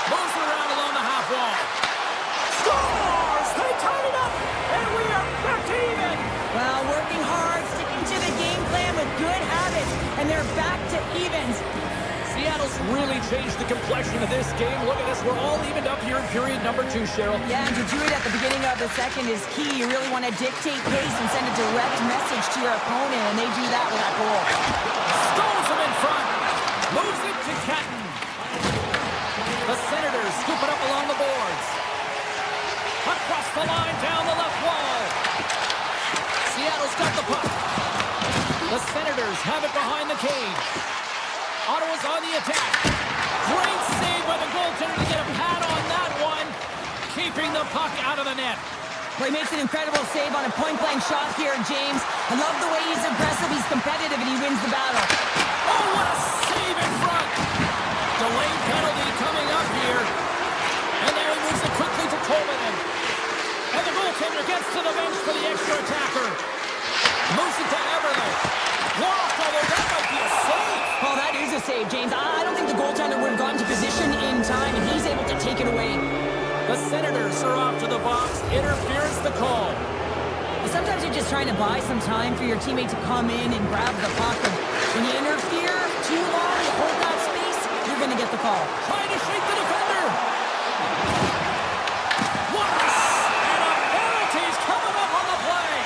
Moves it around along the half wall. Scores! They tied it up, and we are back to even. Well, working hard, sticking to the game plan with good habits, and they're back to evens. Seattle's really changed the complexion of this game. Look at this. We're all evened up here in period number 2, Cheryl. Yeah, and to do it at the beginning of the second is key. You really want to dictate pace and send a direct message to your opponent, and they do that with that goal. Stones him in front. Moves it to Catton. The Senators scoop it up along the boards. Across the line, down the left wall. Seattle's got the puck. The Senators have it behind the cage. Ottawa's on the attack. Great save by the goaltender to get a pad on that one. Keeping the puck out of the net. Well, he makes an incredible save on a point-blank shot here, James. I love the way he's aggressive, he's competitive, and he wins the battle. Oh, what a save in front. Delayed penalty coming up here. And there he moves it quickly to Tolvanen. And the goaltender gets to the bench for the extra attacker. Moves it to Everly. Blocked, although that might be a save. Oh, that is a save, James. I don't think the goaltender would have gotten to position in time, and he's able to take it away. The Senators are off to the box. Interference the call. Sometimes you're just trying to buy some time for your teammate to come in and grab the puck. And when you interfere too long, you hold that space, you're going to get the call. Trying to shake the defender. And a penalty's coming up on the play.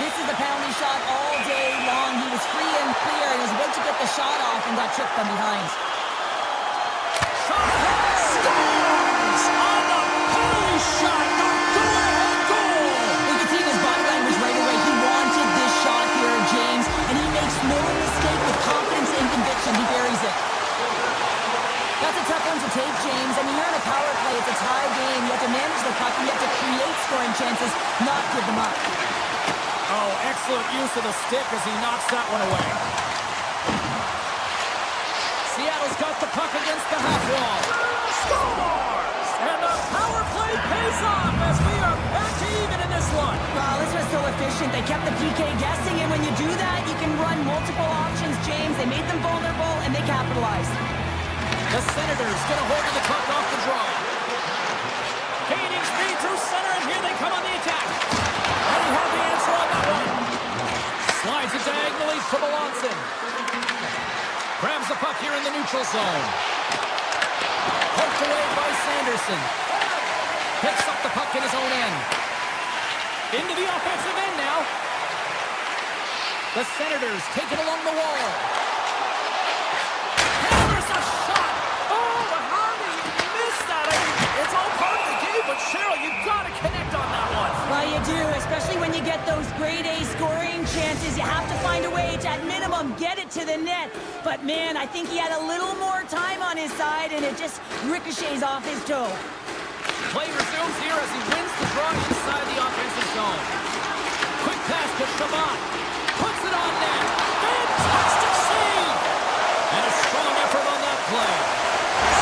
This is a penalty shot all day long. He was free and clear and was about to get the shot off and got tripped from behind. Shot scores on the penalty shot. The go-ahead goal. You can see in his body language right away. He wanted this shot here, James, and he makes no mistake with confidence and conviction. He buries it. That's a tough one to take, James. I mean, you're in a power play. It's a tie game. You have to manage the puck. You have to create scoring chances, not give them up. Oh, excellent use of the stick as he knocks that one away. Seattle's got the puck against the half wall. Scores! And the power play pays off as we are back to even in this one. Wow, this was so efficient. They kept the PK guessing, and when you do that, you can run multiple options, James. They made them vulnerable, and they capitalized. The Senators get a hold of the puck off the draw. Gaining speed through center, and here they come on the attack. And he had the answer on that one. Slides it diagonally to Melanson. Grabs the puck here in the neutral zone. Poked away by Sanderson. Picks up the puck in his own end. Into the offensive end now. The Senators take it along the wall. And there's a shot. Oh, but how did he miss that? I mean, it's all part of the game, but Cheryl, you've got to connect on that one. Well, you do, especially when you get those grade A scoring chances. You have to find a way to, at minimum, get it to the net. But, man, I think he had a little more time on his side, and it just ricochets off his toe. Play resumes here as he wins the draw inside the offensive zone. Quick pass to Shabbat. Puts it on net. Fantastic save! And a strong effort on that play.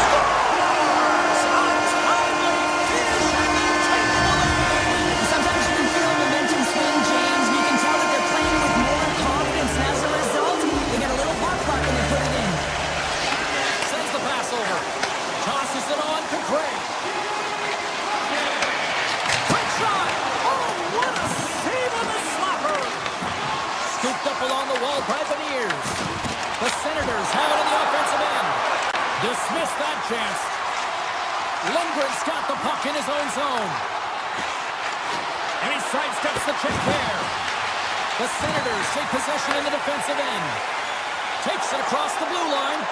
Scores! A timely finish, and they take the lead. Sometimes you can feel momentum swing, James. You can tell that they're playing with more confidence, and as a result, they get a little pop puck and they put it in. Sends the pass over. Tosses it on to Craig. Quick shot! Oh, what a save on the slapper! Scooped up along the wall by Beniers. The Senators have it in the offensive end. Dismiss that chance. Lundgren's got the puck in his own zone. And he sidesteps the check there. The Senators take possession in the defensive end. Takes it across the blue line.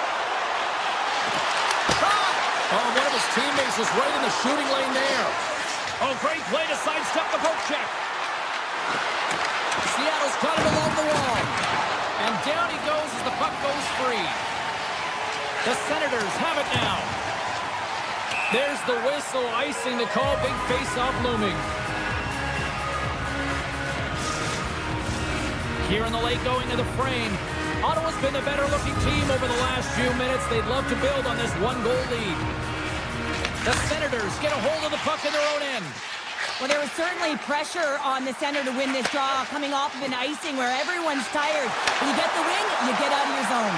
Shot! Oh, one of his teammates was right in the shooting lane there. Oh, great play to sidestep the poke check. Seattle's got it along the wall. And down he goes as the puck goes free. The Senators have it now. There's the whistle, icing the call, big face-off looming. Here in the late going to the frame. Ottawa's been the better-looking team over the last few minutes. They'd love to build on this one-goal lead. The Senators get a hold of the puck in their own end. Well, there was certainly pressure on the center to win this draw, coming off of an icing where everyone's tired. When you get the wing, you get out of your zone.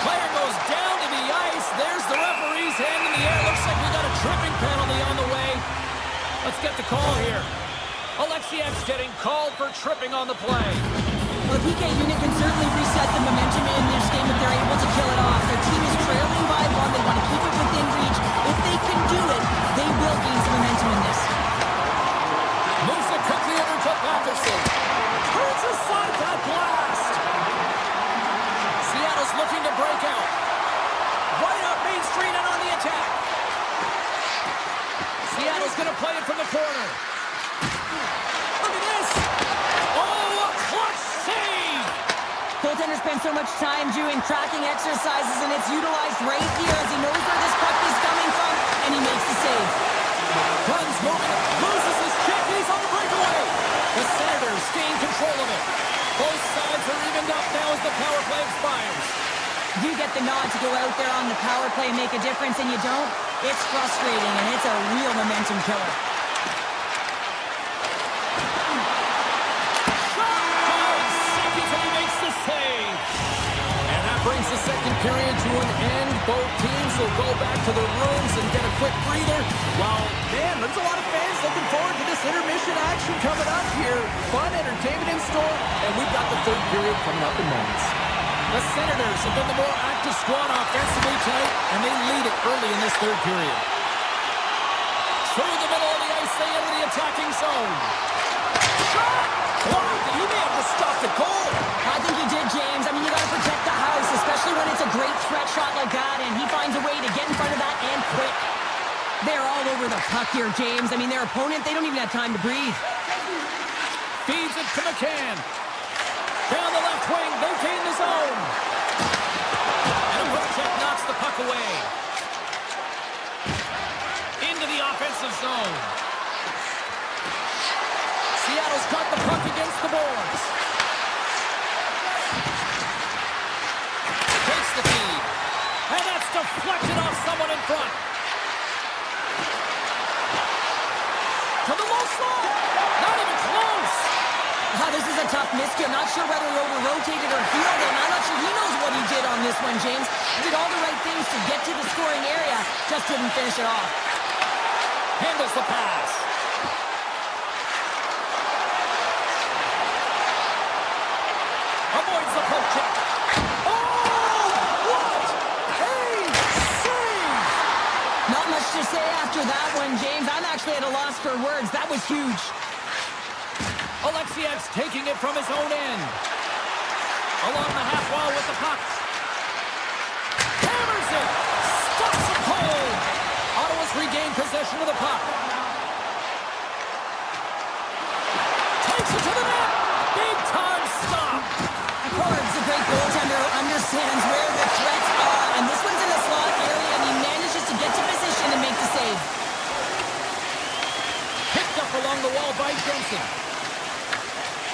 Player goes down to the ice. There's the referee's hand in the air. Looks like we got a tripping penalty on the way. Let's get the call here. Alexiev's getting called for tripping on the play. Well, the PK unit can certainly reset the momentum in this game if they're able to kill it off. Their team is trailing by one. They want to keep it within reach. If they can do it, they will gain some momentum in this. Moves it quickly over to Patterson. Turns aside that blast. Seattle's looking to break out. Right up Main Street and on the attack. Seattle's going to play it from the corner. Look at this. Oh, a clutch save. Goaltender spends so much time doing tracking exercises, and it's utilized right here as he knows where this puck is coming from, and he makes the save. Guns moving, loses his check, he's on the breakaway. The Senators gain control of it. Both sides are evened up now as the power play expires. You get the nod to go out there on the power play and make a difference, and you don't. It's frustrating, and it's a real momentum killer. Brings the second period to an end. Both teams will go back to their rooms and get a quick breather. Well, man, there's a lot of fans looking forward to this intermission action coming up here. Fun entertainment in store, and we've got the third period coming up in moments. The Senators have been the more active squad offensively tonight, and they lead it early in this third period. Through the middle of the ice, they enter the attacking zone. Shot! Blocked! He may have just stopped the goal. I think he did, James. I mean, you got to protect the house, especially when it's a great threat shot like that, and he finds a way to get in front of that and quick. They're all over the puck here, James. I mean, their opponent, they don't even have time to breathe. Feeds it to McCann. Down the left wing, they gain the zone. And Voracek knocks the puck away. Into the offensive zone. Seattle's got the puck against the boards. Takes the feed. And that's deflected off someone in front. To the low slot. Not even close. This is a tough miscue. I'm not sure whether he over-rotated or healed him. I'm not sure he knows what he did on this one, James. He did all the right things to get to the scoring area. Just couldn't finish it off. Handles the pass. Avoids the poke check. Oh! What a save! Not much to say after that one, James. I'm actually at a loss for words. That was huge. Alexiev's taking it from his own end. Along the half wall with the puck. Hammers it! Stops it cold! Ottawa's regained possession of the puck. Takes it to the net! Big time stop! Corb's a great goaltender who understands where the threats are, and this one's in the slot area, and he manages to get to position and make the save. Picked up along the wall by Jensen.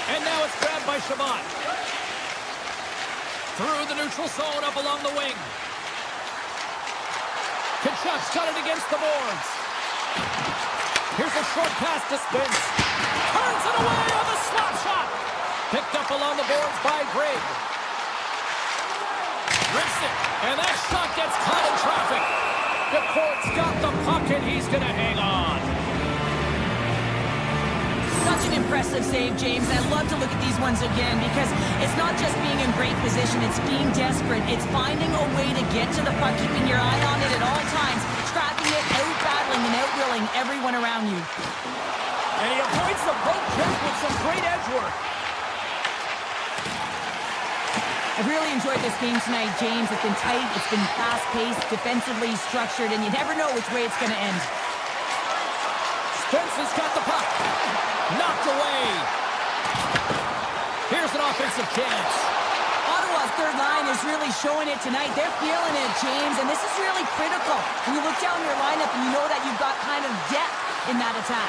And now it's grabbed by Shabbat. Through the neutral zone, up along the wing. Kachuk's got it against the boards. Here's a short pass to Spence. Turns it away on the slap shot. Picked up along the boards by Greg. Rips it, and that shot gets caught in traffic. DePort's got the puck, and he's going to hang on. Such an impressive save, James. I love to look at these ones again because it's not just being in great position, it's being desperate. It's finding a way to get to the puck, keeping your eye on it at all times, tracking it, out-battling and out-willing everyone around you. And he avoids the poke check with some great edge work. I've really enjoyed this game tonight, James. It's been tight, it's been fast-paced, defensively structured, and you never know which way it's going to end. Spence has got the puck. Knocked away. offensive chance. Ottawa's third line is really showing it tonight. They're feeling it, James, and this is really critical. When you look down your lineup and you know that you've got kind of depth in that attack.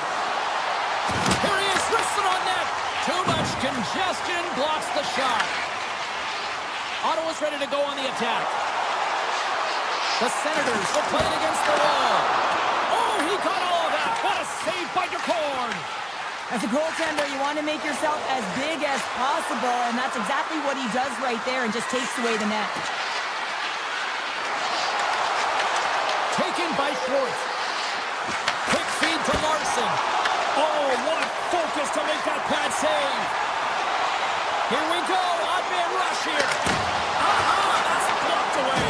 Here he is, wristed on net. Too much congestion, blocks the shot. Ottawa's ready to go on the attack. The Senators will play it against the wall. Oh, he caught all of that. What a save by DeCorn. As a goaltender, you want to make yourself as big as possible, and that's exactly what he does right there and just takes away the net. Taken by Schwartz. Quick feed to Larson. Oh, what focus to make that pad save. Here we go. Odd man rush here. That's blocked away.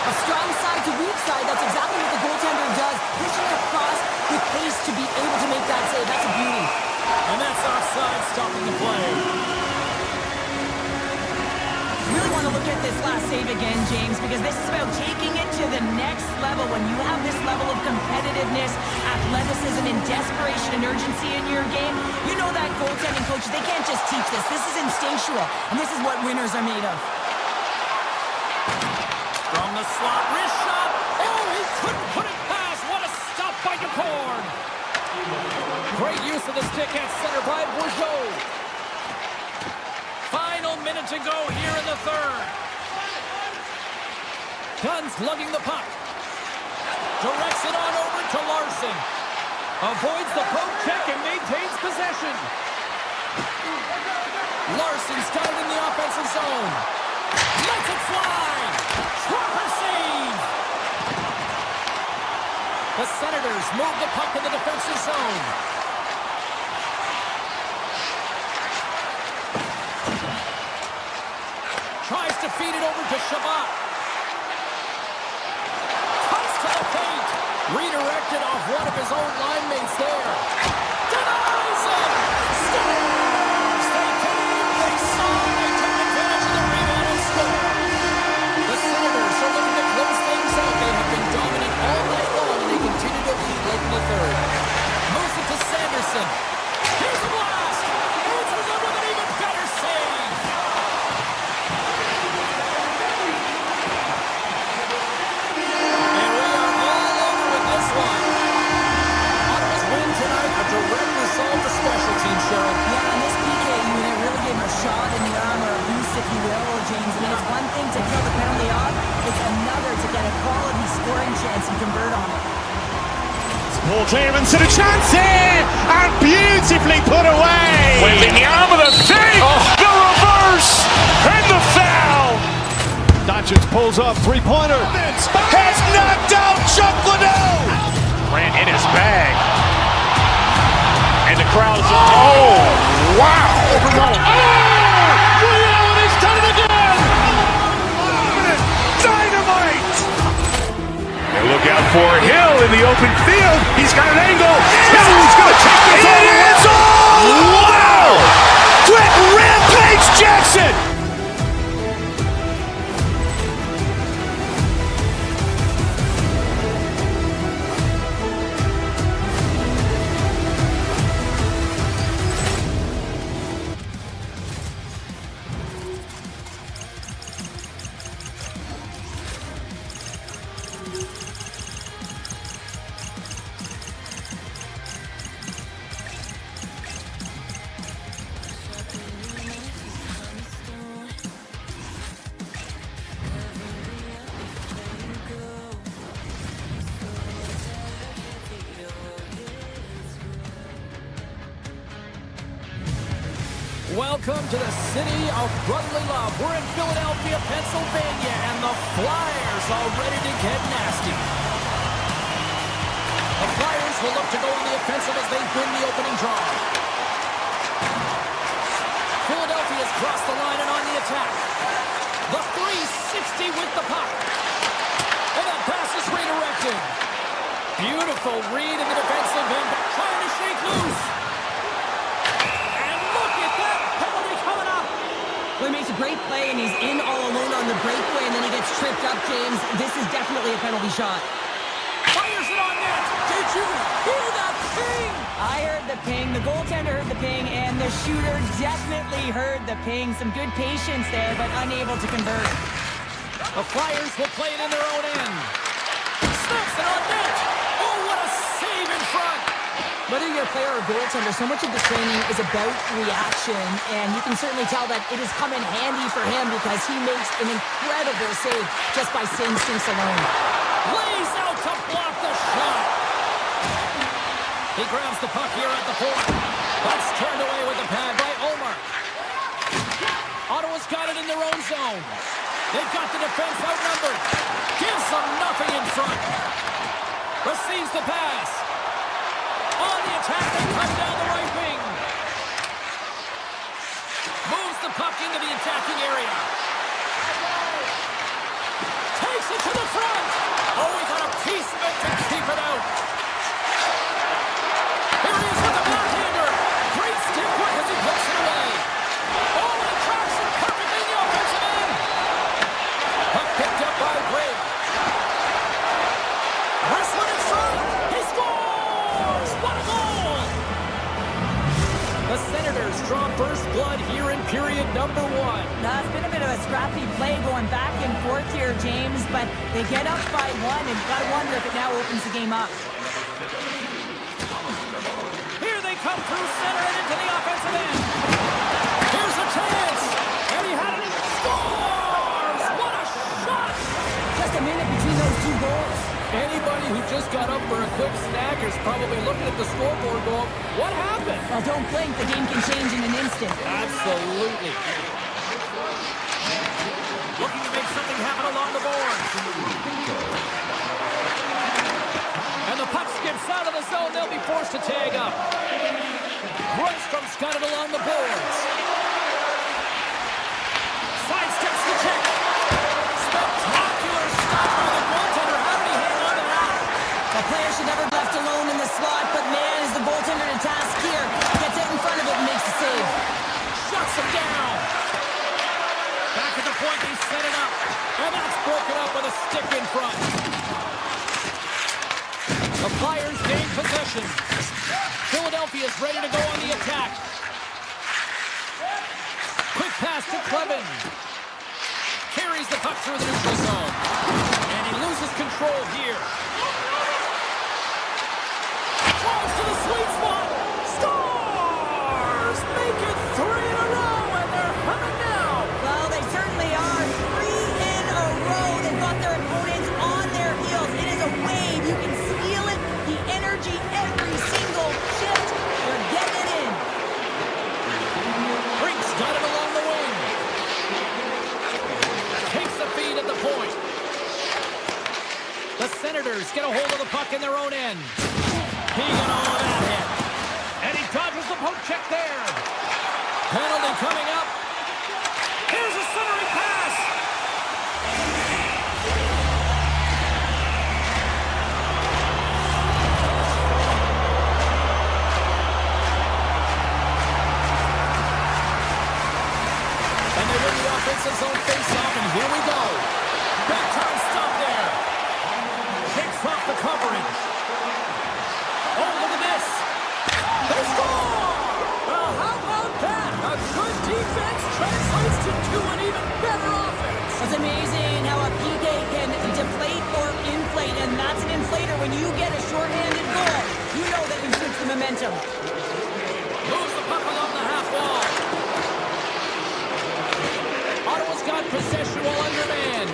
A strong side to weak side, that's exactly what the goaltender does. Pushing across with pace to be able to make that save. That's a beauty. And that's offside, stopping the play. You really want to look at this last save again, James, because this is about taking it to the next level. When you have this level of competitiveness, athleticism, and desperation and urgency in your game, you know that goaltending coaches, they can't just teach this. This is instinctual, and this is what winners are made of. From the slot, wrist shot. Oh, he couldn't put it past. What a stop by DeCorn. Great use of the stick at center by Bourgeau. Final minute to go here in the third. Guns lugging the puck. Directs it on over to Larson. Avoids the poke check and maintains possession. Larson's got it in the offensive zone. Lets it fly. Proper save. The Senators move the puck in the defensive zone. Tries to feed it over to Shabbat. Cuts to the paint. Redirected off one of his own line mates there. Denies him. Scores. They came. They saw. They took advantage of the rebound and scored. The Senators are looking to close things out. They have been dominant all night long, and they continue to lead late in the third. Moves it to Sanderson. Here's the blast. Answers it with an even better save. And we are all over with this one. Ottawa's win tonight, a direct result of special teams, Cheryl. Yeah, and this PK unit really gave him a shot in the arm, or a boost, if you will, James. I mean, it's one thing to kill the penalty off, it's another to get a quality scoring chance and convert on it. Paul clearance and a chance here, and beautifully put away. Waving the arm of the save. The reverse and the foul. Doncic pulls up, three-pointer. Has knocked out Chuck Liddell. Ran in his bag. And the crowd is, oh, wow. Reality's done it again. Dynamite. And look out for Hill in the open field. He's got an angle. Hill's going to take this all the way. It's all. Wow. Quick Rampage Jackson. Welcome to the city of brotherly love. We're in Philadelphia, Pennsylvania, and the Flyers are ready to get nasty. The Flyers will look to go on the offensive as they win the opening draw. Philadelphia's crossed the line and on the attack. The 360 with the puck. And that pass is redirected. Beautiful read in the defensive end, trying to shake loose. Well, he makes a great play, and he's in all alone on the breakaway, and then he gets tripped up, James. This is definitely a penalty shot. Fires it on net. Deep Did you hear that ping? I heard the ping, the goaltender heard the ping, and the shooter definitely heard the ping. Some good patience there, but unable to convert. The Flyers will play it in their own end. Snaps it on net. Oh, what a save in front. Whether you're a player or goaltender, so much of the training is about reaction, and you can certainly tell that it has come in handy for him because he makes an incredible save just by instincts alone. Lays out to block the shot. He grabs the puck here at the point. That's turned away with the pad by Omar. Ottawa's got it in their own zone. They've got the defense outnumbered. Gives them nothing in front. Receives the pass. On the attack, they come down the right wing. Moves the puck into the attacking area. Takes it to the front. Oh, he got a piece of it to keep it out. Here he is with the backhander. Great stick work as he puts it away. Oh, and it tracks him perfectly in the offensive end. Puck picked up by Gray. Wrestling in front. He scores! What a goal! The Senators draw first blood here in period number 1. Now, it's been a bit of a scrappy play going back and forth here, James, but they get up by 1, and you've got to wonder if it now opens the game up. Here they come through center and into the offensive end. Here's a chance. And he had it. Scores! What a shot! Just a minute between those two goals. Anybody who just got up for a quick snack is probably looking at the scoreboard going, what happened? Well, don't blink. The game can change in an instant. Absolutely. Looking to make something happen along the board. And the puck skips out of the zone. They'll be forced to tag up. Grundstrom's got it along the boards. Sidesteps the check. Spectacular stop by the goaltender. How did he hang on to that? The player should never be left alone in the slot, but man, is the goaltender to task here. Gets out in front of it and makes the save. Shuts him down. Back at the point, they set it up. And that's broken up with a stick in front. The Flyers gain possession. Philadelphia's ready to go on the attack. Quick pass to Clevin. Carries the puck through the neutral zone. And he loses control here. Throws to the sweet spot. Scores! Make it 3 in a row, and they're humming now. Well, they certainly are. 3 in a row. They've got their opponents on their heels. It is a wave. You can feel it. The energy every single shift. They're getting it in. Brink's got it along the wing. Takes the feed at the point. The Senators get a hold of the puck in their own end. He got all of that hit. And he dodges the poke check there. Penalty coming up. Here's a centering pass. And they win the offensive zone face-off, and here we go. Big time stop there. Takes off the coverage. Oh, look at this. They score! Well, how about that? A good defense translates to an even better offense. It's amazing how a PK can deflate or inflate, and that's an inflator. When you get a shorthanded goal, you know that you switch the momentum. Moves the puck along the half wall. Ottawa's got possession while undermanned.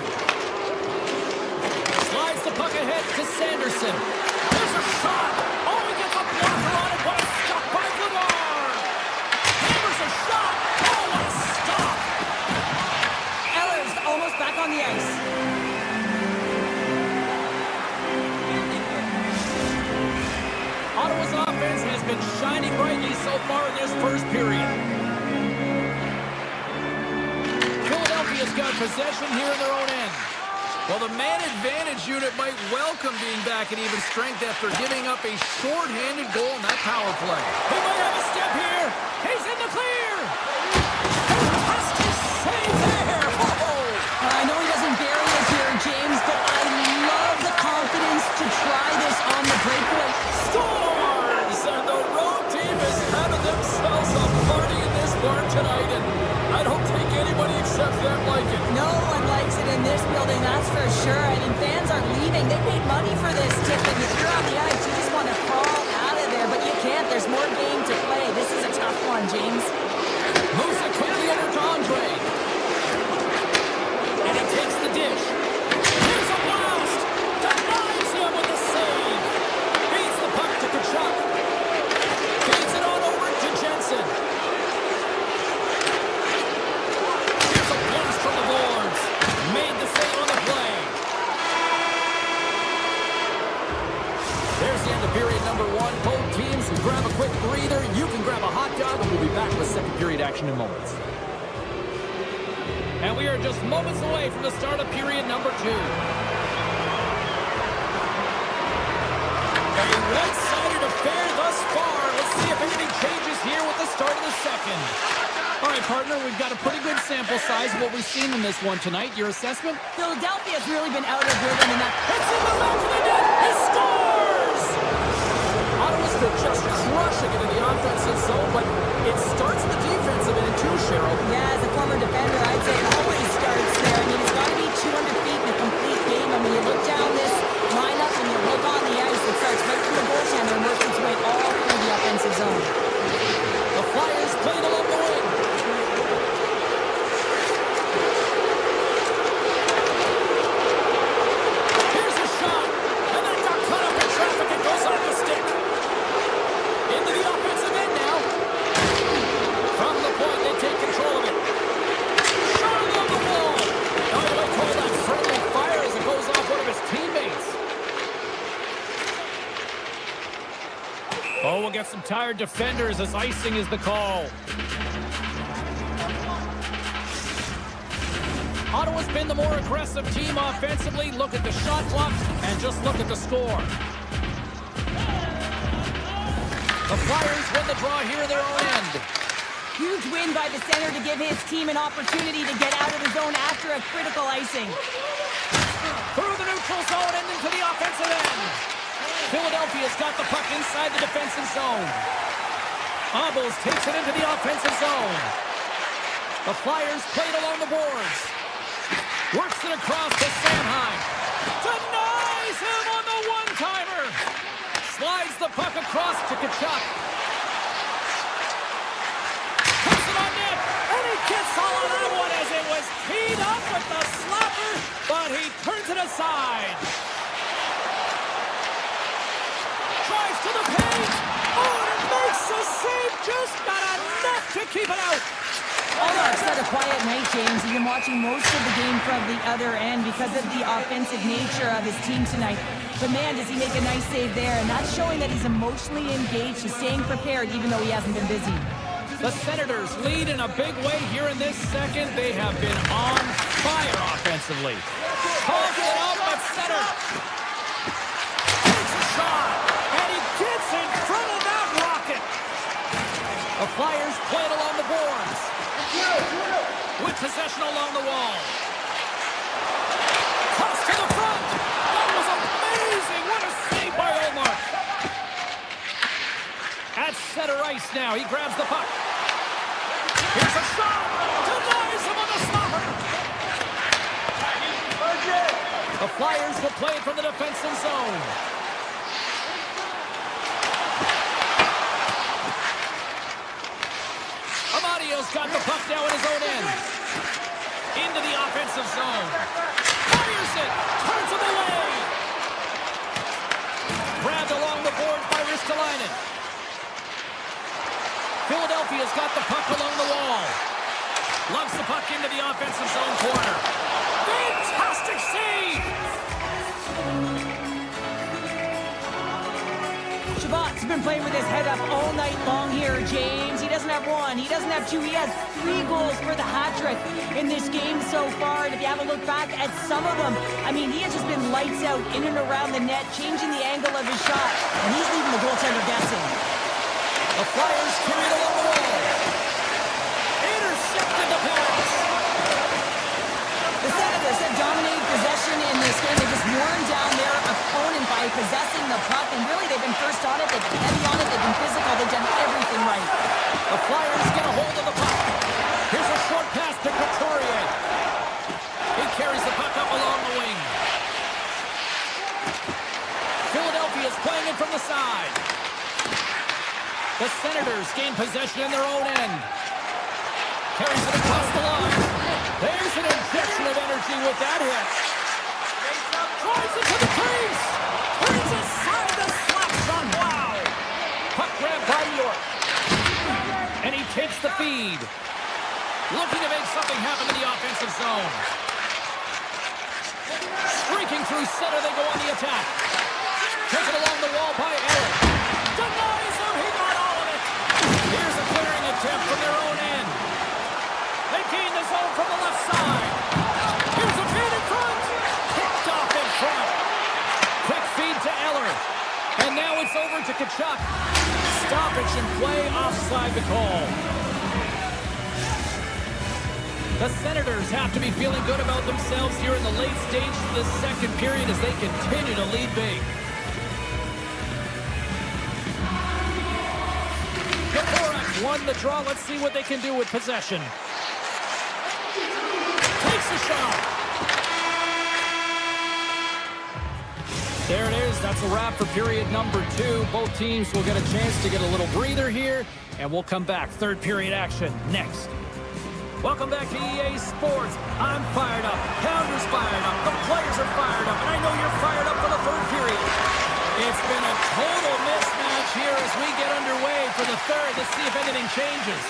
Slides the puck ahead to Sanderson. There's a shot. Oh, he gets a blocker on it, but it's stopped by Vladar. Hammers a shot. Oh, what a stop. Eller's almost back on the ice. Ottawa's offense has been shining brightly so far in this first period. Philadelphia's got possession here in their own end. Well, the man advantage unit might welcome being back at even strength after giving up a short-handed goal in that power play. He might have a step here. He's in the clear. Fantastic save there. Oh. I know he doesn't bury it here, James, but I love the confidence to try this on the breakaway. think anybody except them like it. No one likes it in this building, that's for sure. I mean, fans are leaving. They paid money for this tip, and if you're on the ice, you just want to crawl out of there, but you can't. There's more game to play. This is a tough one, James. Moves it quickly over to Andre. And he takes the dish. Here's a blast. Denies him with the save. Feeds the puck to Kachuk. Feeds it on over to Jensen. Here's a blast from the boards. Made the save on the play. There's the end of period number 1. Both teams will grab a quick breather. You can grab a hot dog, and we'll be back with second period action in moments. And we are just moments away from the start of period number 2. A one-sided affair thus far. Let's see if anything changes here with the start of the second. All right, partner, we've got a pretty good sample size of what we've seen in this one tonight. Your assessment? Philadelphia's really been out of rhythm in that. It's in the back of the net. He scores! Ottawa's been just crushing it in the offensive zone, but it starts the defensive end too, Cheryl. Yeah, as a former defender, I'd say it always starts there. I mean, it's got to be 200 feet in a complete game. I mean, you look down this lineup and you look on the ice, it starts right from the goaltender and works its way all through the offensive zone. The Flyers played along the wing. Here's a shot, and then got caught up in traffic and goes off the stick. Into the offensive end now. From the point, they take control of it. Shot along the wall. Now they call that friendly fire as it goes off one of his teammates. Oh, we'll get some tired defenders as icing is the call. Ottawa's been the more aggressive team offensively. Look at the shot clock and just look at the score. The Flyers win the draw here in their own end. Huge win by the center to give his team an opportunity to get out of the zone after a critical icing. Through the neutral zone and into the offensive end. Philadelphia's got the puck inside the defensive zone. Obels takes it into the offensive zone. The Flyers played along the boards. Works it across to Sanheim. Denies him on the one-timer. Slides the puck across to Kachuk. Puts it on net. And he gets all of that one as it was teed up with the slapper, but he turns it aside. Drives to the paint. Oh, and it makes the save. Just got enough to keep it out. It's not a quiet night, James. You've been watching most of the game from the other end because of the offensive nature of his team tonight. But man, does he make a nice save there, and that's showing that he's emotionally engaged. He's staying prepared even though he hasn't been busy. The Senators lead in a big way here in this second. They have been on fire offensively. Calls it up at center. Takes a shot, and he gets in front of that rocket. The Flyers play it along the boards. With possession along the wall. Toss to the front. That was amazing. What a save by Omar. At center ice now. He grabs the puck. Here's a shot. Denies him on the stopper. The Flyers will play it from the defensive zone. Amadio's got the puck now in his own end. Into the offensive zone. Fires it. Turns it away. Grabbed along the boards by Ristolainen. Philadelphia's got the puck along the wall. Loves the puck into the offensive zone corner. Fantastic save! Shabbat's been playing with his head up all night long here, James. He doesn't have one, he doesn't have two, he has 3 goals for the hat-trick in this game so far. And if you have a look back at some of them, I mean, he has just been lights out in and around the net, changing the angle of his shot, and he's leaving the goaltender guessing. The Flyers carry it along the wall. Intercepted the pass. The Senators have dominated possession in this game. They just worn down their opponent by possessing the puck, and really they've been first on it, they've been heavy on it, they've been physical, they've done everything right. The Flyers get a hold of the puck. Here's a short pass to The Senators gain possession in their own end. Carries it across the line. There's an injection of energy with that hit. Drives it to the crease. Turns aside the slap shot. Wow. Puck grabbed by York. And he takes the feed. Looking to make something happen in the offensive zone. Streaking through center, they go on the attack. Taken along the wall by Eric. Denies him, he got all of it. Here's a clearing attempt from their own end. They gain the zone from the left side. Here's a feed in front. Picked off in front. Quick feed to Eller. And now it's over to Tkachuk. Stoppage in play, offside the call. The Senators have to be feeling good about themselves here in the late stages of the second period as they continue to lead big. Dvorak won the draw. Let's see what they can do with possession. Takes a shot. There it is. That's a wrap for period number 2. Both teams will get a chance to get a little breather here, and we'll come back. Third period action next. Welcome back to EA Sports. I'm fired up. Pounder's fired up. The players are fired up. And I know you're fired up for the third period. It's been a total mismatch here as we get underway for the third. Let's see if anything changes.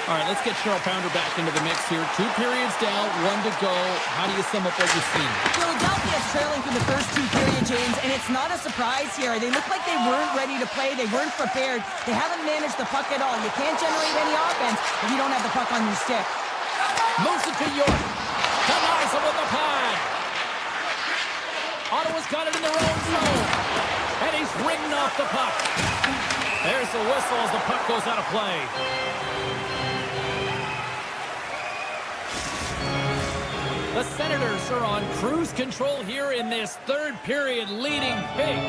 All right, let's get Cheryl Pounder back into the mix here. 2 periods down, 1 to go. How do you sum up what you've seen? Philadelphia's trailing through the first 2 periods, James, and it's not a surprise here. They look like they weren't ready to play. They weren't prepared. They haven't managed the puck at all. You can't generate any offense if you don't have the puck on your stick. Moves it to York. Denies him with the pad. Ottawa's got it in their own zone. And he's ridden off the puck. There's the whistle as the puck goes out of play. The Senators are on cruise control here in this third period, leading big.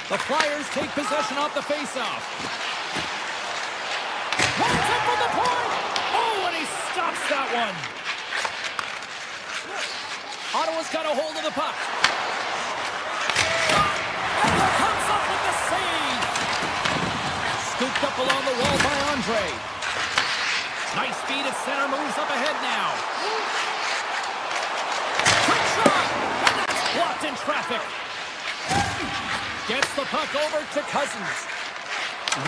The Flyers take possession off the faceoff. Wants it from the point. Oh, and he stops that one. Ottawa's got a hold of the puck. And here comes up with the save. Scooped up along the wall by Andre. Nice feed at center, moves up ahead now. Quick shot, and that's blocked in traffic. Gets the puck over to Cousins.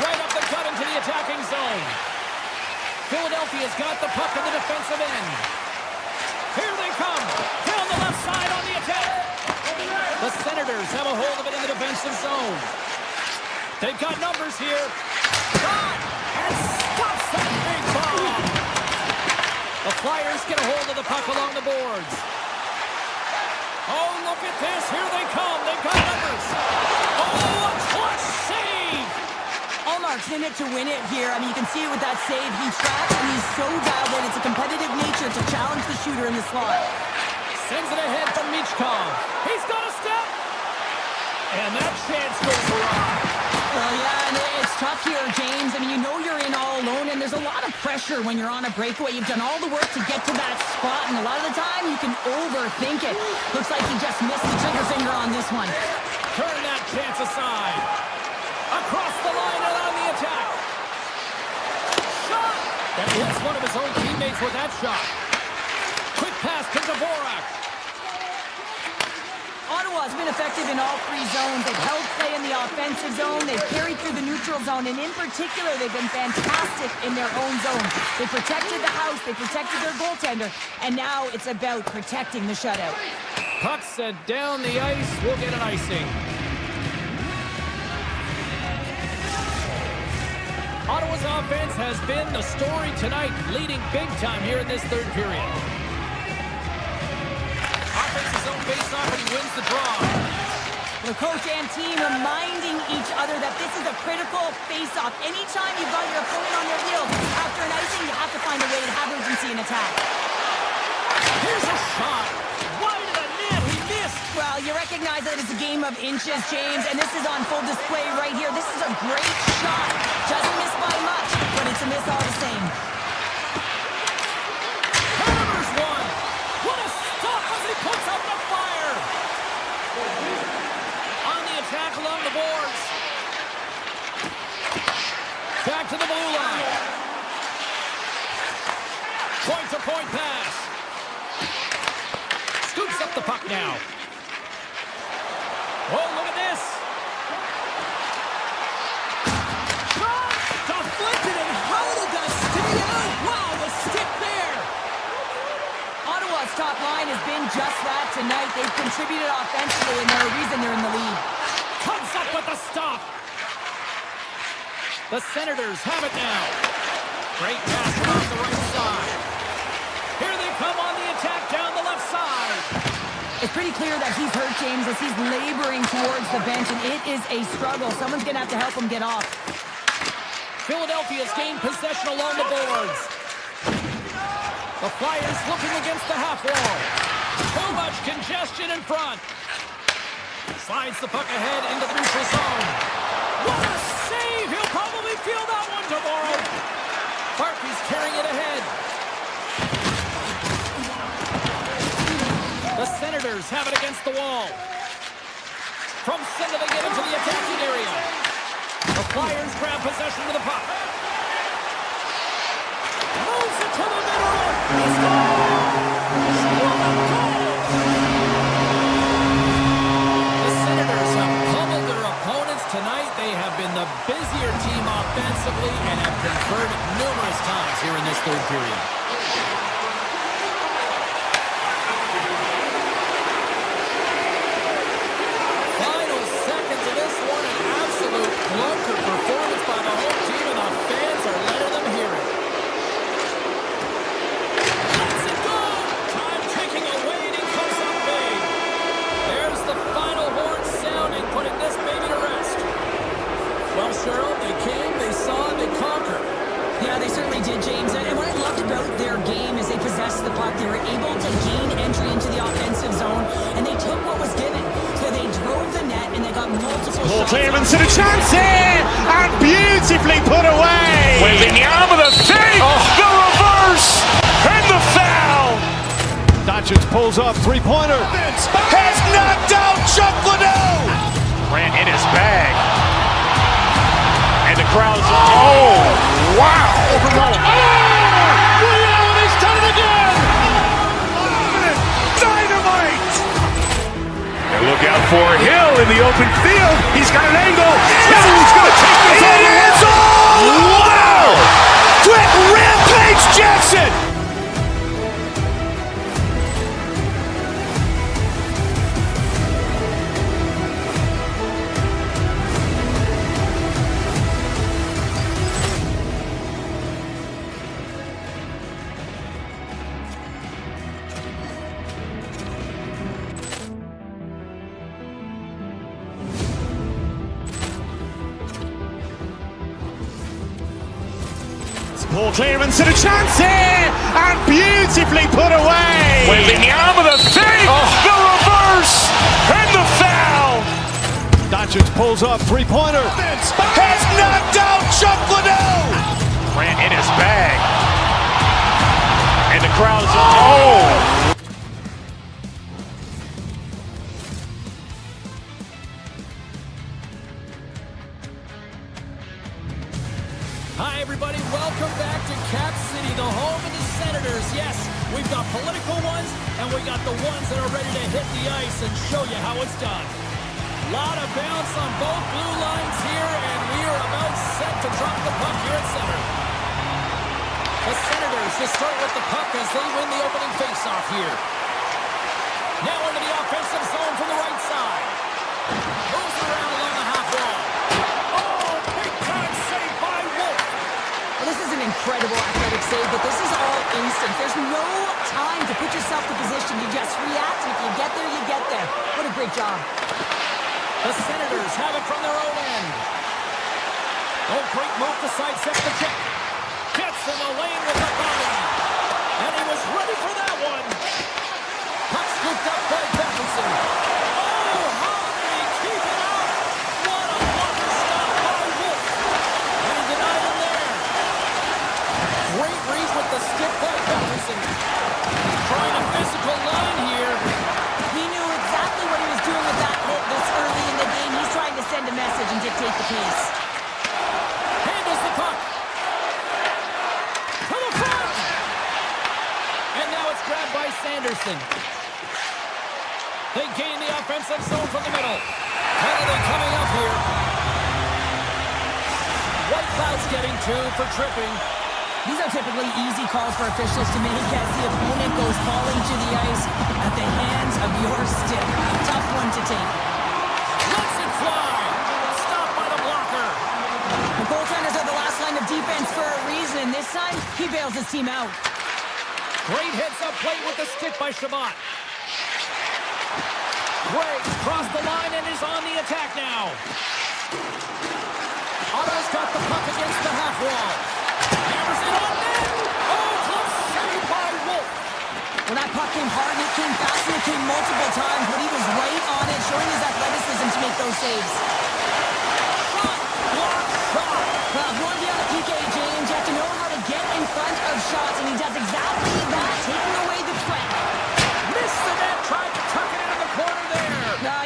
Right up the gut into the attacking zone. Philadelphia's got the puck in the defensive end. Here they come. Down the left side on the attack. The Senators have a hold of it in the defensive zone. They've got numbers here. Shot! And stops that big bomb. The Flyers get a hold of the puck along the boards. Oh, look at this. Here they come. They've got numbers. Oh, a clutch save. Allmark's in it to win it here. I mean, you can see it with that save. He tracks and he's so dialed in. It's a competitive nature to challenge the shooter in the slot. Sends it ahead from Michkov. He's got a step. And that chance goes wrong. Well, yeah, and it's tough here, James. I mean, you know you're in all alone, and there's a lot of pressure when you're on a breakaway. You've done all the work to get to that spot, and a lot of the time you can overthink it. Looks like he just missed the trigger finger on this one. Turn that chance aside. Across the line and on the attack. Shot! And he hits one of his own teammates with that shot. Quick pass to Dvorak. Ottawa's been effective in all 3 zones. They've held play in the offensive zone. They've carried through the neutral zone. And in particular, they've been fantastic in their own zone. They protected the house. They protected their goaltender. And now it's about protecting the shutout. Puck set down the ice. We'll get an icing. Ottawa's offense has been the story tonight, leading big time here in this third period. Offense's own face-off, and he wins the draw. The coach and team reminding each other that this is a critical face-off. Anytime you've got your opponent on their heels, after an icing, you have to find a way to have urgency in attack. Here's a shot. Wide of the net. He missed. Well, you recognize that it's a game of inches, James, and this is on full display right here. This is a great shot. Doesn't miss by much, but it's a miss all the same. Hammers one. What a stop as he puts up the fire. On the attack along the boards. Point-to-point pass. Scoops up the puck now. Oh, look at this. Shot! Deflected, and how did that stay out? Wow, the stick there. Ottawa's top line has been just that tonight. They've contributed offensively, and they're a reason they're in the lead. Comes up with the stop. The Senators have it now. Great pass off the right side. Here they come on the attack down the left side. It's pretty clear that he's hurt, James, as he's laboring towards the bench, and it is a struggle. Someone's going to have to help him get off. Philadelphia's gained possession along the boards. The Flyers looking against the half wall. Too much congestion in front. Slides the puck ahead into the neutral zone. What a save! He'll probably feel that one tomorrow. Barkley's carrying it ahead. The Senators have it against the wall. From center they get into the attacking area. The Flyers grab possession of the puck. Moves it to the middle. He scores! The Senators have pummeled their opponents tonight. They have been the busier team offensively and have converted numerous times here in this third period. Final seconds of this one, an absolute clunker performance by the home team, and the fans are letting them hear it. Let's it go! Time ticking away, and he comes up big. There's the final horn sounding, putting this baby to rest. Well, Cheryl, they came, they saw, they conquered. Yeah, they certainly did, James. And what I loved about their game is they possessed the puck. They were able to gain entry into the offensive zone, and they took what was given. So they drove the net, and they got multiple Paul shots. clearance and a chance here, and beautifully put away. Wembanyama the save, the reverse, and the foul. Doncic pulls up, three-pointer. Has knocked out Chuck Liddell. Ran in his bag. And the crowd's, oh, wow. He's done it again. Dynamite. And look out for Hill in the open field. He's got an angle. He's going to take this all the way. Wow. Quick Rampage Jackson. Paul clearance and a chance here, and beautifully put away. Wembanyama the save, the reverse, and the foul. Doncic pulls up, three-pointer. Has knocked out Chuck Liddell. Ran in his bag. And the crowd's, oh. Hi, everybody. Welcome back to Cap City, the home of the Senators. Yes, we've got political ones, and we got the ones that are ready to hit the ice and show you how it's done. A lot of bounce on both blue lines here, and we are about set to drop the puck here at center. The Senators to start with the puck as they win the opening faceoff here. Now into the offensive zone from the right side. Moves around along the half wall. Oh, big-time save by Wolf. Well, this is an incredible athletic save, but this is all instant. There's no time to put yourself in position. You just react, and if you get there, you get there. What a great job. The Senators have it from their own end. Oh, great move to sidestep the check. Gets in the lane with the body. And he was ready for that one. Puck scooped up by Patterson. Oh, how did he keep it out? What a wonder stop by Wolf. And he denied him there. Great reach with the stick by Patterson. Trying a physical line here. He knew exactly what he was doing with that hit this early in the game. He's trying to send a message and dictate the pace. Handles the puck. To the front. Anderson. They gain the offensive zone from the middle. Penalty coming up here. Whiteloud's getting 2 for tripping. These are typically easy calls for officials to make as the opponent goes falling to the ice at the hands of your stick. Tough one to take. Lets it fly. Stopped by the blocker. The goaltenders are the last line of defense for a reason. This time, he bails his team out. Great heads-up play with the stick by Shabbat. Gray crossed the line and is on the attack now. Ottawa's got the puck against the half wall. Hammers it on net. Oh, close save by Wolf. Well, that puck came hard, and it came fast, and it came multiple times, but he was right on it, showing his athleticism to make those saves. Shot. Block shot. Well, if you want to be on a PK, James, you have to know how to get in front of shots, and he does exactly that, taking away the threat. Missed the net. Tried to tuck it into the corner there.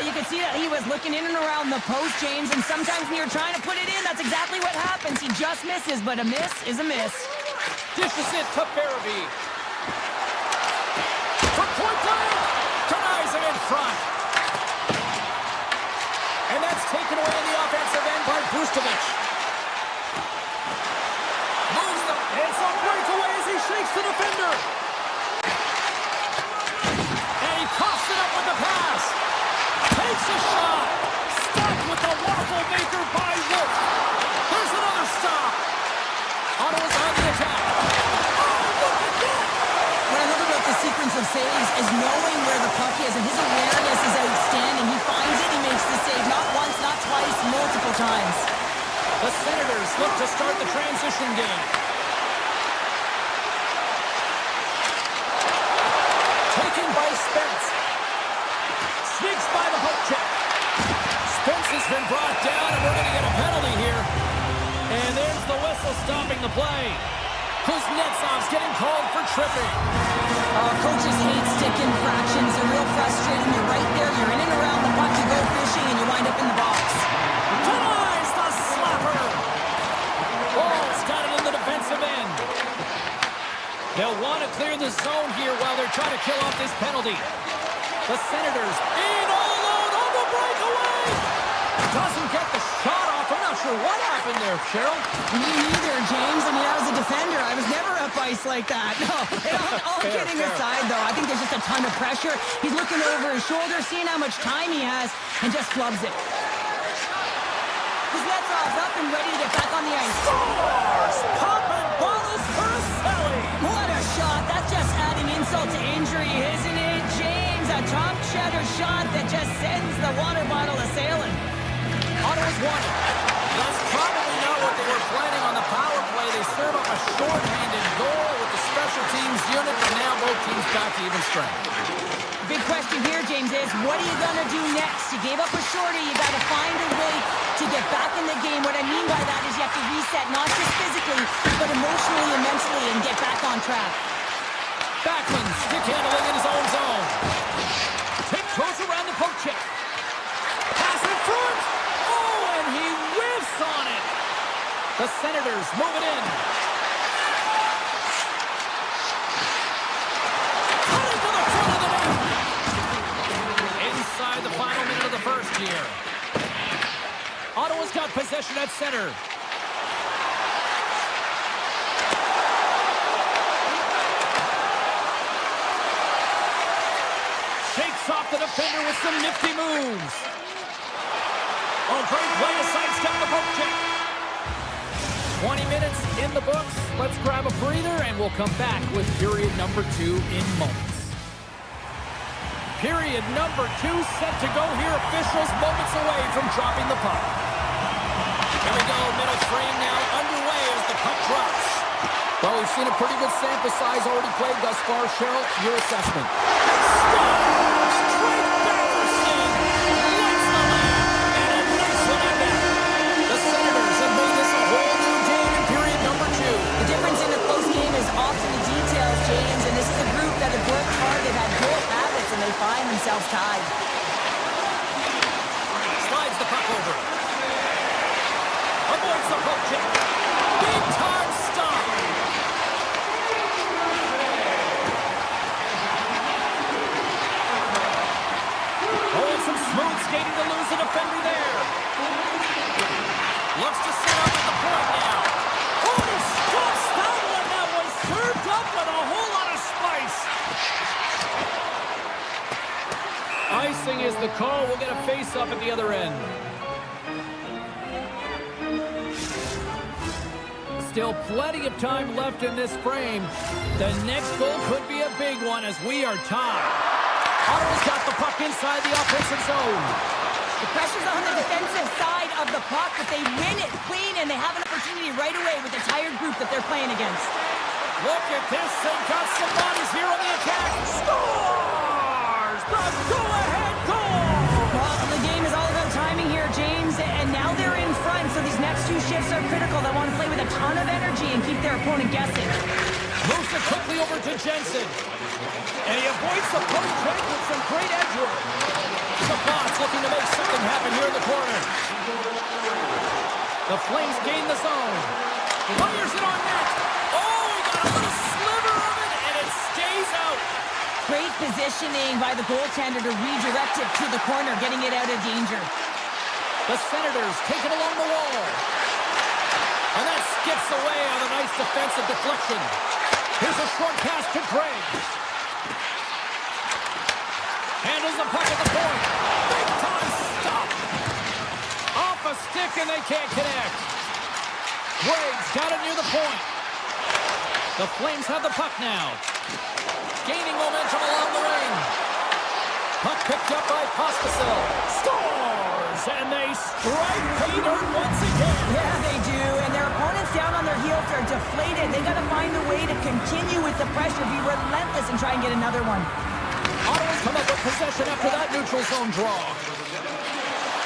You could see that he was looking in and around the post, James, and sometimes when you're trying to put it in, that's exactly what happens. He just misses, but a miss is a miss. Dishes it to Farabee. For point blank. Denies it in front. And that's taken away in the offensive end by Bustovich. Moves the... It's a breakaway as he shakes the defender. And he coughs it up with the pass. Takes a shot. Stopped with the waffle maker by Wolf. There's another stop. Ottawa's on the attack. Oh, look at that. What I love about the sequence of saves is knowing where the puck is, and his awareness is outstanding. He finds it, he makes the save not once, not twice, multiple times. The Senators look to start the transition game. Taken by Spence. Sneaks by the poke check. Spence has been brought down, and we're going to get a penalty here. And there's the whistle stopping the play. Kuznetsov's getting called for tripping. Coaches hate stick infractions. They're real frustrating. You're right there. You're in and around the puck. You go fishing, and you wind up in the box. Denies the slapper. Ball's got it in the defensive end. They'll want to clear the zone here while they're trying to kill off this penalty. The Senators in all alone on the breakaway. Doesn't get the shot off. I'm not sure what happened there, Cheryl. Me neither, James. I mean, I was a defender. I was never up ice like that. No, all kidding aside, though, I think there's just a ton of pressure. He's looking over his shoulder, seeing how much time he has, and just flubs it. Kuznetsov's up and ready to get back on the ice. Scores! Poppin' Wallace Urselli. What a shot. That's just adding insult to injury, isn't it, James? A top cheddar shot that just sends the water bottle a-sailing. Ottawa's won it. That's probably not what they were planning on the power play. They serve up a short-handed goal with the special teams unit, and now both teams back to even strength. Big question here, James, is what are you going to do next? You gave up a shorty. You got to find a way to get back in the game. What I mean by that is you have to reset, not just physically, but emotionally and mentally, and get back on track. Backlund stick handling in his own zone. Tiptoes around the poke check. Pass in front. Oh, and he whiffs on it. The Senators move it in. Cutting to the front of the net. Inside the final minute of the first here. Ottawa's got possession at center. Shakes off the defender with some nifty moves. Oh, great play to sidestep the poke check. 20 minutes in the books. Let's grab a breather, and we'll come back with period number 2 in moments. Period number 2 set to go here. Officials moments away from dropping the puck. Here we go. Middle frame now underway as the puck drops. Well, we've seen a pretty good sample size already played thus far. Cheryl, your assessment. Straight Batherson. Lights the lamp. And a nice one at that. The Senators have made this a whole new game in period number 2. The difference in a close game is often the details, James, and this is a group that have worked hard. They've had good habits, and they find themselves tied. Slides the puck over. Avoids the poke check. Big time stop. Icing is the call. We'll get a face-up at the other end. Still plenty of time left in this frame. The next goal could be a big one as we are tied. Ottawa's got the puck inside the offensive zone. The pressure's on the defensive side of the puck, but they win it clean, and they have an opportunity right away with the tired group that they're playing against. Look at this. They've got some bodies here on the attack. Scores! The go-ahead goal! Well, the game is all about timing here, James, and now they're in front, so these next two shifts are critical. They want to play with a ton of energy and keep their opponent guessing. Moves it quickly over to Jensen. And he avoids the poke check with some great edge work. The Bots looking to make something happen here in the corner. The Flames gain the zone. Fires it on net. Oh, he got a little sliver of it, and it stays out. Great positioning by the goaltender to redirect it to the corner, getting it out of danger. The Senators take it along the wall. And that skips away on a nice defensive deflection. Here's a short pass to Gregg. Handles the puck at the point. Big time stop. Off a stick and they can't connect. Gregg's got it near the point. The Flames have the puck now. Gaining momentum along the wing. Puck picked up by Pospisil. Scores! And they strike pay dirt once again. Yeah, they do. And their opponents down on their heels are deflated. They got to find a way to continue with the pressure, be relentless, and try and get another one. Ottawa's come up with possession after that neutral zone draw.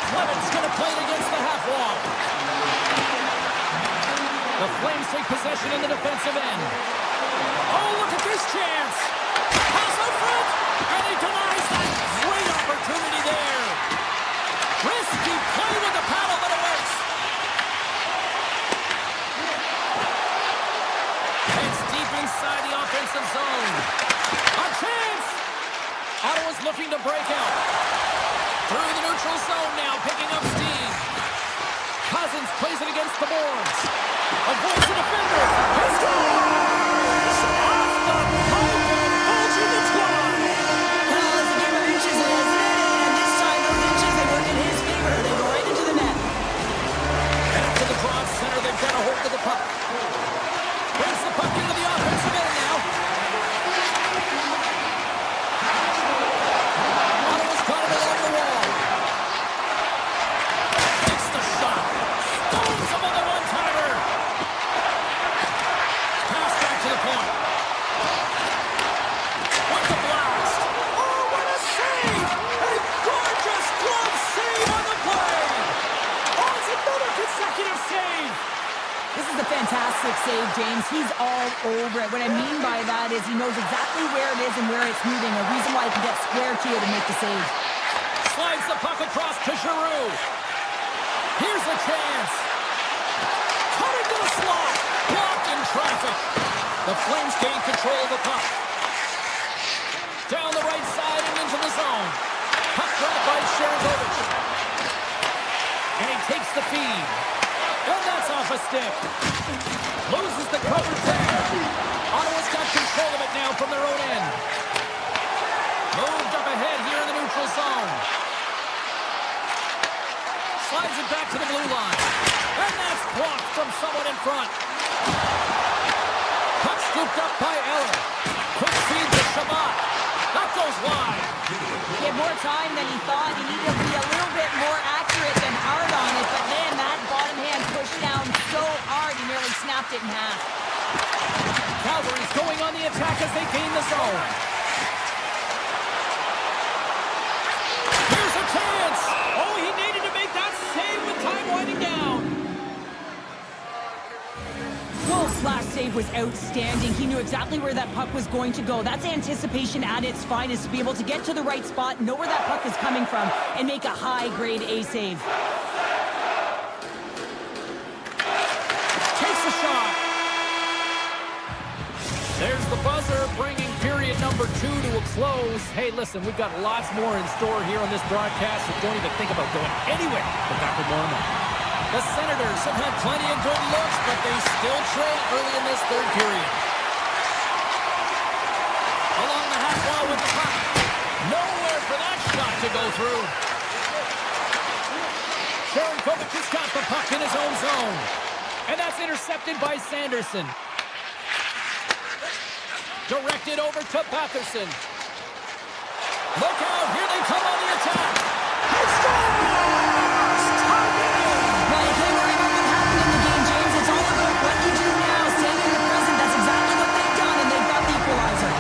Clement's going to play it against the half wall. The Flames take possession in the defensive end. Oh, look at this chance. Pass out front, and he denies that. Great opportunity there. Risky play with the paddle, but it works. It's deep inside the offensive zone. A chance. Ottawa's looking to break out. Through the neutral zone now, picking up steam. Cousins plays it against the boards. Avoids the defender. He scores! Off the pipe and bulging the twine. Well, it's a game of inches, isn't it? And this time, those inches, they work in his favor. They go right into the net. After the draw center, they've got a hold of the puck. Brings the puck into the offensive end now. Ottawa's got it along the wall. Takes the shot. Stones him on the one-timer. Pass back to the point. What the blast. Oh, what a save! A gorgeous glove save on the play. Oh, it's another consecutive save. This is a fantastic save, James. He's all over it. What I mean by that is he knows exactly where it is and where it's moving. A reason why he can get square to it and make the save. Slides the puck across to Giroux. Here's a chance. Cutting to the slot. Blocked in traffic. The Flames gain control of the puck. Down the right side and into the zone. Puck dropped by Sharagovich. And he takes the feed. And that's off a stick. Loses the coverage there. Ottawa's got control of it now from their own end. Moved up ahead here in the neutral zone. Slides it back to the blue line. And that's blocked from someone in front. Puck scooped up by Eller. Quick feed to Shabbat. That goes wide. He had more time than he thought. He needed to be a little bit more accurate than hard on it. But man, that bottom hand pushed down so hard he nearly snapped it in half. Calgary's going on the attack as they gain the zone. Here's a chance. Oh, he needed to make that save with time winding down. Wolf's last save was outstanding. He knew exactly where that puck was going to go. That's anticipation at its finest, to be able to get to the right spot, know where that puck is coming from, and make a high-grade A save. Takes a shot. There's the buzzer, bringing period number 2 to a close. Hey, listen, we've got lots more in store here on this broadcast, so don't even think about going anywhere. But back with more in a moment. The Senators have had plenty of good looks, but they still trail early in this third period. Along the half wall with the puck. Nowhere for that shot to go through. Sharankovic has got the puck in his own zone. And that's intercepted by Sanderson. Directed over to Patterson. Look out, here they come on the attack. He scores! Tie game! Well, you can't worry about what happened in the game, James. It's all about what you do now. Staying in the present, that's exactly what they've done, and they've got the equalizer.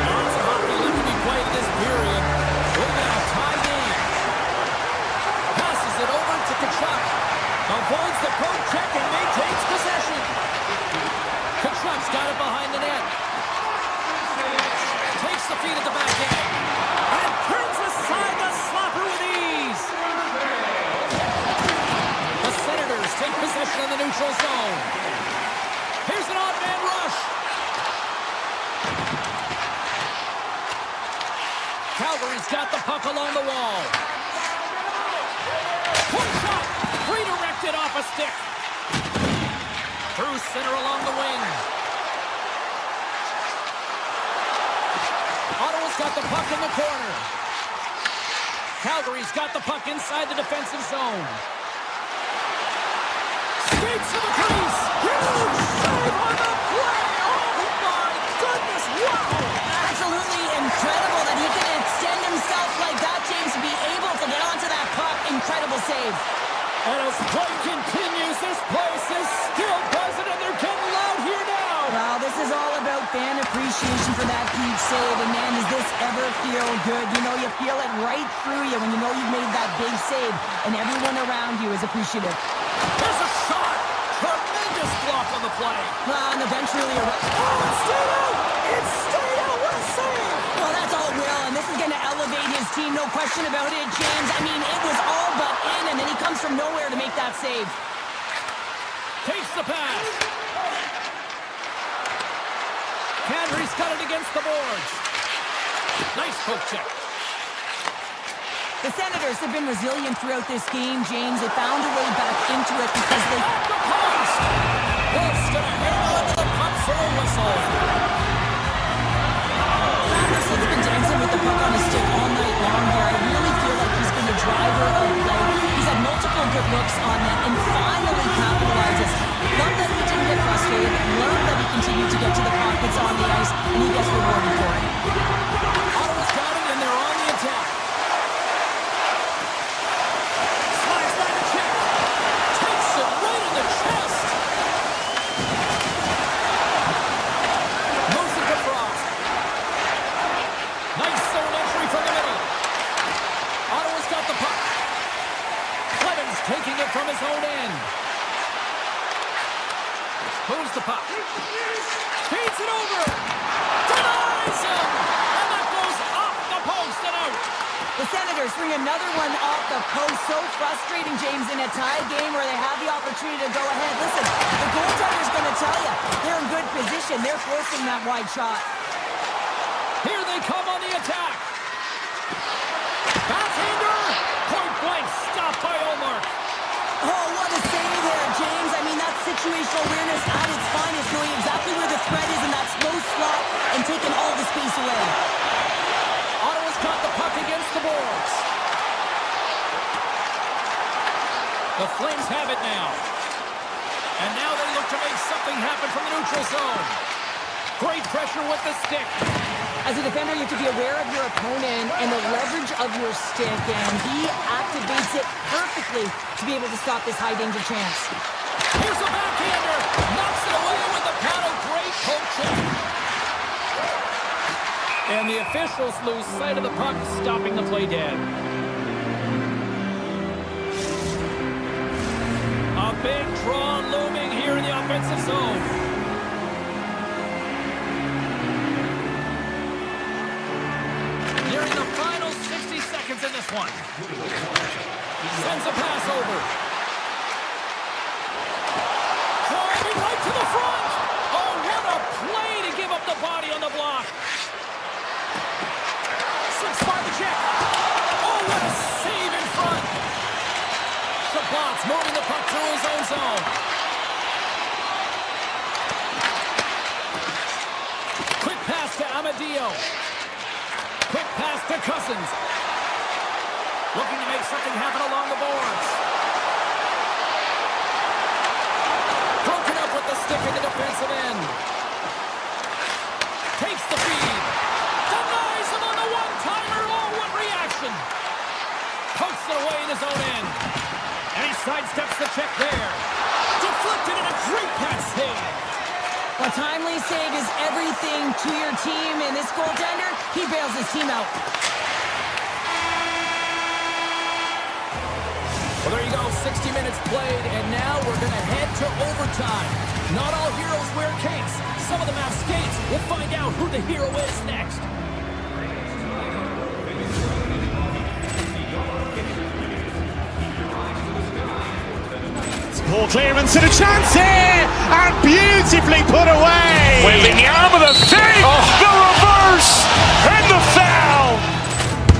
Lots of hockey left to be played in this period. We've got a tie game. Passes it over to Tkachuk. Avoids the poke check and maintains possession. Tkachuk's got it behind the net. Takes the feed at the back end. And turns aside the slapper with ease. The Senators take possession in the neutral zone. Here's an odd man rush. Calgary's got the puck along the wall. Point shot. Redirected off a stick. Through center along the wing. Ottawa's got the puck in the corner. Calgary's got the puck inside the defensive zone. Skates to the crease. Huge save on the play. Oh my goodness. Wow. Absolutely incredible that he can extend himself like that, James, to be able to get onto that puck. Incredible save. And as play continues, this place is still buzzing and they're getting loud here now. Well, this is all about fan appreciation for that huge save. And man, does this ever feel good. You know, you feel it right through you when you know you've made that big save. And everyone around you is appreciative. There's a shot. Tremendous block on the play. Well, and the bench really... Oh, it stayed out. It stayed out. What a save. Well, that's all will, and this is going to elevate his team, no question about it, James. I mean, it was all but in, and then he comes from nowhere to make that save. Takes the pass. Kadri's got it against the boards. Nice poke check. The Senators have been resilient throughout this game, James. They found a way back into it because they... At the post! Wolf's gonna hang on to the puck for a whistle. Patterson's been dancing with the puck on his stick all night long here. I really feel like he's been the driver of play. He's had multiple good looks on net and finally capitalizes. Love that he didn't get frustrated. Love that he continued to get to the pockets on the ice, and he gets rewarded for it. Ottawa's got it, and they're on the attack. Slides by the check. Takes it right in the chest. Moves it to Frost. Nice zone entry from the middle. Ottawa's got the puck. Clemens taking it from his own end. Moves the puck. Feeds it over. Denies him. And that goes off the post and out. The Senators bring another one off the post. So frustrating, James, in a tie game where they have the opportunity to go ahead. Listen, the goaltender's going to tell you they're in good position. They're forcing that wide shot. Here they come on the attack. Backhander. Point blank. Stopped by Omar. Oh, what a save there, James. I mean, that's situational awareness at its finest, knowing exactly where the threat is in that slow slot and taking all the space away. Ottawa's got the puck against the boards. The Flames have it now. And now they look to make something happen from the neutral zone. Great pressure with the stick. As a defender, you have to be aware of your opponent and the leverage of your stick, and he activates it perfectly to be able to stop this high-danger chance. Here's a backhander. Knocks it away with the paddle. Great poke check. And the officials lose sight of the puck, stopping the play dead. A big draw looming here in the offensive zone. Nearing the final 60 seconds in this one. Sends a pass over. Driving right to the front. Oh, what a play to give up the body on the block. 6-5 the check. Oh, what a save in front. Shabbat's moving the puck through his own zone. Quick pass to Amadio. Quick pass to Cousins. Looking to make something happen along the boards. Broken up with the stick in the defensive end. Takes the feed. Denies him on the one-timer. Oh, what reaction. Pokes it away in his own end. And he sidesteps the check there. Deflected and a great pass save. A timely save is everything to your team, and this goaltender, he bails his team out. Well, there you go, 60 minutes played, and now we're going to head to overtime. Not all heroes wear capes. Some of them have skates. We'll find out who the hero is next. Ball clearance and a chance here, and beautifully put away. Waving the arm of the fake, the reverse, and the foul.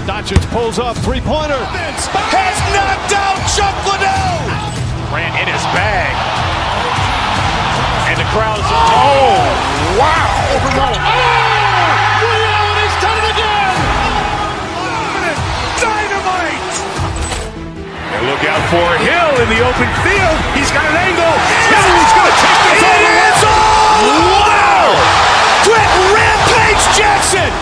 Doncic pulls up, three-pointer. Has knocked out Chuck Liddell. Ran in his bag. And the crowd's, oh, wow. He's done it again. Dynamite. And look out for Hill in the open field. He's got an angle. He's going to take this all the way. Wow. Quick Rampage Jackson.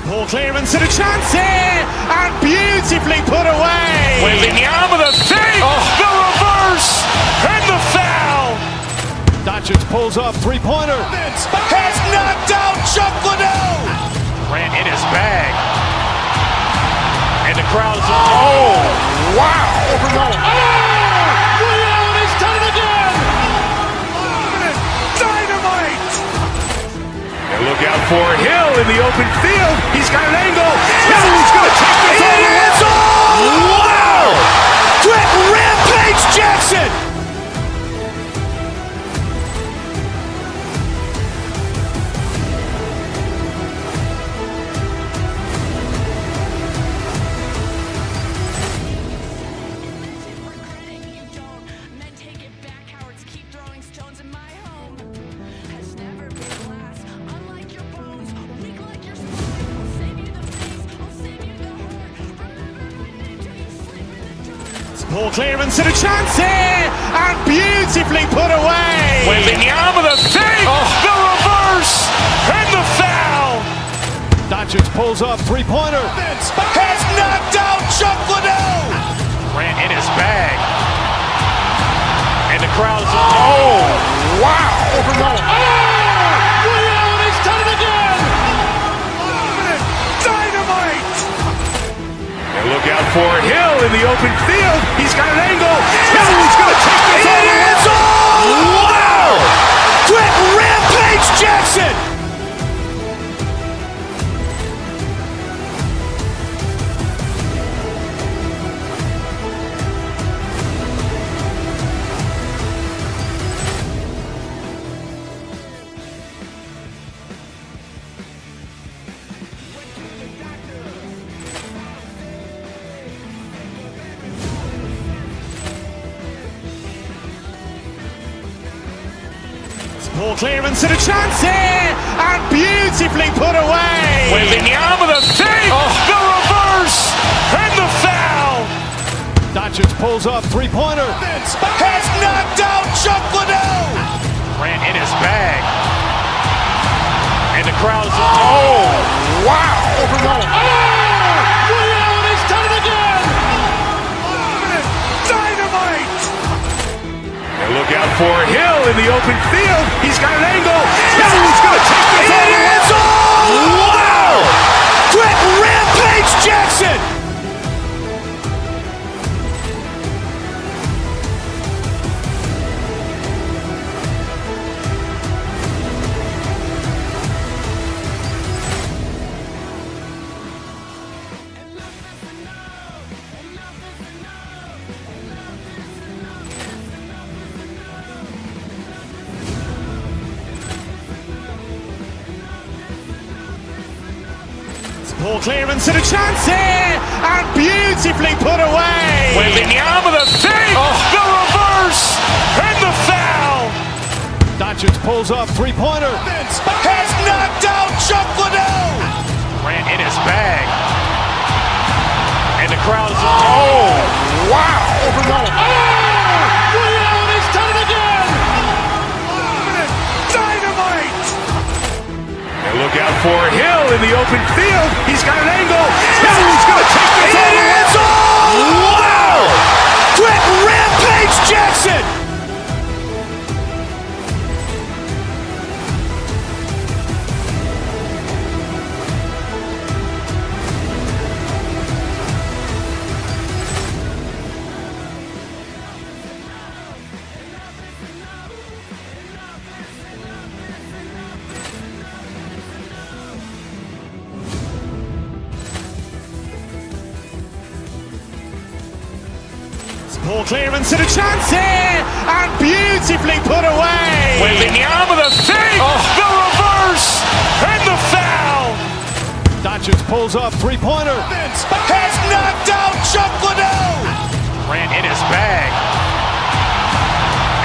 Ball clearance and a chance here, and beautifully put away. Waving the arm of the fake, the reverse, and the foul. Doncic pulls up, three-pointer. Has knocked out Chuck Liddell. Ran in his bag. And the crowd's, oh, wow. He's done it again. Dynamite. And look out for Hill in the open field. He's got an angle. He's going to take this all the way. Wow. Quick Rampage Jackson. Ball clearance and a chance here, and beautifully put away. Waving the arm of the fake, the reverse, and the foul. Doncic pulls up, three-pointer. Has knocked out Chuck Liddell. Ran in his bag. And the crowd's, oh, wow. He's done it again. Dynamite. And look out for Hill in the open field. He's got an angle. He's going to take this all the way. Wow. Quick Rampage Jackson. Ball clearance and a chance here, and beautifully put away. Waving the arm of the fake, the reverse, and the foul. Doncic pulls up, three-pointer. Has knocked out Chuck Liddell. Ran in his bag. And the crowd's, oh, wow. He's done it again. Dynamite. And look out for Hill in the open field. He's got an angle. He's going to take this all the way. Wow. Quick Rampage Jackson. Ball clearance and a chance here, and beautifully put away. Wembanyama with a save, the reverse, and the foul. Doncic pulls up, three-pointer. Has knocked out Chuck Liddell. Grant in his bag. And the crowd is, wow. He's done it again. Dynamite. And look out for Hill in the open field. He's got an angle. He's going to take this all the way. Wow. Quick Rampage Jackson. Ball clearance and a chance here, and beautifully put away. Wembanyama with a save, the reverse, and the foul. Doncic pulls up, three-pointer. Has knocked out Chuck Liddell. Grant in his bag.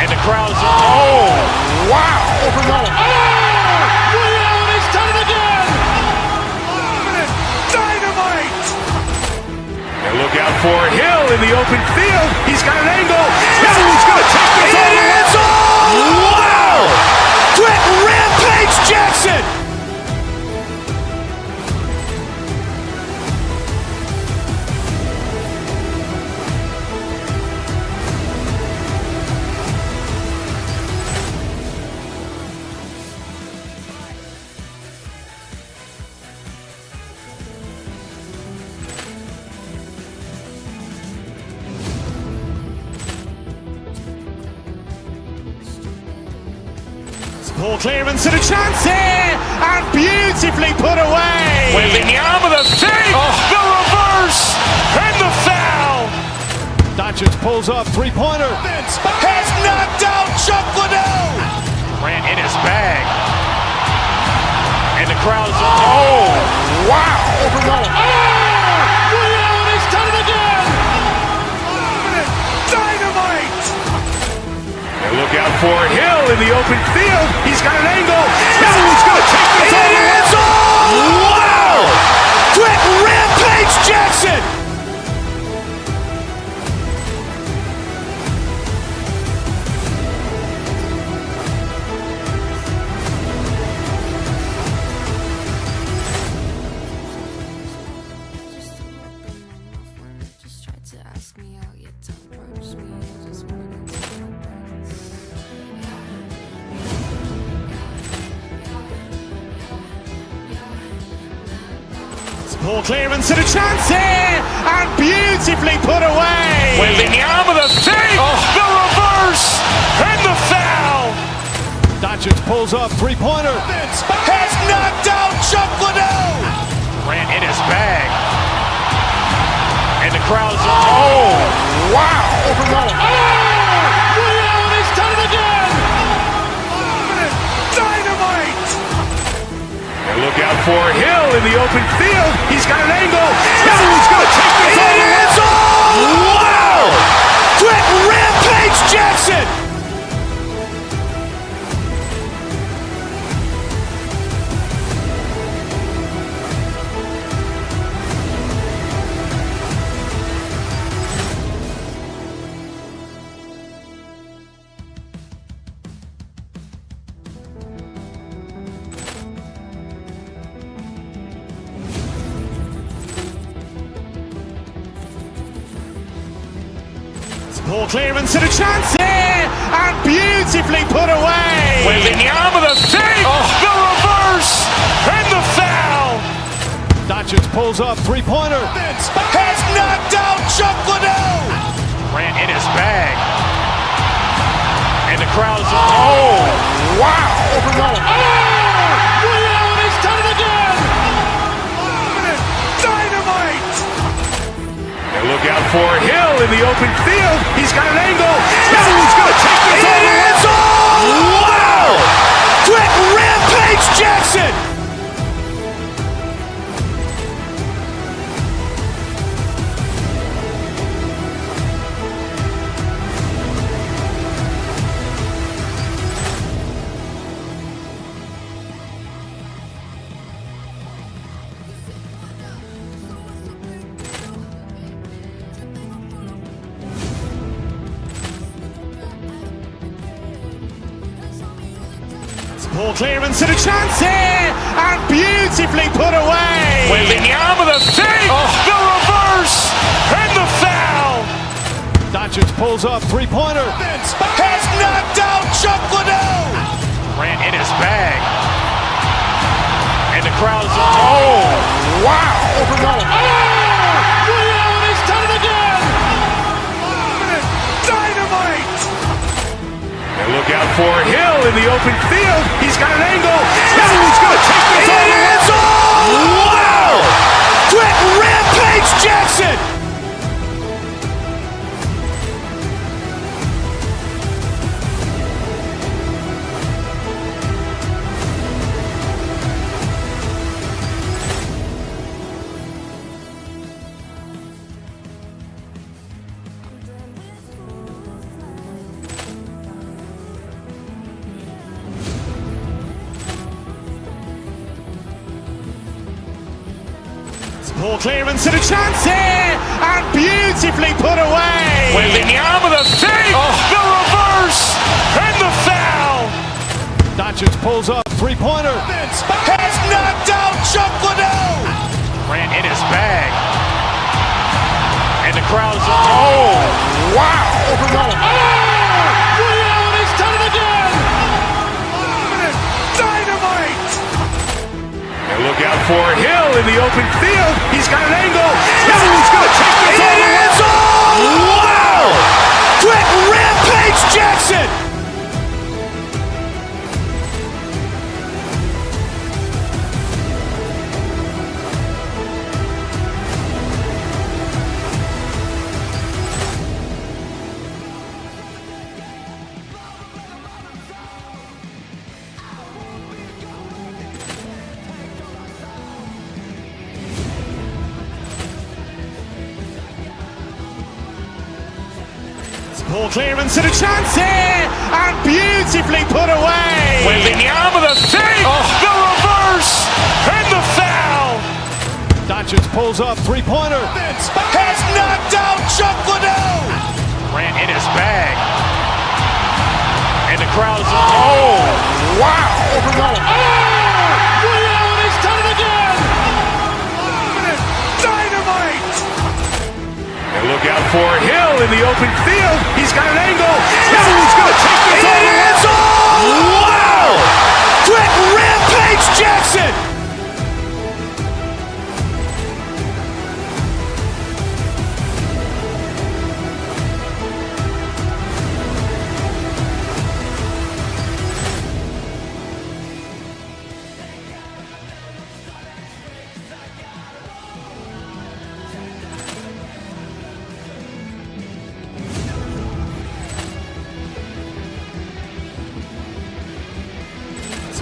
And the crowd is, wow. He's done it again. Dynamite. And look out for Hill in the open field. He's got an angle. He's going to take this all the way. Wow. Quick Rampage Jackson. Ball clearance and a chance here, and beautifully put away. Wembanyama with a save, the reverse, and the foul. Doncic pulls up, three-pointer. Has knocked out Chuck Liddell. Grant in his bag. And the crowd is, wow. He's done it again. Dynamite. And look out for Hill in the open field. He's got an angle. He's going to take this all the way. Wow. Quick Rampage Jackson. Just tried to ask me out, yet to approach me. I just wanted to see my friends. Ball clearance and a chance here, and beautifully put away. Wembanyama with a save, the reverse, and the foul. Doncic pulls up, three-pointer. Has knocked out Chuck Liddell. Grant in his bag. And the crowd is, wow. He's done it again. Dynamite. And look out for Hill in the open field. He's got an angle. He's going to take this all the way. Wow. Quick Rampage Jackson. Ball clearance and a chance here, and beautifully put away. Wembanyama with a save, the reverse, and the foul. Doncic pulls up, three-pointer. Has knocked out Chuck Liddell. Grant in his bag. And the crowd is, wow. He's done it again. Dynamite. And look out for Hill in the open field. He's got an angle. He's going to take this all the way. Wow. Quick Rampage Jackson. Ball clearance and a chance here, and beautifully put away. Wembanyama with a save, the reverse, and the foul. Doncic pulls up, three-pointer. Has knocked out Chuck Liddell. Grant in his bag. And the crowd is, oh, wow. Ray Allen has done it again. Dynamite. And look out for Hill in the open field. He's got an angle. He's going to take this all the way. Wow. Trent Rampage Jackson. Ball clearance and a chance here, and beautifully put away. Wembanyama with a save, the reverse, and the foul. Doncic pulls up, three-pointer. Has knocked out Chuck Liddell. Grant in his bag. And the crowd is, oh, wow. Ray Allen has done it again. Dynamite. And look out for Hill in the open field. He's got an angle. He's going to take this all the way. Wow. Trent Rampage Jackson. Ball clearance and a chance here, and beautifully put away. Wembanyama with a save, the reverse, and the foul. Doncic pulls up, three-pointer. Has knocked out Chuck Liddell. Grant in his bag. And the crowd is, oh, wow. Ray Allen has done it again. Dynamite. And look out for Hill in the open field. He's got an angle. He's going to take this all the way. Wow. Trent Rampage Jackson.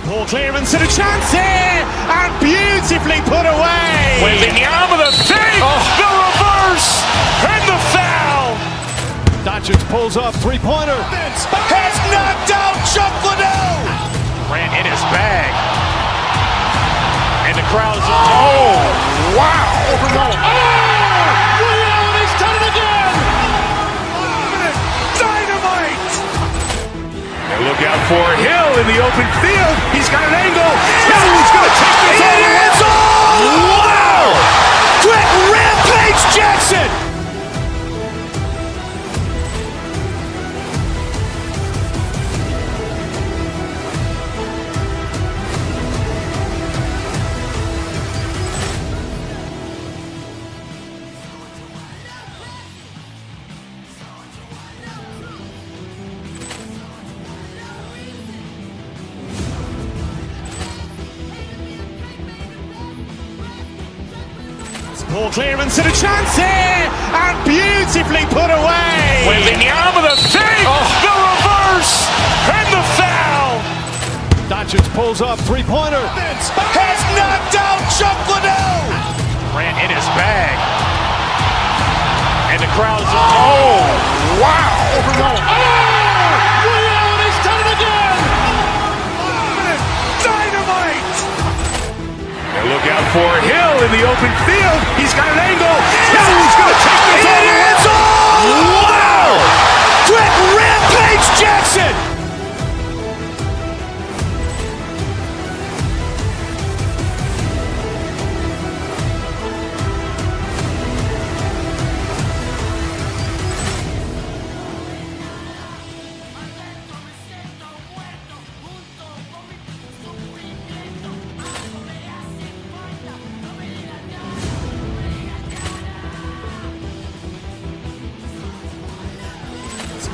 Ball clearance and a chance here, and beautifully put away. Wembanyama with a save, the reverse, and the foul. Doncic pulls up, three-pointer. Has knocked out Chuck Liddell. Grant in his bag. And the crowd is, oh, wow. Ray Allen has done it again. Dynamite. And look out for Hill in the open field. He's got an angle. He's going to take this all the way. Wow. Trent Rampage Jackson. Ball clearance and a chance here, and beautifully put away. Wembanyama with a save, the reverse, and the foul. Doncic pulls up, three-pointer. Has knocked out Chuck Liddell. Grant in his bag. And the crowd is, oh, wow. Ray Allen has done it again. Dynamite. And look out for Hill in the open field. He's got an angle. He's going to take this all the way. Wow. Trent Rampage Jackson.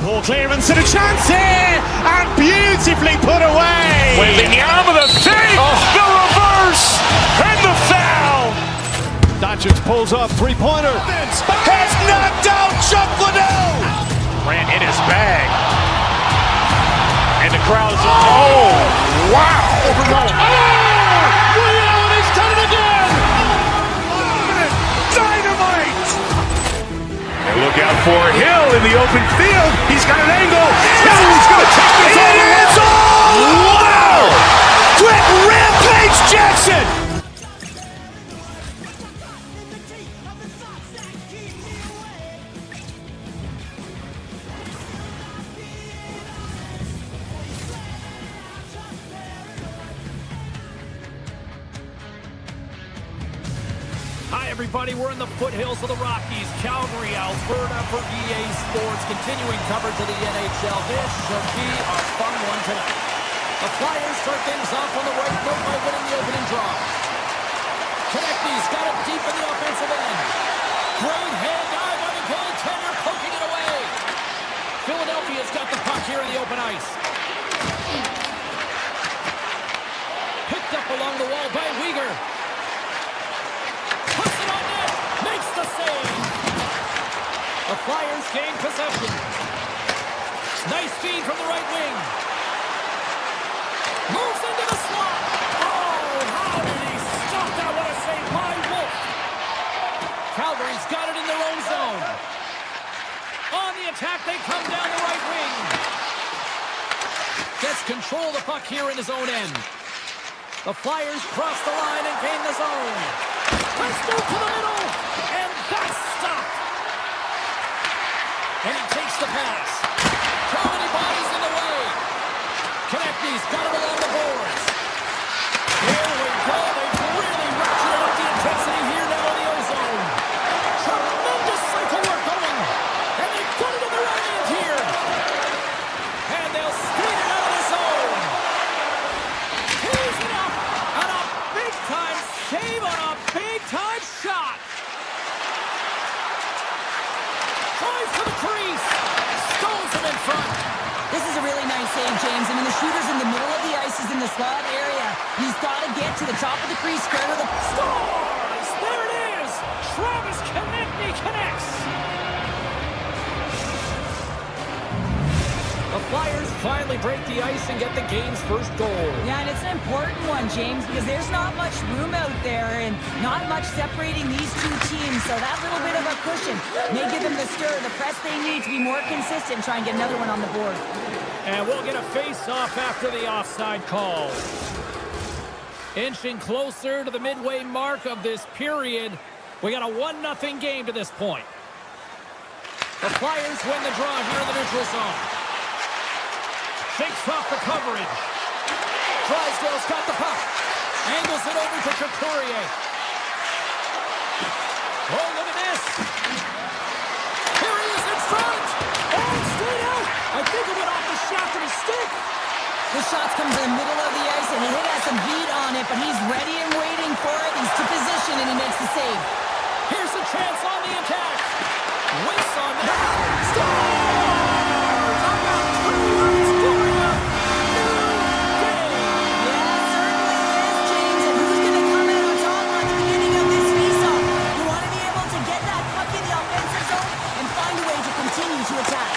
Ball clearance and a chance here, and beautifully put away. With the arm of the save, the reverse, and the foul. Doncic pulls up, three-pointer. Has knocked out Chuck Liddell. Ran in his bag. And the crowd is, oh, wow. Ray Allen has done it again. Dynamite. And look out for Hill in the open field. He's got an angle. Hill's going to take this all the way. Wow. Quick Rampage Jackson. Hi, everybody. We're in the foothills of the Rockies, Calgary, Alberta for EA Sports. Continuing coverage of the NHL. This should be a fun one tonight. The Flyers start things off on the right foot by winning the opening draw. Konechny's got it deep in the offensive end. Great hand dive by the goaltender, poking it away. Philadelphia's got the puck here in the open ice. Picked up along the wall by Weegar. Puts it on net. Makes the save. The Flyers gain possession. Nice feed from the right wing. Moves into the slot. Oh, how did he stop that? What a save by Wolf. Calgary's got it in their own zone. On the attack, they come down the right wing. Gets control of the puck here in his own end. The Flyers cross the line and gain the zone. Let's move to the middle, and that's stopped. And he takes the pass. How many bodies in the way? Konechny's got it along the boards. Here we go. They've really ratcheted up the intensity here now in the ozone. Tremendous cycle work going. And they've got it in the right hand here. And they'll skate it out of the zone. He's it up. And a big-time save on a big-time shot. Tries to the crease. Stones him in front. This is a really nice save, James. I mean, the shooter's in the middle of the ice. He's in the slot area. He's got to get to the top of the crease, square to the... Scores! There it is! Travis Konechny connects! The Flyers finally break the ice and get the game's first goal. Yeah, and it's an important one, James, because there's not much room out there and not much separating these two teams. So that little bit of a cushion may give them the stir, the press they need to be more consistent and try and get another one on the board. And we'll get a face-off after the offside call. Inching closer to the midway mark of this period. We got a 1-0 game to this point. The Flyers win the draw here in the neutral zone. Shakes off the coverage. Drysdale's got the puck. Angles it over to Couturier. Oh, look at this. Here he is in front. Oh, straight out. I think it went off the shaft of his stick. The shot's come to the middle of the ice, and he has some beat on it, but he's ready and waiting for it. He's to position, and he makes the save. Here's a chance on the attack. Waits on the scores! About 2 runs scoring a new game. Yeah, certainly is, James. And who's going to come out on top at the beginning of this face-off? You want to be able to get that puck in the offensive zone and find a way to continue to attack.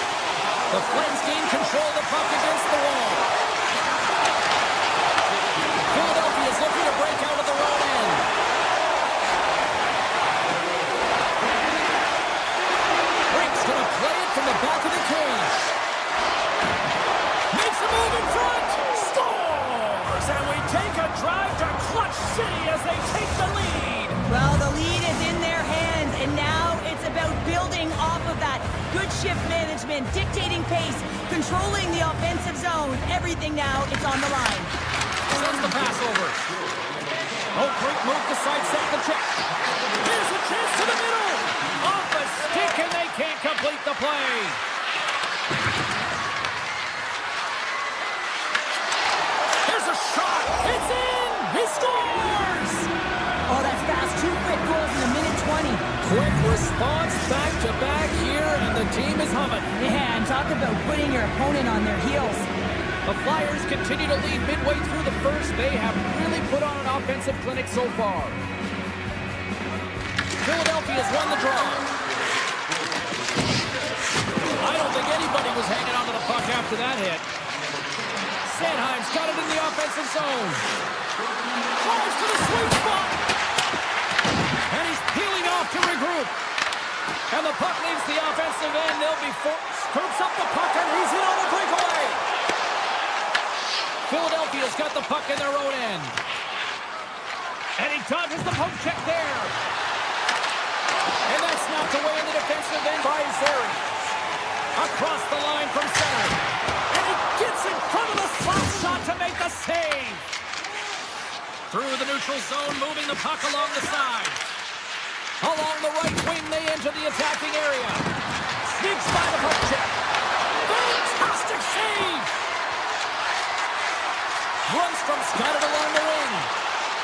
The Flames gain control of the puck against the wall. Philadelphia is looking to break out of their own end. Brink's going to play it from the back of the cage. Makes a move in front. Scores! And we take a drive to Clutch City as they take the lead. Well, the lead is in their hands, and now it's about building off of that. Good shift management, dictating pace, controlling the offensive zone. Everything now, it's on the line. Sends the pass over. Oh, great move to sidestep the check. Here's a chance to the middle. Off a stick, and they can't complete the play. Here's a shot. It's in. He scores. Oh, that's fast. 2 quick goals in a minute 20. Quick response back-to-back here, and the team is humming. Man, talk about putting your opponent on their heels. The Flyers continue to lead midway through the first. They have really put on an offensive clinic so far. Philadelphia's won the draw. I don't think anybody was hanging on to the puck after that hit. Sanheim's got it in the offensive zone. Falls to the sweet spot. And he's peeling off to regroup. And the puck leaves the offensive end. They'll be scoops up the puck, and he's in on the breakaway. Philadelphia's got the puck in their own end. And he dodges the poke check there. And that's knocked away in the defensive end by Zary. Across the line from center. And he gets in front of the slap shot to make the save. Through the neutral zone, moving the puck along the side. Along the right wing, they enter the attacking area. Sneaks by the poke check. Fantastic save! Lundstrom scattered along the wing.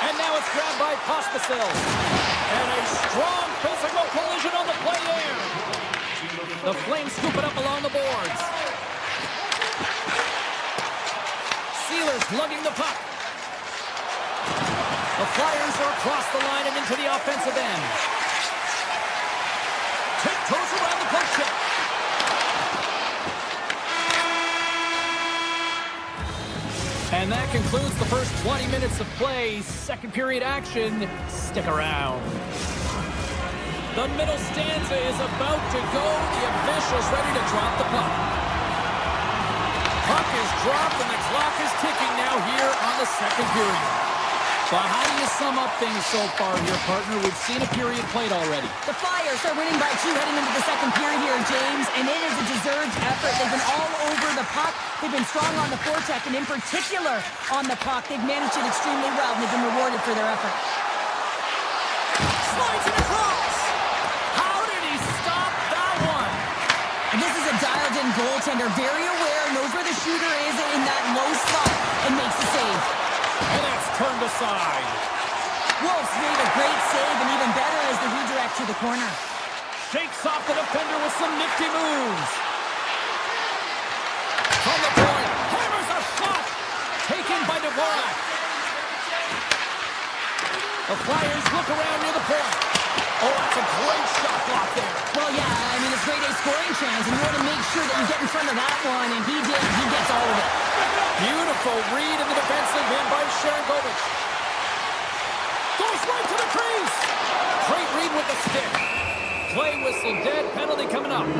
And now it's grabbed by Pospisil. And a strong physical collision on the play there. The Flames scoop it up along the boards. Sealer's lugging the puck. The Flyers are across the line and into the offensive end. Tiptoes around the poke check. And that concludes the first 20 minutes of play. Second period action. Stick around. The middle stanza is about to go. The official's ready to drop the puck. Puck is dropped and the clock is ticking now here on the second period. But how do you sum up things so far here, partner? We've seen a period played already. The Flyers are winning by 2 heading into the second period here, James, and it is a deserved effort. They've been all over the puck. They've been strong on the forecheck, and in particular on the puck. They've managed it extremely well, and they've been rewarded for their effort. Slides it across. How did he stop that one? And this is a dialed-in goaltender, very aware, knows where the shooter is in that low slot, and makes the save. And that's turned aside. Wolf's made a great save, and even better as the redirect to the corner. Shakes off the defender with some nifty moves. From the point, hammers a shot. Taken by Dvorak. The Flyers look around near the point. Oh, that's a great shot block there. Well, yeah, I mean, it's grade A scoring chance, and you want to make sure that you get in front of that one, and he did. He gets all of it. Beautiful read in the defensive end by Sharangovich. Goes right to the crease. Great read with the stick. Play whistle dead. Penalty coming up.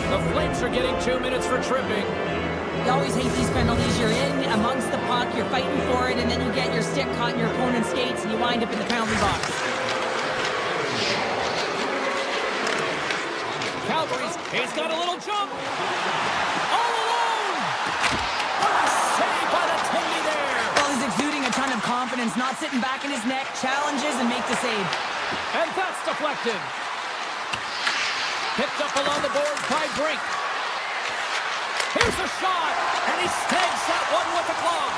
The Flames are getting 2 minutes for tripping. You always hate these penalties. You're in amongst the puck, you're fighting for it, and then you get your stick caught in your opponent's skates, and you wind up in the penalty box. Calgary's, he's got a little jump. All alone. What a save by the Tindy there. Well, he's exuding a ton of confidence, not sitting back in his neck, challenges and make the save. And that's deflected. Picked up along the boards by Brink. Here's a shot, and he snags that one with the glove.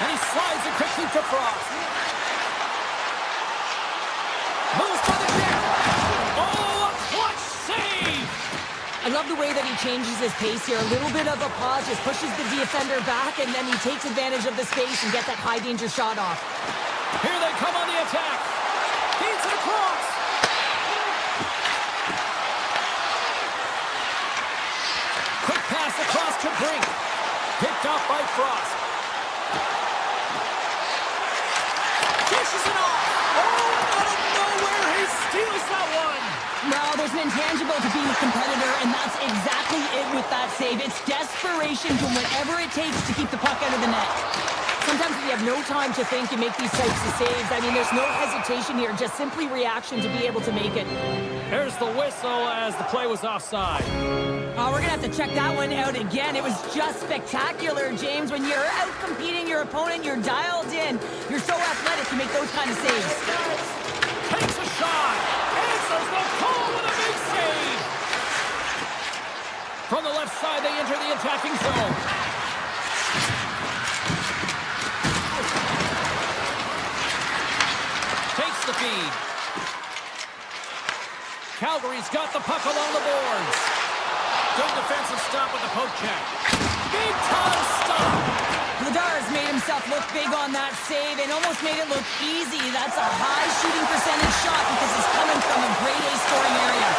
And he slides it quickly to Frost. Moves by the net. Oh, a clutch save! I love the way that he changes his pace here. A little bit of a pause, just pushes the defender back, and then he takes advantage of the space and gets that high-danger shot off. Here they come on the attack. Feeds it across. Quick pass across to Brink. Picked up by Frost. Dishes it off. Oh, out of nowhere, he steals that one. No, there's an intangible to being a competitor, and that's exactly it with that save. It's desperation to whatever it takes to keep the puck out of the net. Sometimes when you have no time to think, you make these types of saves. I mean, there's no hesitation here, just simply reaction to be able to make it. Here's the whistle as the play was offside. Oh, we're going to have to check that one out again. It was just spectacular, James. When you're out competing your opponent, you're dialed in. You're so athletic, you make those kind of saves. Takes a shot. Answers the call with a big save. From the left side, they enter the attacking zone. Takes the feed. Calgary's got the puck along the boards. Good defensive stop with the poke check. Big time stop. Vladar made himself look big on that save and almost made it look easy. That's a high shooting percentage shot because it's coming from a grade A scoring area.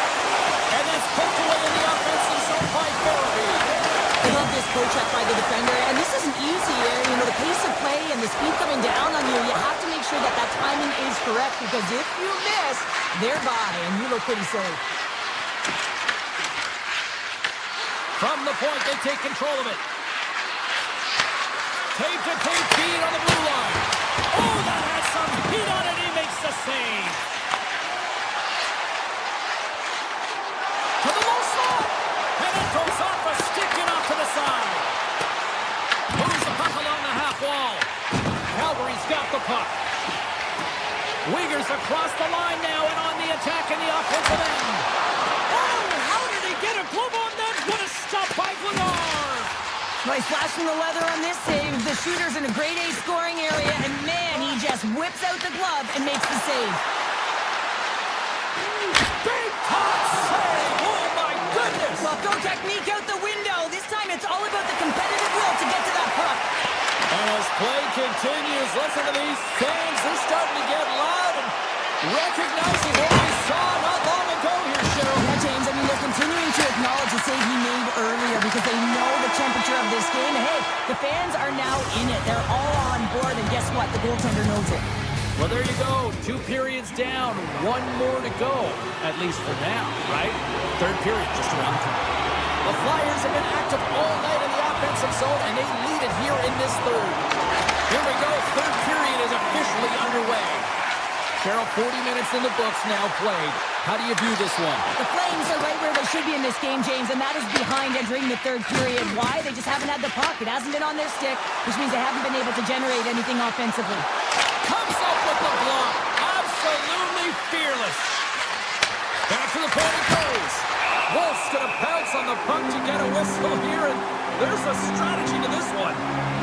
And that's poked away in the offensive zone by Barabee. I love this poke check by the defender, and this isn't easy. You know, the pace of play and the speed coming down on you, you have to make sure that that timing is correct because if you miss, they're by, and you look pretty silly. From the point, they take control of it. Tape-to-tape feed on the blue line. Oh, that has some heat on it. He makes the save. To the low slot. And it goes off a stick and off to the side. Moves the puck along the half wall. Calgary's got the puck. Uyghur's across the line now and on the attack in the offensive end. Oh, how did he get a glove on that? What a stop by Vladar. Nice flash from the leather on this save. The shooter's in a grade A scoring area, and man, he just whips out the glove and makes the save. Big top save! Oh my goodness! Well, throw technique out the window. This time it's all about the competitive will to get to that puck. And as play continues, listen to these fans. They're starting to get loud and recognizing what we saw not long ago here, Cheryl. Yeah, James, I mean, they're continuing to acknowledge the save he made earlier because they know the temperature of this game. And hey, the fans are now in it. They're all on board, and guess what? The goaltender knows it. Well, there you go. 2 periods down, 1 more to go, at least for now, right? Third period just around the corner. The Flyers have been active all night in the offensive zone, and they lead it here in this third. Here we go. Third period is officially underway. Cheryl, 40 minutes in the books now played. How do you view this one? The Flames are right where they should be in this game, James, and that is behind entering the third period. Why? They just haven't had the puck. It hasn't been on their stick, which means they haven't been able to generate anything offensively. Comes up with the block. Absolutely fearless. Back to the point it goes. Wolf's going to bounce on the puck to get a whistle here, and there's a strategy to this one.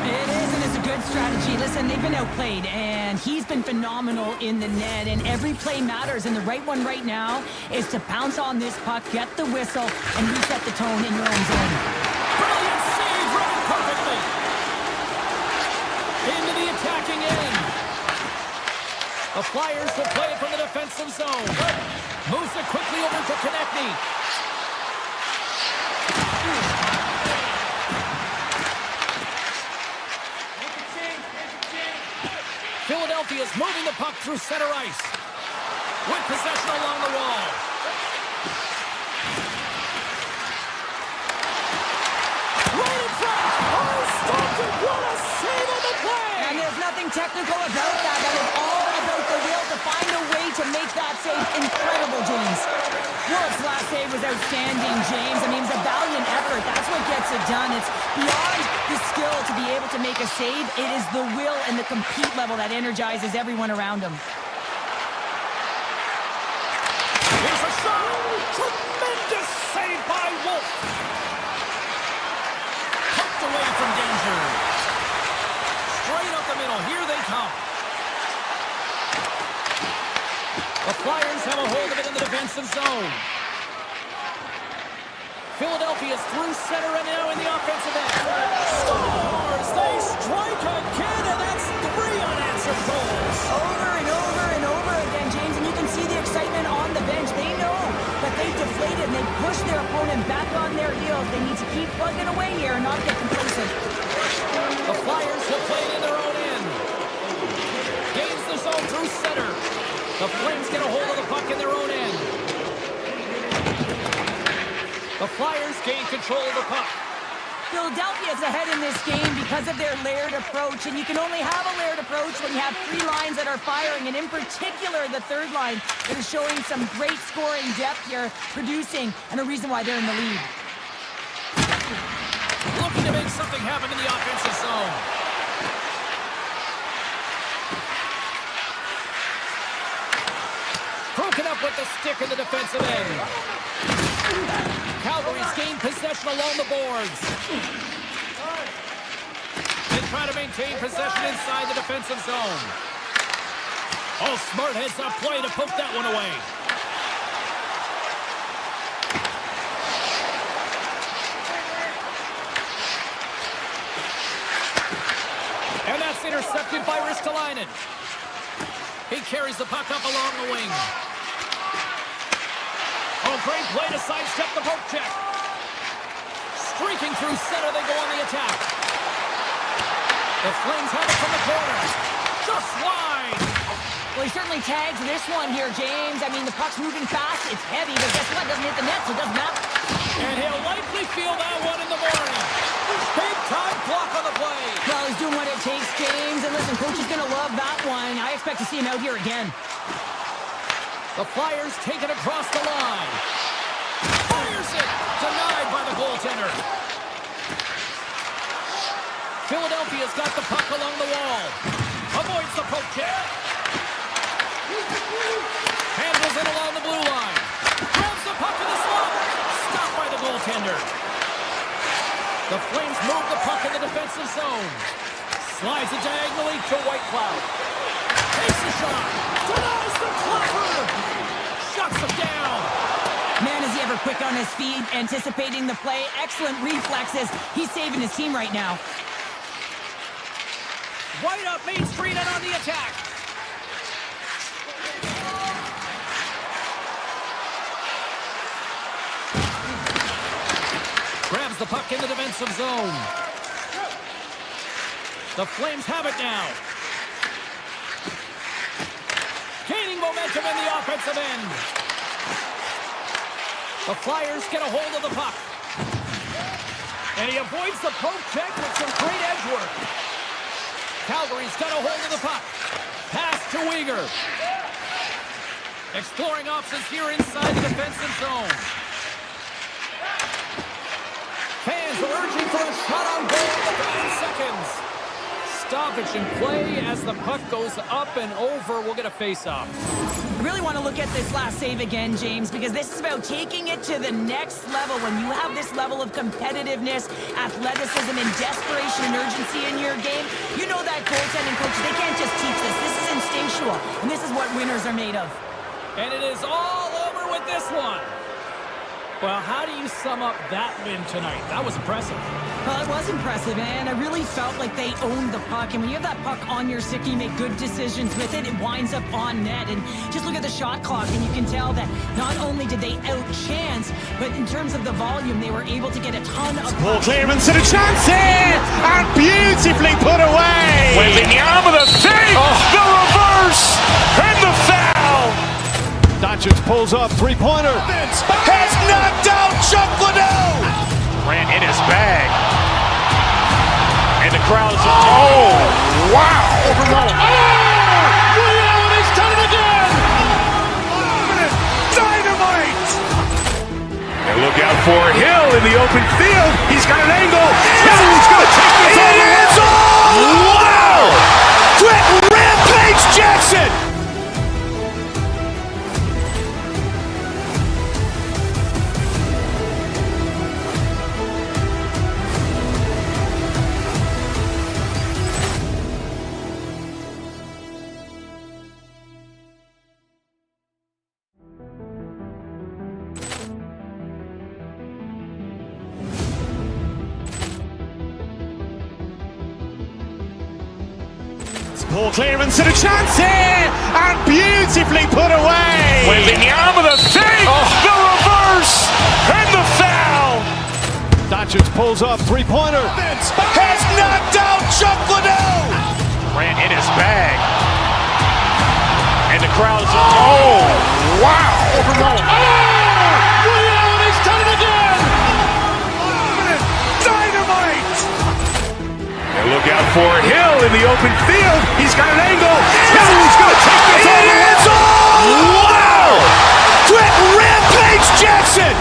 It is, and it's a good strategy. Listen, they've been outplayed, and he's been phenomenal in the net, and every play matters, and the right one right now is to pounce on this puck, get the whistle, and reset the tone in your own zone. Brilliant save, running perfectly. Into the attacking end. The Flyers will play it from the defensive zone. Moves it quickly over to Konechny. Philadelphia's moving the puck through center ice. With possession along the wall. Right in front. Oh, stopped it. What a save on the play. And there's nothing technical about that. That is all about the will to find a way to make that save incredible, James. Wolf's last save was outstanding, James. I mean, it's a valiant effort. That's what gets it done. It's beyond the skill to be able to make a save. It is the will and the compete level that energizes everyone around him. Here's a shot. Tremendous save by Wolf. Poked away from danger. Straight up the middle. Here they come. The Flyers have a hold of it in the defensive zone. Philadelphia's through center and now in the offensive end. Scores! They strike again, and that's 3 unanswered goals. Over and over and over again, James, and you can see the excitement on the bench. They know that they deflated and they pushed their opponent back on their heels. They need to keep plugging away here and not get complacent. The Flyers will play it in their own end. Gains the zone through center. The Flames get a hold of the puck in their own end. The Flyers gain control of the puck. Philadelphia's ahead in this game because of their layered approach, and you can only have a layered approach when you have 3 lines that are firing, and in particular the third line that is showing some great scoring depth here, producing, and a reason why they're in the lead. Looking to make something happen in the offensive zone. Broken up with the stick in the defensive end. Calgary's gained possession along the boards. They try to maintain possession inside the defensive zone. Oh, smart heads up play to poke that one away. McKinnon. He carries the puck up along the wing. Oh, great play to sidestep the poke check. Streaking through center, they go on the attack. The Flames have it from the corner. Just wide. Well, he certainly tags this one here, James. I mean, the puck's moving fast. It's heavy, but guess what? It doesn't hit the net, so it doesn't matter. And he'll likely feel that one in the morning. Big time block on the play. Well, he's doing what it takes, James. And listen, coach is going to love that one. I expect to see him out here again. The Flyers take it across the line. Fires it. Denied by the goaltender. Philadelphia's got the puck along the wall. Avoids the poke check. Handles it along the blue line. Grabs the puck in the slot. Stopped by the goaltender. The Flames move the puck in the defensive zone. Slides it diagonally to Whitecloud. Takes the shot. Denies the clubber. Shuts him down. Man, is he ever quick on his feet, anticipating the play. Excellent reflexes. He's saving his team right now. Right up Main Street and on the attack. Grabs the puck in the defensive zone. The Flames have it now. Gaining momentum in the offensive end. The Flyers get a hold of the puck. And he avoids the poke check with some great edge work. Calgary's got a hold of the puck. Pass to Weegar. Exploring options here inside the defensive zone. Fans are urging for a shot on goal with 9 seconds. Stoppage in play as the puck goes up and over. We'll get a face-off. I really want to look at this last save again, James, because this is about taking it to the next level. When you have this level of competitiveness, athleticism, and desperation and urgency in your game, you know that goaltending coach, they can't just teach this. This is instinctual, and this is what winners are made of. And it is all over with this one. Well, how do you sum up that win tonight? That was impressive. Well, it was impressive, and I really felt like they owned the puck. And when you have that puck on your stick, you make good decisions with it. It winds up on net. And just look at the shot clock, and you can tell that not only did they outchance, but in terms of the volume, they were able to get a ton of... Ball clearance and a chance here! And beautifully put away! With the arm of the save! The reverse! And the foul! Doncic pulls up, three-pointer. Has knocked out Chuck Liddell! Ran in his bag. And the crowd's... Oh, wow! He's done it again! Dynamite! And look out for Hill in the open field. He's got an angle. Hill's going to take this all the way. Wow! Brett Rampage Jackson! Ball clearance and a chance here! And beautifully put away! With the arm of the save! The reverse! And the foul! Doncic pulls up, three-pointer. Has knocked out Chuck Liddell! Ran in his bag. And the crowd's... Oh, wow! He's done it again! Dynamite! And look out for Hill in the open field. He's got an angle. Hill's going to take this all the way. Wow! Brett Rampage Jackson!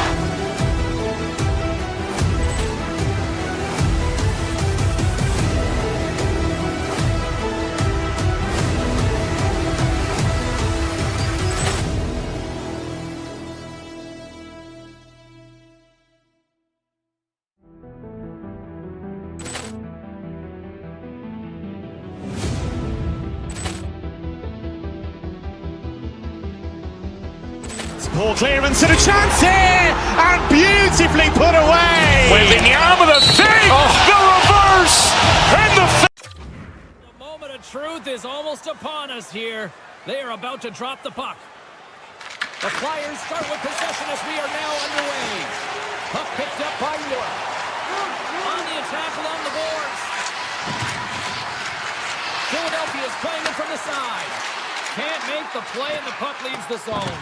Ball clearance and a chance here! And beautifully put away! With the arm of the save! The reverse! And the A moment of truth is almost upon us here. They are about to drop the puck. The Flyers start with possession as we are now underway. Puck picked up by York. On the attack along the boards. Philadelphia is playing it from the side. Can't make the play, and the puck leaves the zone.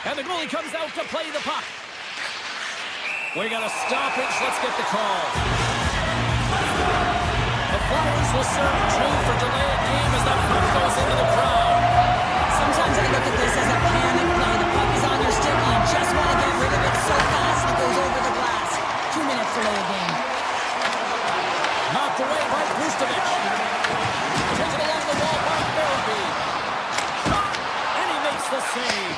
And the goalie comes out to play the puck. We got a stoppage. Let's get the call. The Flyers will serve two for delay of game as that puck goes into the crowd. Sometimes I look at this as a panic play. The puck is on your stick and you just want to get rid of it so fast it goes over the glass. 2 minutes delay of game. Knocked away by Vustovic. Taken along the wall by Barabee. Shot, and he makes the save.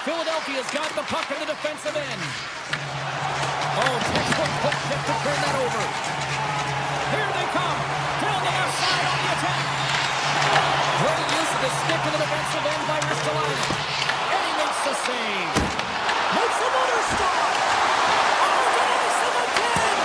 Philadelphia's got the puck in the defensive end. Oh, textbook quick check to turn that over. Here they come. Down the left side on the attack. Great use of the stick in the defensive end by Ristolainen. And he makes the save. Makes another stop. Oh, denies him again.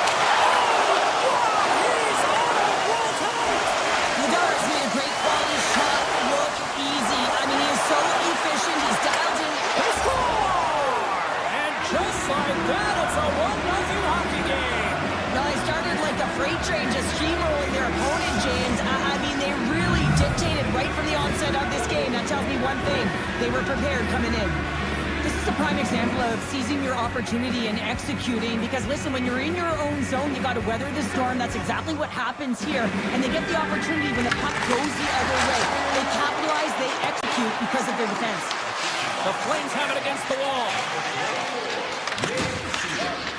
Oh, wow, he's on a roll tonight. Ladar's made a great quality shot look easy. I mean, he is so efficient. He's dialed in. They score! And just like that, it's a 1-0 hockey game. No, they started like a freight train just steamrolling their opponent, James. I mean, they really dictated right from the onset of this game. That tells me one thing. They were prepared coming in. This is a prime example of seizing your opportunity and executing because, listen, when you're in your own zone, you got to weather the storm. That's exactly what happens here. And they get the opportunity when the puck goes the other way. They capitalize, they execute because of their defense. The Flames have it against the wall.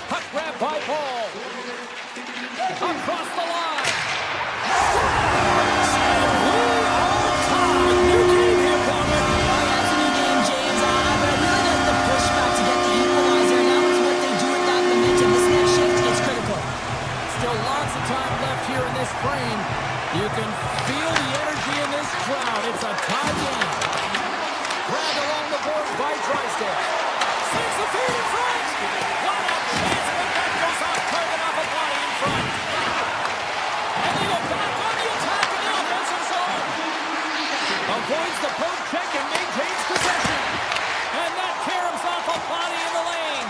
Puck grab by Paul. Across the line. Scores! And we are tied. New game here, Palmer. Oh, yeah, it's a new game, James. But I really like the pushback to get the equalizer. Now it's what they do with that momentum. This next shift is critical. Still lots of time left here in this frame. You can feel the energy in this crowd. It's a tie game. Grabbed along the boards by Drysdale. Sends the feed in front. What a chance, but that goes off target off a body in front. And they go back on the attack in the offensive zone. Avoids the poke check and maintains possession. And that caroms off a body in the lane.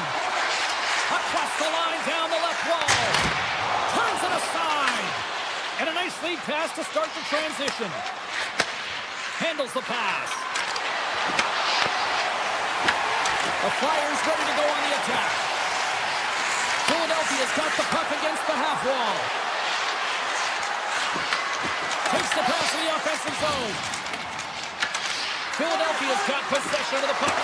Across the line, down the left wall. Turns it aside. And a nice lead pass to start the transition. Handles the pass. The Flyers ready to go on the attack. Philadelphia's got the puck against the half wall. Takes the pass to the offensive zone. Philadelphia's got possession of the puck.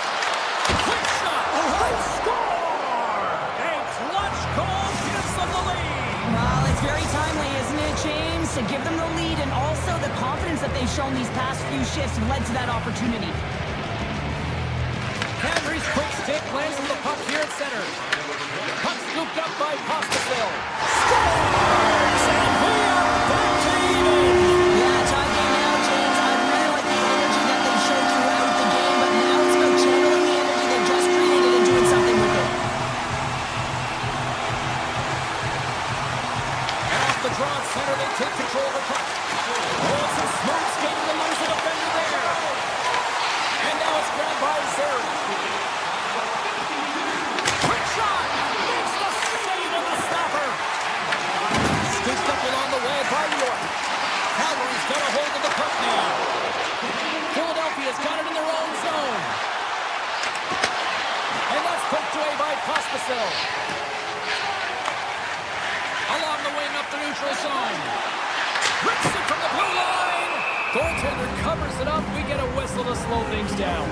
Quick shot. They score! A clutch goal gives them the lead. Well, it's very timely, isn't it, James? To give them the lead and also the confidence that they've shown these past few shifts have led to that opportunity. Henry's quick stick lands on the puck here at center. Puck scooped up by Pospisil. Scores! And we are back to even. Yeah, tie game now, James. I really like the energy that they showed throughout the game, but now it's about channeling the energy they just created and doing something with it. And off the draw at center, they take control of the puck. Oh, some smart skating to lose the defender there. And now it's grabbed by Zeri. Quick shot! Makes the save of the stopper. Scooped up along the wall by York. Calgary's got a hold of the puck now. Philadelphia's got it in their own zone. And that's poked away by Pospisil. Along the wing up the neutral zone. Rips it from the blue line. Goaltender covers it up. We get a whistle to slow things down.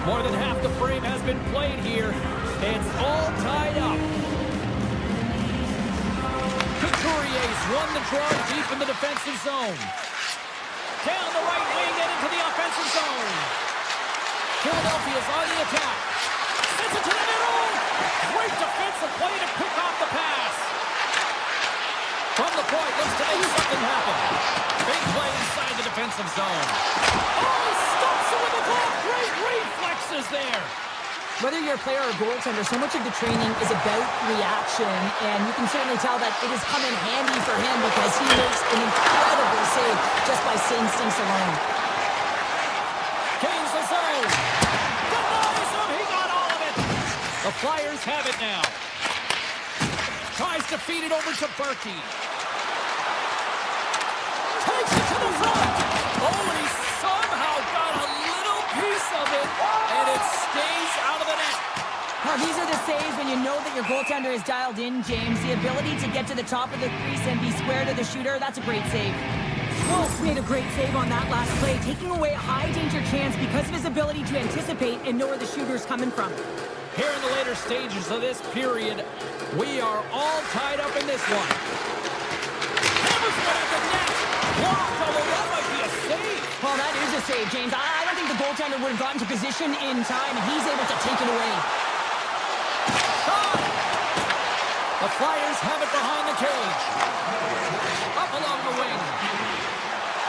More than half the frame has been played here. It's all tied up. Couturier's won the draw deep in the defensive zone. Down the right wing and into the offensive zone. Philadelphia's on the attack. Sends it to the middle. Great defensive play to pick off the pass. From the point, looks to make something happen. Big play inside the defensive zone. Oh, he stops it with a glove. Great reflexes there. Whether you're a player or goaltender, so much of the training is about reaction, and you can certainly tell that it has come in handy for him because he makes an incredible save just by instincts alone. Gains the zone. Denies him. He got all of it. The Flyers have it now. Tries to feed it over to Berkey. Takes it to the front. Oh, and he somehow got a little piece of it, and it stays out of the net. Now, these are the saves when you know that your goaltender is dialed in, James. The ability to get to the top of the crease and be square to the shooter, that's a great save. Wolf made a great save on that last play, taking away a high-danger chance because of his ability to anticipate and know where the shooter's coming from. Here in the later stages of this period, we are all tied up in this one. Hammers one at the net. Blocked, although that might be a save. Well, that is a save, James. I don't think the goaltender would have gotten to position in time, and he's able to take it away. Shot! The Flyers have it behind the cage. Up along the wing.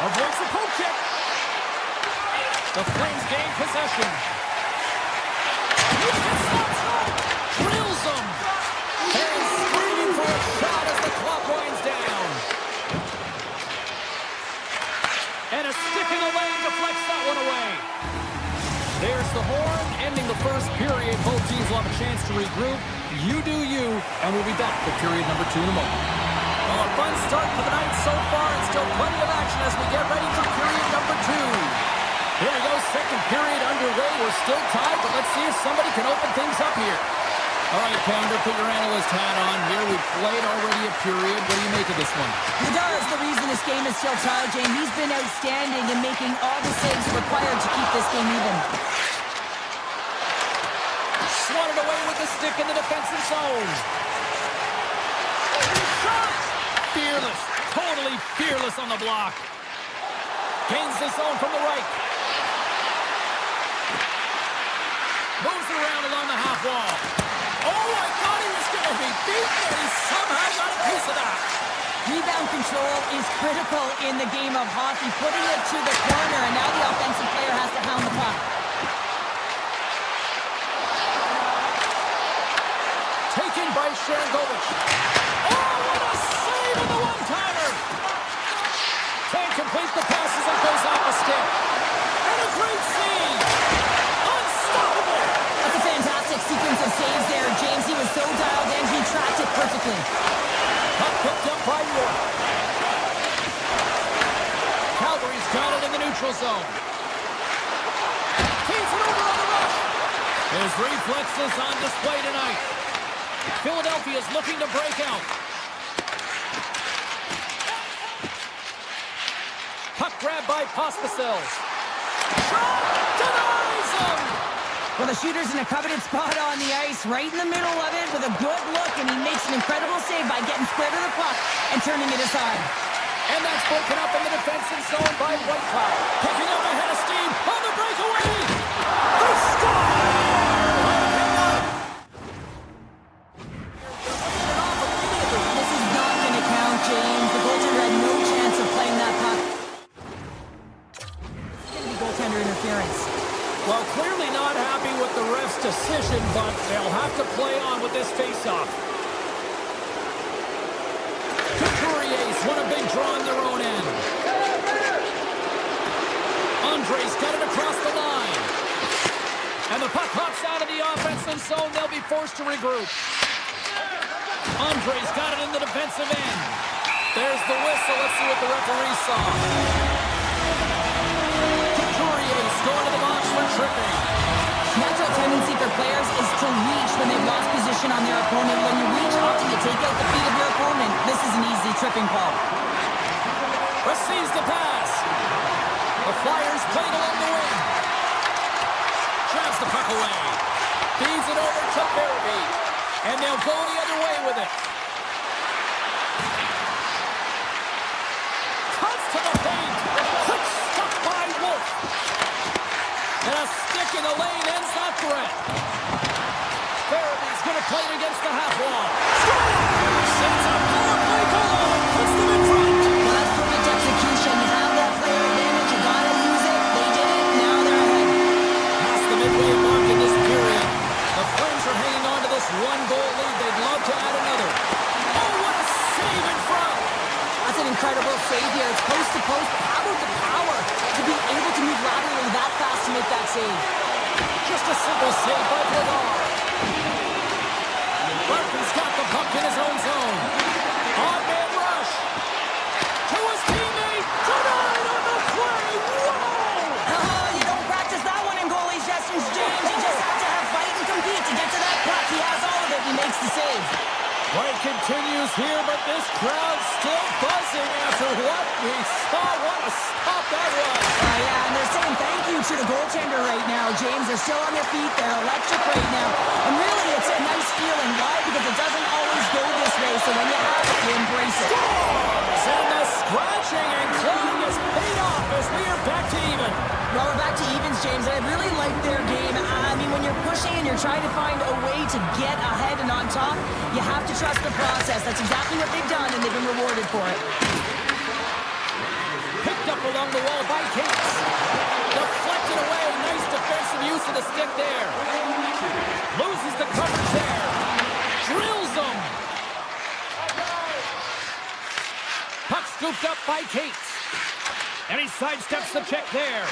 Avoids the poke check. The Flames gain possession. Drills him. And screaming for a shot as the clock winds down. And a stick in the lane deflects that one away. There's the horn, ending the first period. Both teams will have a chance to regroup. You do you, and we'll be back for period number 2 in a moment. Well, a fun start to the night so far, and still plenty of action as we get ready for period number 2. Here we go, second period underway. We're still tied, but let's see if somebody can open things up here. All right, Pounder, put your analyst hat on here. We've played already a period. What do you make of this one? Nadar is the reason this game is still tied, Jane. He's been outstanding in making all the saves required to keep this game even. Swatted away with the stick in the defensive zone. Shot! Fearless. Totally fearless on the block. Gains the zone from the right. Moves around along the half wall. Oh, I thought he was going to be beaten, and he somehow got a piece of that. Rebound control is critical in the game of hockey. Putting it to the corner, and now the offensive player has to hound the puck. Taken by Sharangovich. Oh, what a save on the one-timer! Can't complete the passes and goes off the stick. And a great save! Unstoppable! That's a fantastic sequence of saves there, James. He was so dialed in, he tracked it perfectly. Puck picked up by York. Calgary's got it in the neutral zone. Feeds it over on the rush. His reflexes on display tonight. Philadelphia's looking to break out. Puck grabbed by Pospisil. Shot! Denies him! Well, the shooter's in a coveted spot on the ice, right in the middle of it with a good look, and he makes an incredible save by getting square to the puck and turning it aside. And that's broken up in the defensive zone by Whitecloud. Picking up ahead of steam on the breakaway! They score! This is not going to count, James. The goaltender had no chance of playing that puck. It's going to be goaltender interference. Well, clearly not happy with the ref's decision, but they'll have to play on with this faceoff. Couturier's won a big draw on their own end. Andre's got it across the line. And the puck hops out of the offensive zone. They'll be forced to regroup. Andre's got it in the defensive end. There's the whistle. Let's see what the referee saw. Couturier's going to the box for tripping. Natural tendency for players is to reach when they've lost position on their opponent. When you reach, often you take out the feet of your opponent. This is an easy tripping call. Receives the pass. The Flyers playing along the wing. Grabs the puck away. Feeds it over to Barabee. And they'll go the other way with it. Cuts to the paint. Quick stop by Wolf. And a stick in the lane ends that threat. Barabee's going to play it against the half wall. Sends a power play goal. Puts them in front. Well, that's perfect execution. You have that player advantage. You got to use it. They did it. Now they're ahead. Past the midway mark in this period. make that save. Just a simple save by Bledar. Barkley's got the puck in his own zone. On-man rush. To his teammate. Denied on the play. Whoa! Oh, you don't practice that one in goalie sessions, James. You just have to have fight and compete to get to that puck. He has all of it. He makes the save. Play continues here, but this crowd's still buzzing after what we saw. What a stop that was. Yeah, and they're saying thank you to the goaltender right now, James. They're still on their feet. They're electric right now. And really, it's a nice feeling. Why? Because it doesn't always go this way, so when you have it, you embrace it. And the scratching and clawing is paid off as we are back to even. Well, we're back to evens, James, and I really like their game. I mean, when you're pushing and you're trying to find a way to get ahead and on top, you have to trust the process. That's exactly what they've done, and they've been rewarded for it. Picked up along the wall by Cates. Deflected away. Nice defensive use of the stick there. Loses the coverage there. Drills them. Puck scooped up by Cates. And he sidesteps the check there.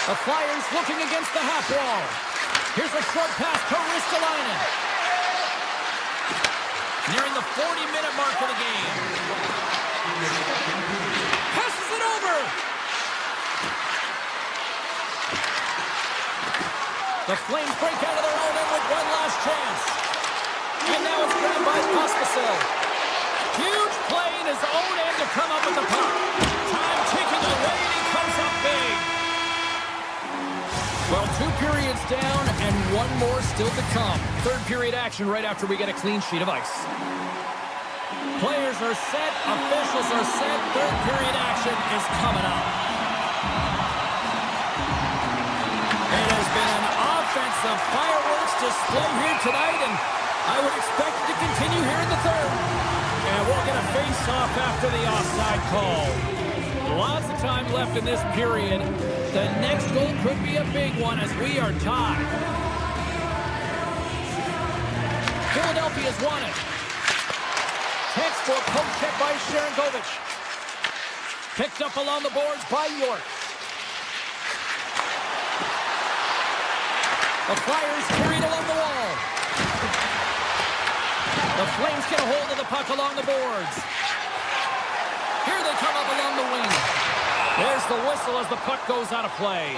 The Flyers looking against the half wall. Here's a short pass to Ristolainen. Nearing the 40-minute mark of the game. Passes it over. The Flames break out of their own end with one last chance. And now it's grabbed by Pospisil. Huge play in his own end to come up with the puck. Time ticking away, and he comes up big. Well, 2 periods down and one more still to come. Third period action right after we get a clean sheet of ice. Players are set, officials are set. Third period action is coming up. It has been an offensive fireworks display here tonight, and I would expect it to continue here in the third. And we'll get a face-off after the offside call. Lots of time left in this period. The next goal could be a big one as we are tied. Philadelphia's won it. Textbook poke check by Sharangovich. Picked up along the boards by York. The Flyers carried along the wall. The Flames get a hold of the puck along the boards. Here they come up along the wing. There's the whistle as the puck goes out of play.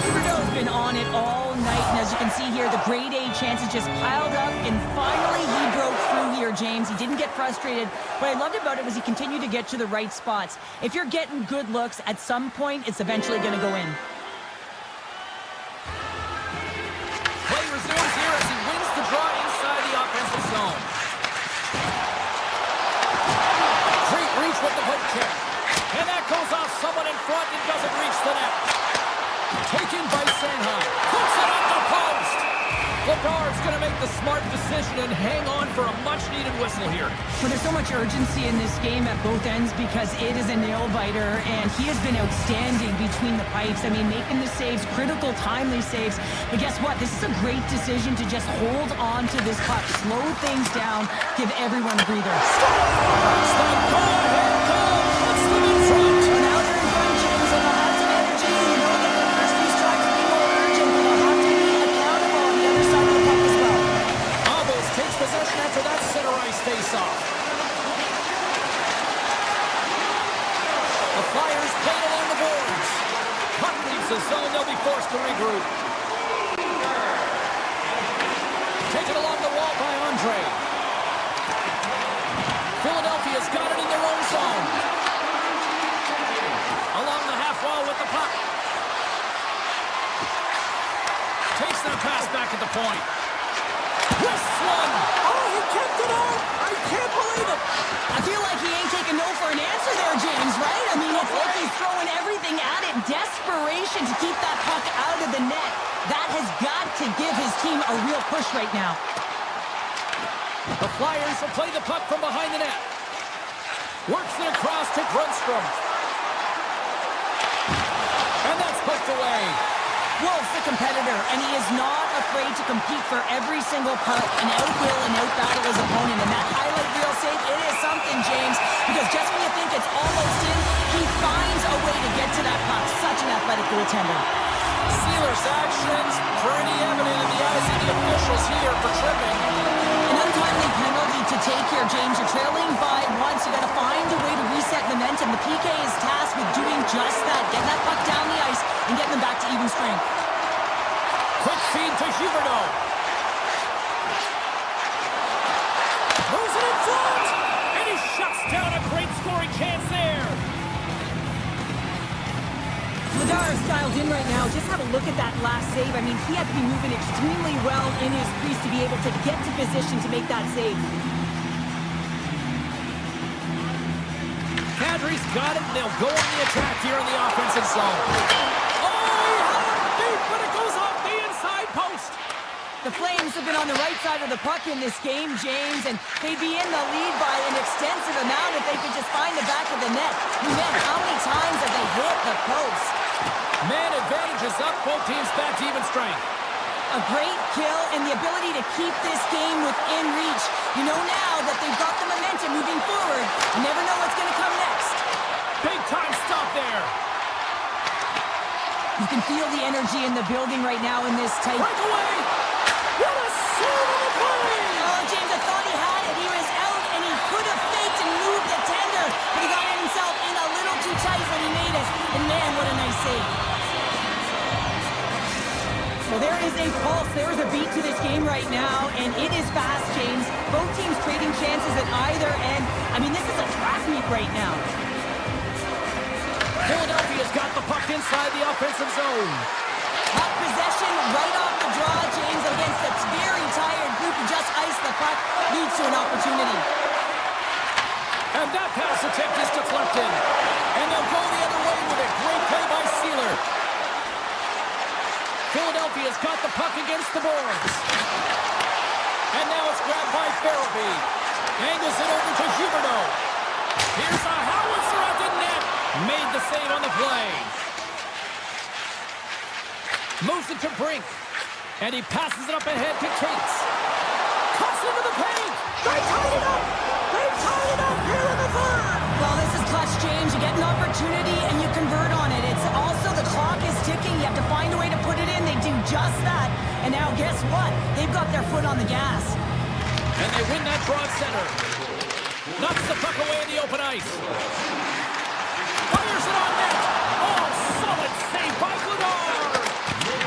Trudeau's been on it all night, and as you can see here, the grade A chances just piled up, and finally he broke through here, James. He didn't get frustrated. What I loved about it was he continued to get to the right spots. If you're getting good looks, at some point, it's eventually going to go in. Play resumes here as he wins the draw inside the offensive zone. Great reach with the poke check. And that goes off someone in front and doesn't reach the net. Taken by Sanheim. Puts it on the post. Bledard's going to make the smart decision and hang on for a much-needed whistle here. Well, there's so much urgency in this game at both ends because it is a nail-biter, and he has been outstanding between the pipes. I mean, making the saves, critical, timely saves. But guess what? This is a great decision to just hold on to this puck, slow things down, give everyone a breather. Stop, go ahead, go! Puts them in front. So now they're in front, James, and they'll have some energy. You know that the first piece tries to be more urgent, but they'll have to be accountable on the other side of the puck as well. Alves takes possession after that center ice face-off. The Flyers played along the boards. Puck leaves the zone. They'll be forced to regroup. Taken along the wall by Andre. Philadelphia's got it in their own zone. Along the half wall with the puck. Takes that pass back at the point. Wrists one. Oh, he kept it out. I can't believe it. I feel like he ain't taking no for an answer there, James, right? I mean, it's like he's throwing everything at it. Desperation to keep that puck out of the net. That has got to give his team a real push right now. The Flyers will play the puck from behind the net. Works it across to Grundstrom. And that's poked away. Wolf's a competitor, and he is not afraid to compete for every single puck and outwill and outbattle his opponent. And that highlight reel save, it is something, James, because just when you think it's almost in, he athletic goaltender. Sealer's actions pretty evident in the eyes of the officials here for tripping. An untimely penalty to take here, James. You're trailing by one, so you got to find a way to reset momentum. The PK is tasked with doing just that, getting that puck down the ice and getting them back to even strength. Quick feed to Huberdeau. Moves it in front, and he shuts down a great scoring chance there. Ladar's dialed in right now. Just have a look at that last save. I mean, he had to be moving extremely well in his crease to be able to get to position to make that save. Kadri's got it, and they'll go on the attack here in the offensive zone. Oh, he had it beat, but it goes off the inside post. The Flames have been on the right side of the puck in this game, James, and they'd be in the lead by an extensive amount if they could just find the back of the net. Man, how many times have they hit the post? Man advantage is up, both teams back to even strength. A great kill and the ability to keep this game within reach. You know now that they've got the momentum moving forward. You never know what's going to come next. Big time stop there. You can feel the energy in the building right now in this tight... Breakaway! What a save on the play! Oh, James, I thought he had it. He was out and he could have faked and moved the tender, but he got himself in a little too tight when he made it. And man, what a nice save. Well, there is a pulse. There is a beat to this game right now, and it is fast, James. Both teams trading chances at either end. I mean, this is a track meet right now. Philadelphia's got the puck inside the offensive zone. Puck possession right off the draw, James, against a very tired group who just iced the puck, leads to an opportunity. And that pass attempt is deflected. And they'll go the other way with a great play by Sealer. Philadelphia's got the puck against the boards. And now it's grabbed by Farabee. Angles it over to Huberdeau. Here's a howitzer at the net. Made the save on the play. Moves it to Brink. And he passes it up ahead to Cates. Cuts into the paint. They tied it up. They tied it up here in the third. Well, this is clutch, James. You get an opportunity and you convert on it. It's also the clock is ticking. You have to find a way to put it in. They do just that. And now guess what? They've got their foot on the gas. And they win that broad center. Knocks the puck away in the open ice. Fires it on net. Oh, solid save by Goddard.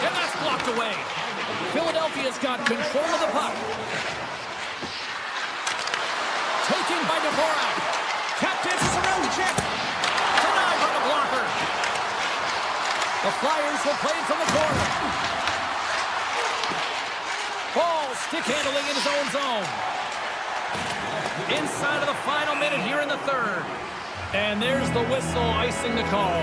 And that's blocked away. Philadelphia's got control of the puck. Taken by Dvorak. Tap dances around the check. Denied by the blocker. The Flyers will play it from the corner. Ball stick handling in his own zone. Inside of the final minute here in the third. And there's the whistle icing the call.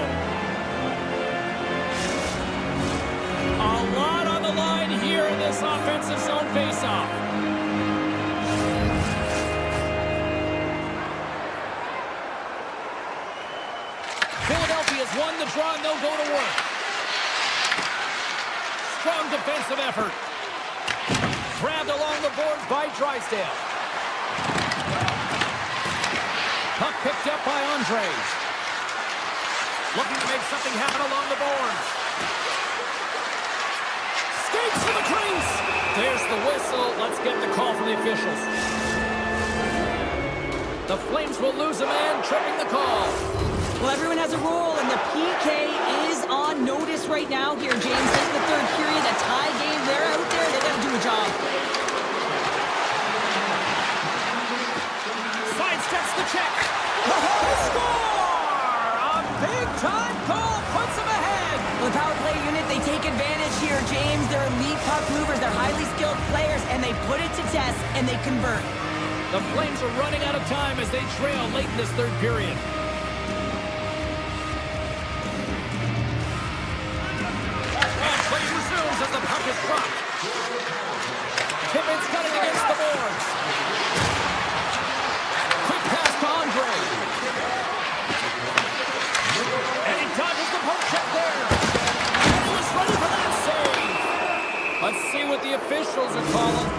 A lot on the line here in this offensive zone faceoff. Philadelphia's won the draw and they'll go to work. Strong defensive effort. Grabbed along the boards by Drysdale. Puck picked up by Andres. Looking to make something happen along the boards. Skates for the crease. There's the whistle. Let's get the call from the officials. The Flames will lose a man, tripping the call. Well, everyone has a role, and the PK is on notice right now here, James. This is the third period, a tie game. They're out there. They got to do a job. Sidesteps the check. Score! A big-time goal puts them ahead. Well, the power play unit, they take advantage here, James. They're elite puck movers. They're highly skilled players, and they put it to test, and they convert. The Flames are running out of time as they trail late in this third period. And play resumes as the puck is dropped. Tippins got it against the boards. Quick pass to Andre. And he dodges the poke check there. And he was ready for that save. Let's see what the officials are calling.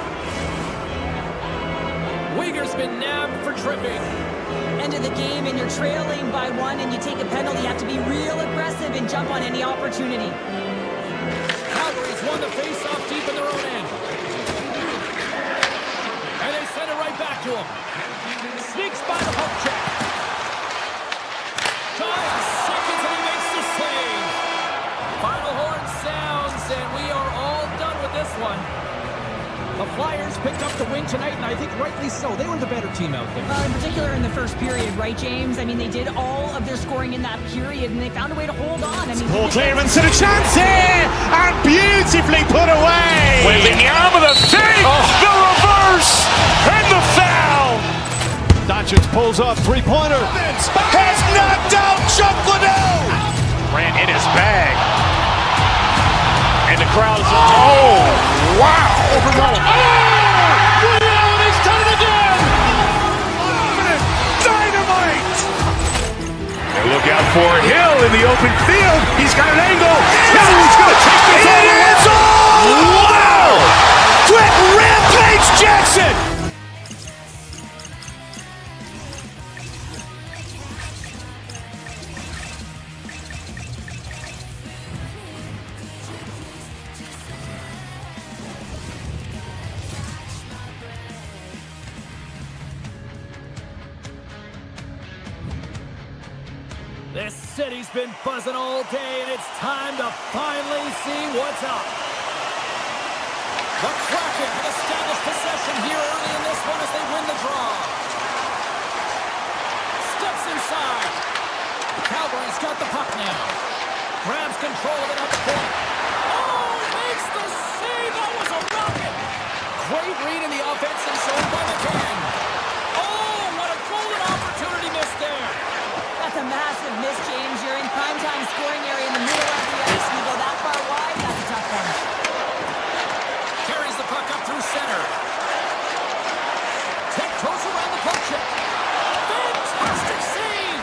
Uyghur's been nabbed for tripping. end of the game and you're trailing by one and you take a penalty, you have to be real aggressive and jump on any opportunity. Calgary's won the face-off deep in their own end. And they send it right back to him. Sneaks by the hook check. 5 seconds and he makes the save. Final horn sounds and we are all done with this one. The Flyers picked up the win tonight, and I think rightly so. They were the better team out there. In particular in the first period, right, James? I mean, they did all of their scoring in that period, and they found a way to hold on. I mean, Paul clearance and a chance here, and beautifully put away. With the arm of the save, the reverse, and the foul. Doncic pulls up, three-pointer. Has knocked out Chuck Liddell. Ran in his bag. And the crowd is, oh, wow. Overruled. Oh! And he's done it again! Dynamite! And look out for Hill in the open field. He's got an angle. He's going to take this all the way. Wow! Quick Rampage Jackson! This city's been buzzing all day, and it's time to finally see what's up. The Kraken have established possession here early in this one as they win the draw. Steps inside. Calgary's got the puck now. Grabs control of it at the point. Oh, makes the save. That was a rocket. Great read in the offensive zone by McCann. Oh, what a golden opportunity missed there. That's a massive miss, James. You're in primetime scoring area in the middle of the ice. You go that far wide, that's a tough one. Carries the puck up through center. Tiptoes around the poke check. Fantastic save!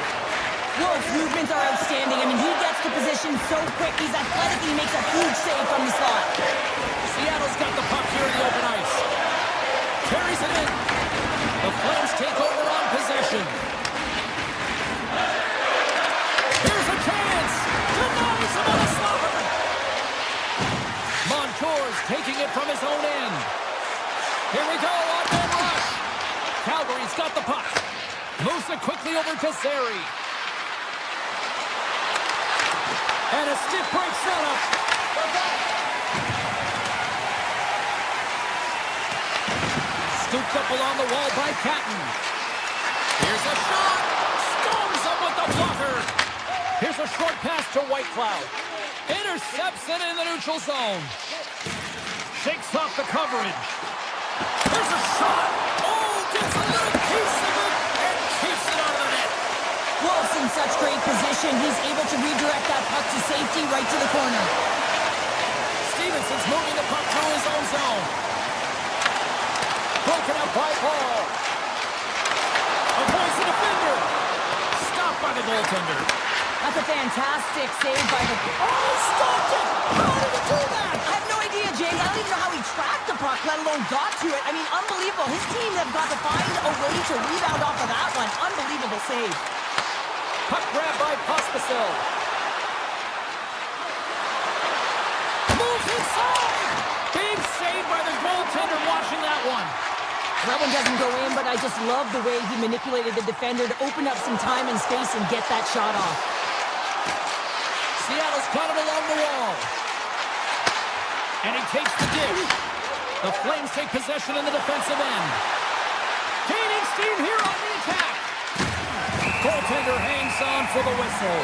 Wolf's movements are outstanding. I mean, he gets to position so quick. He's athletic and he makes a huge save from the slot. Seattle's got the puck here in the open ice. Carries it in. The Flames take over on possession. Here's a chance. Denies him on a stopper. Montour's taking it from his own end. Here we go on man rush. Calgary's got the puck. Moves it quickly over to Zary. And a stiff break setup. Scooped up along the wall by Catton. Here's a shot. Storms up with the blocker. Here's a short pass to Whitecloud. Intercepts it in the neutral zone. Shakes off the coverage. There's a shot. Oh, gets a little piece of it and keeps it out of the net. Wolf's in such great position. He's able to redirect that puck to safety right to the corner. Stevenson's moving the puck through his own zone. Broken up by Paul. Avoids the defender. Stopped by the goaltender. That's a fantastic save by the... Oh, stopped it! How did he do that? I have no idea, James. I don't even know how he tracked the puck, let alone got to it. I mean, unbelievable. His team have got to find a way to rebound off of that one. Unbelievable save. Puck grab by Pospisil. Moves inside! Big save by the goaltender watching that one. That one doesn't go in, but I just love the way he manipulated the defender to open up some time and space and get that shot off. Seattle's got it along the wall. And he takes the dish. The Flames take possession in the defensive end. Gaining steam here on the attack. Goaltender hangs on for the whistle.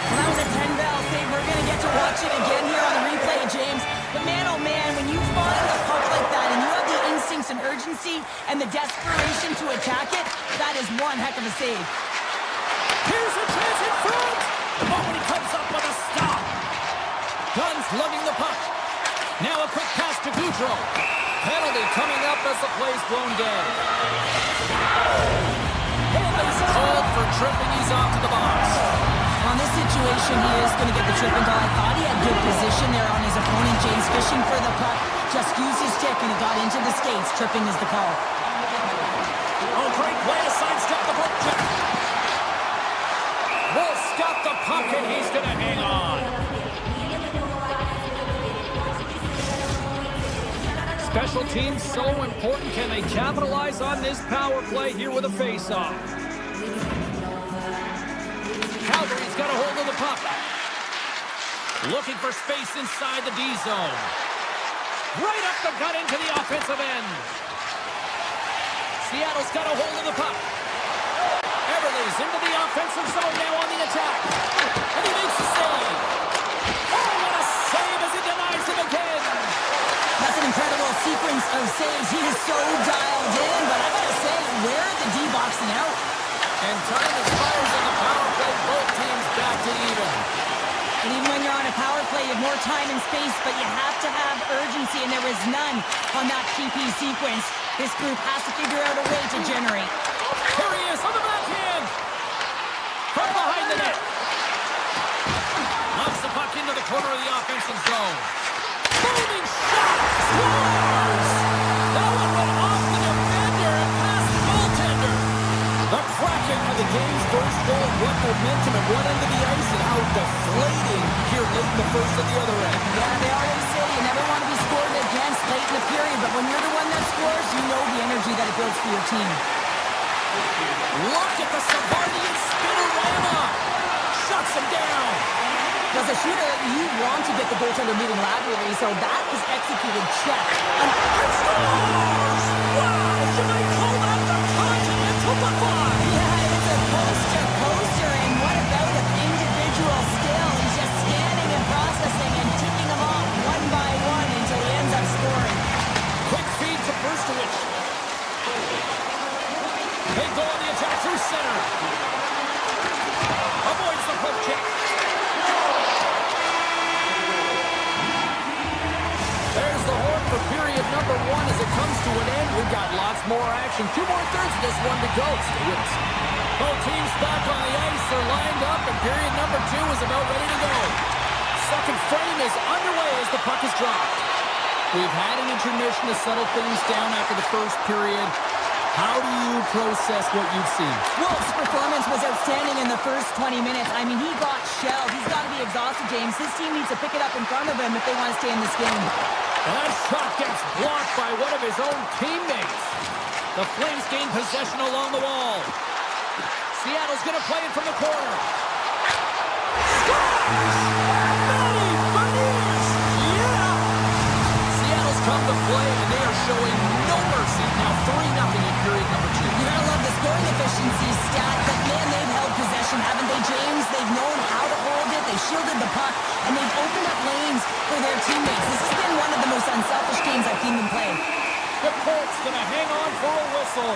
Well, that was a 10-bell save. We're going to get to watch it again here on the replay, James. But man, oh man, when you find a puck like that and you have the instincts and urgency and the desperation to attack it, that is one heck of a save. Here's a chance in front. Oh, and he comes up with a stop. Guns lugging the puck. Now a quick pass to Goudreau. Penalty coming up as the play's blown dead. And he's called for tripping. He's off to the box. On this situation, situation, he is going to get the trip and goal. I thought he had good position there on his opponent. James fishing for the puck. Just used his stick and it got into the skates. Tripping is the call. Oh, great way to sidestep the puck check. Wolf's got the puck and he's going to hang on. Special teams so important. Can they capitalize on this power play here with a face-off? Calgary's got a hold of the puck. Looking for space inside the D zone. Right up the gut into the offensive end. Seattle's got a hold of the puck. Everly's into the offensive zone now on the attack. And he makes the save. Oh, what a save as he denies him again. That's an incredible sequence of saves. He is so dialed in, but I gotta say, where are the D-boxing out? And time expires on the power play. Both teams back to even. And even when you're on a power play, you have more time and space, but you have to have urgency, and there was none on that PP sequence. This group has to figure out a way to generate. Here he is on the backhand. From behind the net. Lobs the puck into the corner of the offensive zone. Booming shot. Scores! That one went off the defender and past the goaltender. The Kraken for the game's first goal. What momentum at one end of the ice and how deflating here late in the first at the other end. Yeah, they already say you never want to be scored against late in the period, but when you're the one that scores, you know the energy that it builds for your team. Look at the Savardian spinorama. Shuts him down. As a shooter, you want to get the goaltender moving laterally, so that is executed check. Scores! Wow, you might call that the continental buffet. Yeah, it's a coaster, and what about an individual skill? He's just scanning and processing and ticking them off one by one until he ends up scoring. Quick feed to Brustowicz. They go on the attack through center. Avoids the poke check. There's the horn for period number one as it comes to an end. We've got lots more action. 2 more thirds of this one to go. Stay with us. Both teams back on the ice. They're lined up, and period number 2 is about ready to go. Second frame is underway as the puck is dropped. We've had an intermission to settle things down after the first period. How do you process what you've seen? Wolf's performance was outstanding in the first 20 minutes. I mean, he got shelled. He's got to be exhausted, James. His team needs to pick it up in front of him if they want to stay in this game. And that shot gets blocked by one of his own teammates. The Flames gain possession along the wall. Seattle's going to play it from the corner. Scores! Matty Beniers! Yeah! Seattle's come to play, and they are showing no mercy. Now 3-0 in period number 2. You gotta love the scoring efficiency stat, but man, they've held possession, haven't they, James? They've known how to hold it, they shielded the puck, and they've opened up lanes for their teammates. This has been one of the most unselfish games I've seen them play. The Colts gonna hang on for a whistle.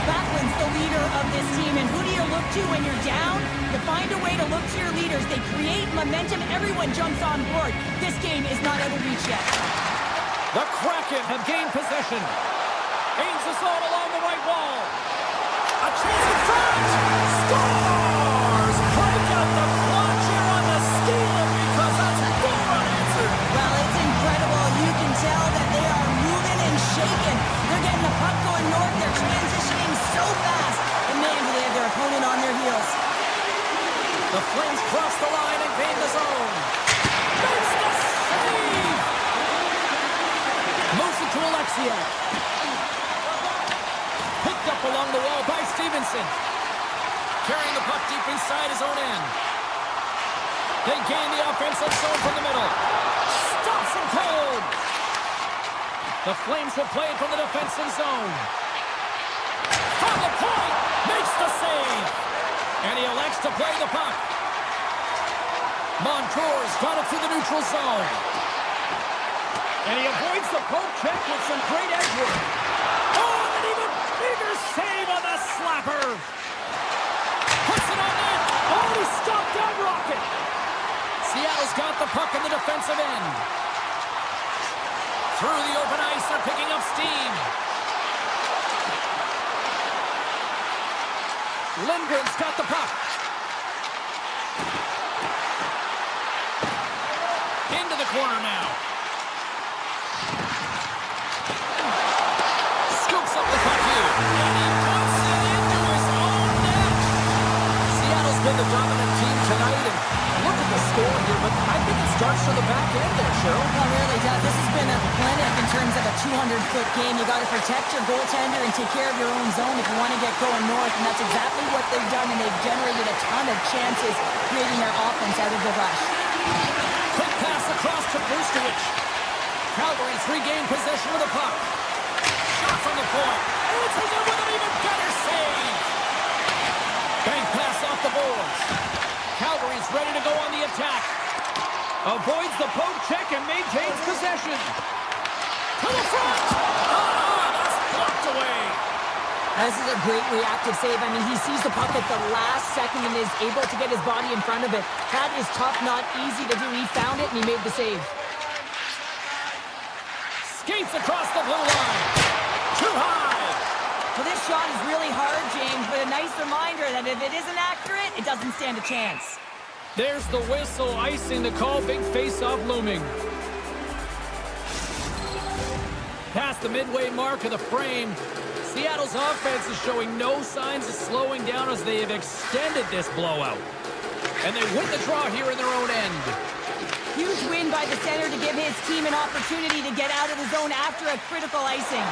Backlund's the leader of this team, and who do you look to when you're down? You find a way to look to your leaders. They create momentum. Everyone jumps on board. This game is not out of reach yet. The Kraken have gained possession. Aims the zone along the right wall. A chance in front. Scores! Break out the clutch here on the steal because that's goal unanswered. Well, it's incredible. You can tell that they are moving and shaking. They're getting the puck going north. They're transitioning so fast. And man, do they have their opponent on their heels. The Flames cross the line and gain the zone. Makes the save! Moves it to Alexiak. Picked up along the wall by Stevenson. Carrying the puck deep inside his own end. They gain the offensive zone from the middle. Stops him cold. The Flames will play it from the defensive zone. From the point, makes the save. And he elects to play the puck. Montour's got it through the neutral zone. And he avoids the poke check with some great edge work. Oh, and an even bigger save on the slapper. Puts it on net. Oh, he stopped that rocket. Seattle's got the puck in the defensive end. Through the open ice, they're picking up steam. Lindgren's got the puck. Into the corner now. Scoops up the puck here. And he puts it into his own net. Seattle's been the dominant team tonight, and look at the score here, but I think it starts from the back end there, Cheryl. Well, it really does. This has been a clinic in terms of a 200-foot game. You got to protect your goaltender and take care of your own zone if you want to get going north, and that's exactly what they've done, and they've generated a ton of chances creating their offense out of the rush. Quick pass across to Brustowicz. Calgary's regained possession of the puck. Shot from the point. Answers it with an even better save. Bank pass off the boards. Calgary's ready to go on the attack. Avoids the poke check and maintains possession. To the front. That's blocked away. This is a great reactive save. I mean, he sees the puck at the last second and is able to get his body in front of it. That is tough, not easy to do. He found it and he made the save. Skates across the blue line. Too high. Well, this shot is really hard, James, but a nice reminder that if it isn't accurate, it doesn't stand a chance. There's the whistle, icing the call. Big face-off looming. Past the midway mark of the frame, Seattle's offense is showing no signs of slowing down as they have extended this blowout. And they win the draw here in their own end. Huge win by the center to give his team an opportunity to get out of the zone after a critical icing.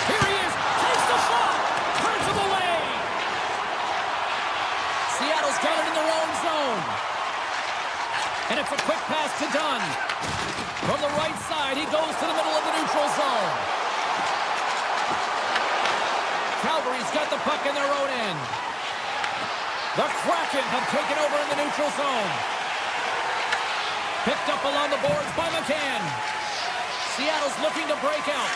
Here he is, takes the shot, turns him away. Seattle's got it in their own zone. And it's a quick pass to Dunn. From the right side, he goes to the middle of the neutral zone. Calgary's got the puck in their own end. The Kraken have taken over in the neutral zone. Picked up along the boards by McCann. Seattle's looking to break out.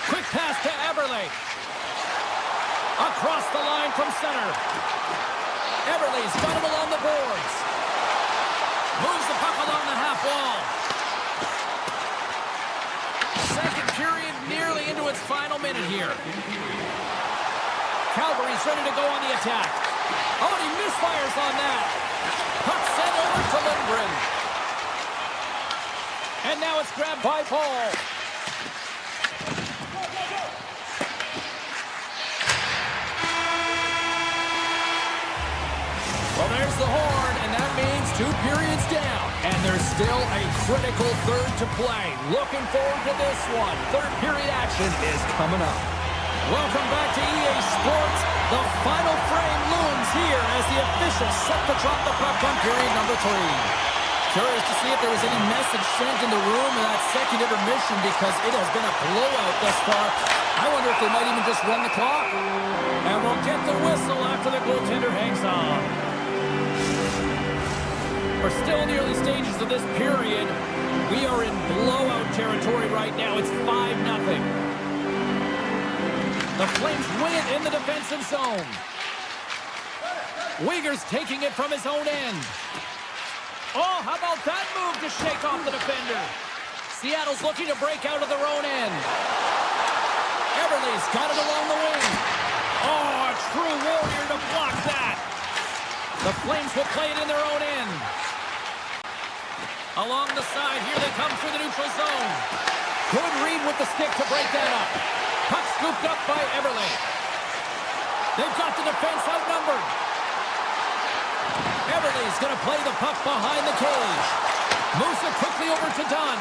Quick pass to Eberle. Across the line from center. Eberle's got it along the boards. Moves the puck along the half wall. Second period nearly into its final minute here. Calgary's ready to go on the attack. Oh, and he misfires on that. Puck sent over to Lindgren. And now it's grabbed by Paul. Well, there's the horn, and that means 2 periods down. And there's still a critical third to play. Looking forward to this one. Third period action is coming up. Welcome back to EA Sports. The final frame looms here as the officials set to drop the puck on period number 3. Curious to see if there was any message sent in the room in that second intermission because it has been a blowout thus far. I wonder if they might even just run the clock. And we'll get the whistle after the goaltender hangs on. We're still in the early stages of this period. We are in blowout territory right now. It's 5-0. The Flames win it in the defensive zone. Uyghur's taking it from his own end. Oh, how about that move to shake off the defender? Seattle's looking to break out of their own end. Eberle's got it along the wing. Oh, a true warrior to block that. The Flames will play it in their own end. Along the side, here they come through the neutral zone. Good read with the stick to break that up. Puck scooped up by Eberle. They've got the defense outnumbered. Eberle's going to play the puck behind the cage. Moves it quickly over to Dunn.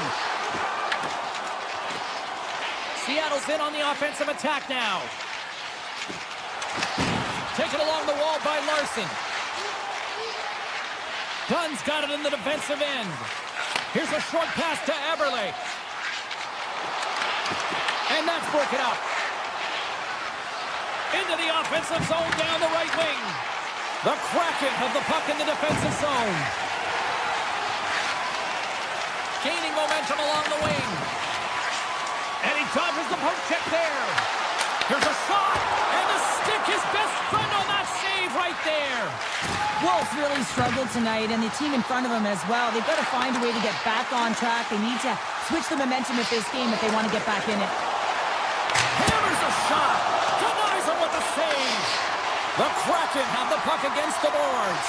Seattle's in on the offensive attack now. Taken along the wall by Larson. Dunn's got it in the defensive end. Here's a short pass to Eberle. And that's broken up. Into the offensive zone down the right wing. The Kraken have the puck in the defensive zone. Gaining momentum along the wing. And he dodges the poke check there. Here's a shot. And the stick, his best friend on that save right there. Wolves really struggled tonight, and the team in front of them as well. They've got to find a way to get back on track. They need to switch the momentum of this game if they want to get back in it. Hammers a shot. save. The Kraken have the puck against the boards.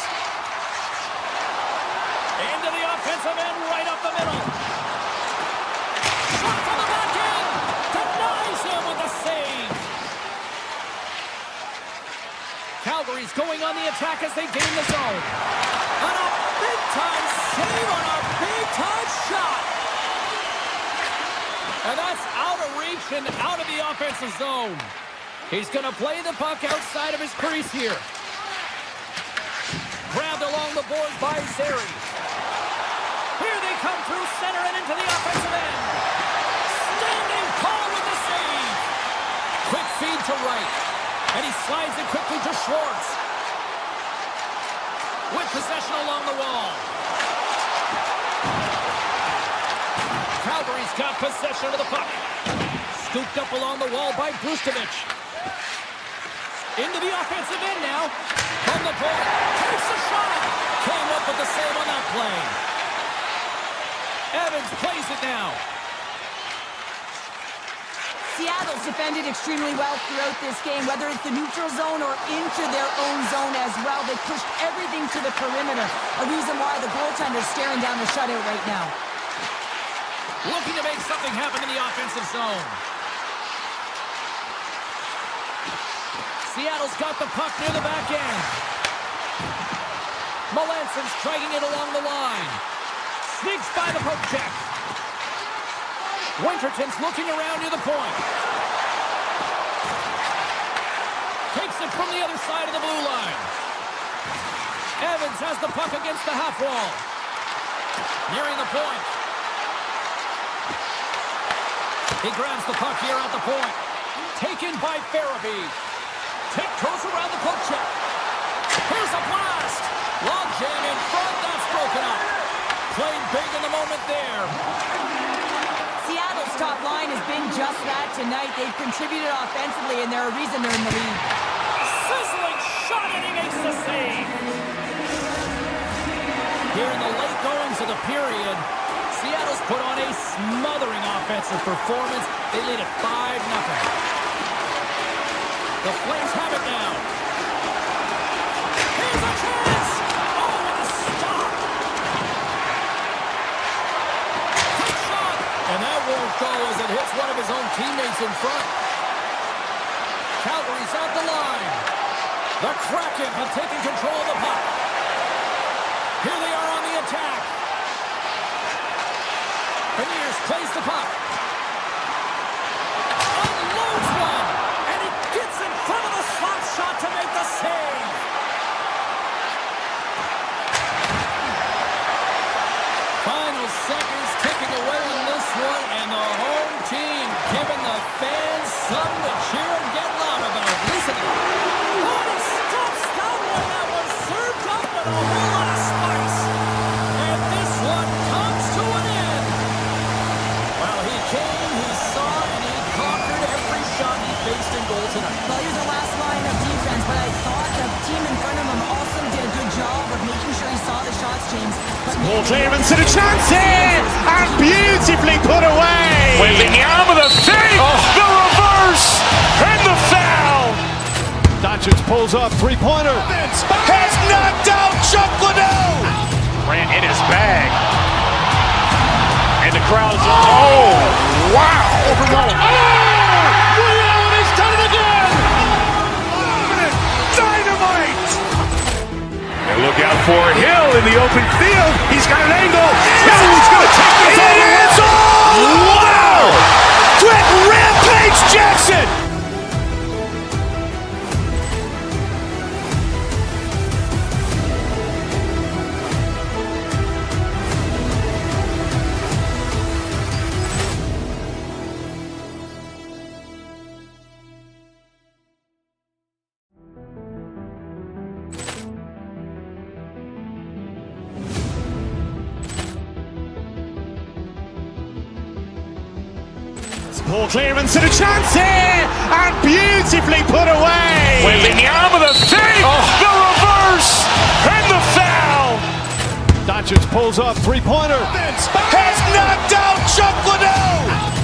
Into the offensive end, right up the middle. Shot from the back end. Denies him with the save. Calgary's going on the attack as they gain the zone. And a big-time save on a big-time shot. And that's out of reach and out of the offensive zone. He's going to play the puck outside of his crease here. Grabbed along the boards by Zeri. Here they come through center and into the offensive end. Standing tall with the save. Quick feed to right. And he slides it quickly to Schwartz. With possession along the wall. Calgary's got possession of the puck. Scooped up along the wall by Brustovich. Into the offensive end now. From the point. Takes a shot. Came up with the save on that play. Evans plays it now. Seattle's defended extremely well throughout this game, whether it's the neutral zone or into their own zone as well. They pushed everything to the perimeter, a reason why the goaltender's staring down the shutout right now. Looking to make something happen in the offensive zone. Seattle's got the puck near the back end. Melanson's striking it along the line. Sneaks by the poke check. Winterton's looking around near the point. Takes it from the other side of the blue line. Evans has the puck against the half wall. Nearing the point. He grabs the puck here at the point. Taken by Farabee. Tiptoes around the poke check. Here's a blast. Log jam in front. That's broken up. Played big in the moment there. Seattle's top line has been just that tonight. They've contributed offensively, and they're a reason they're in the lead. Sizzling shot, and he makes the save. Here in the late goings of the period, Seattle's put on a smothering offensive performance. They lead at 5-0. The Flames have it now. Here's a chance! Oh, what a stop! Quick shot! And that won't go as it hits one of his own teammates in front. Calgary's out the line. The Kraken have taken control of the puck. Here they are on the attack. Beniers plays the puck. Unloads one. And he gets in front of the slot shot to make the save. Final seconds ticking away in this one. And the home team giving the fans something to cheer and get loud about. Listen. Oh, he stops down when that was served up with a whole lot of spice. And this one comes to an end. Well, he came, he saw, and he conquered every shot he faced in goal tonight. Well, here's the last line of defense, but I thought the team in front of him also did a good job of making sure he saw the shots, James. Ball clearance and a chance here, and beautifully put away. Wembanyama with a save. The reverse and the foul. Doncic pulls up, three-pointer. Has knocked out Chuck Liddell. Ran in his bag. And the crowd is, oh, wow. Overrun. Oh, Liddell, he's done it again. Dynamite. And look out for Hill in the open field. He's got an angle. Hill's going to take this all the way. Wow. Brett Rampage Jackson. Ball clearance and a chance here, and beautifully put away. Wembanyama with a save. The reverse and the foul. Doncic pulls up, three-pointer. Has knocked out Chuck Liddell.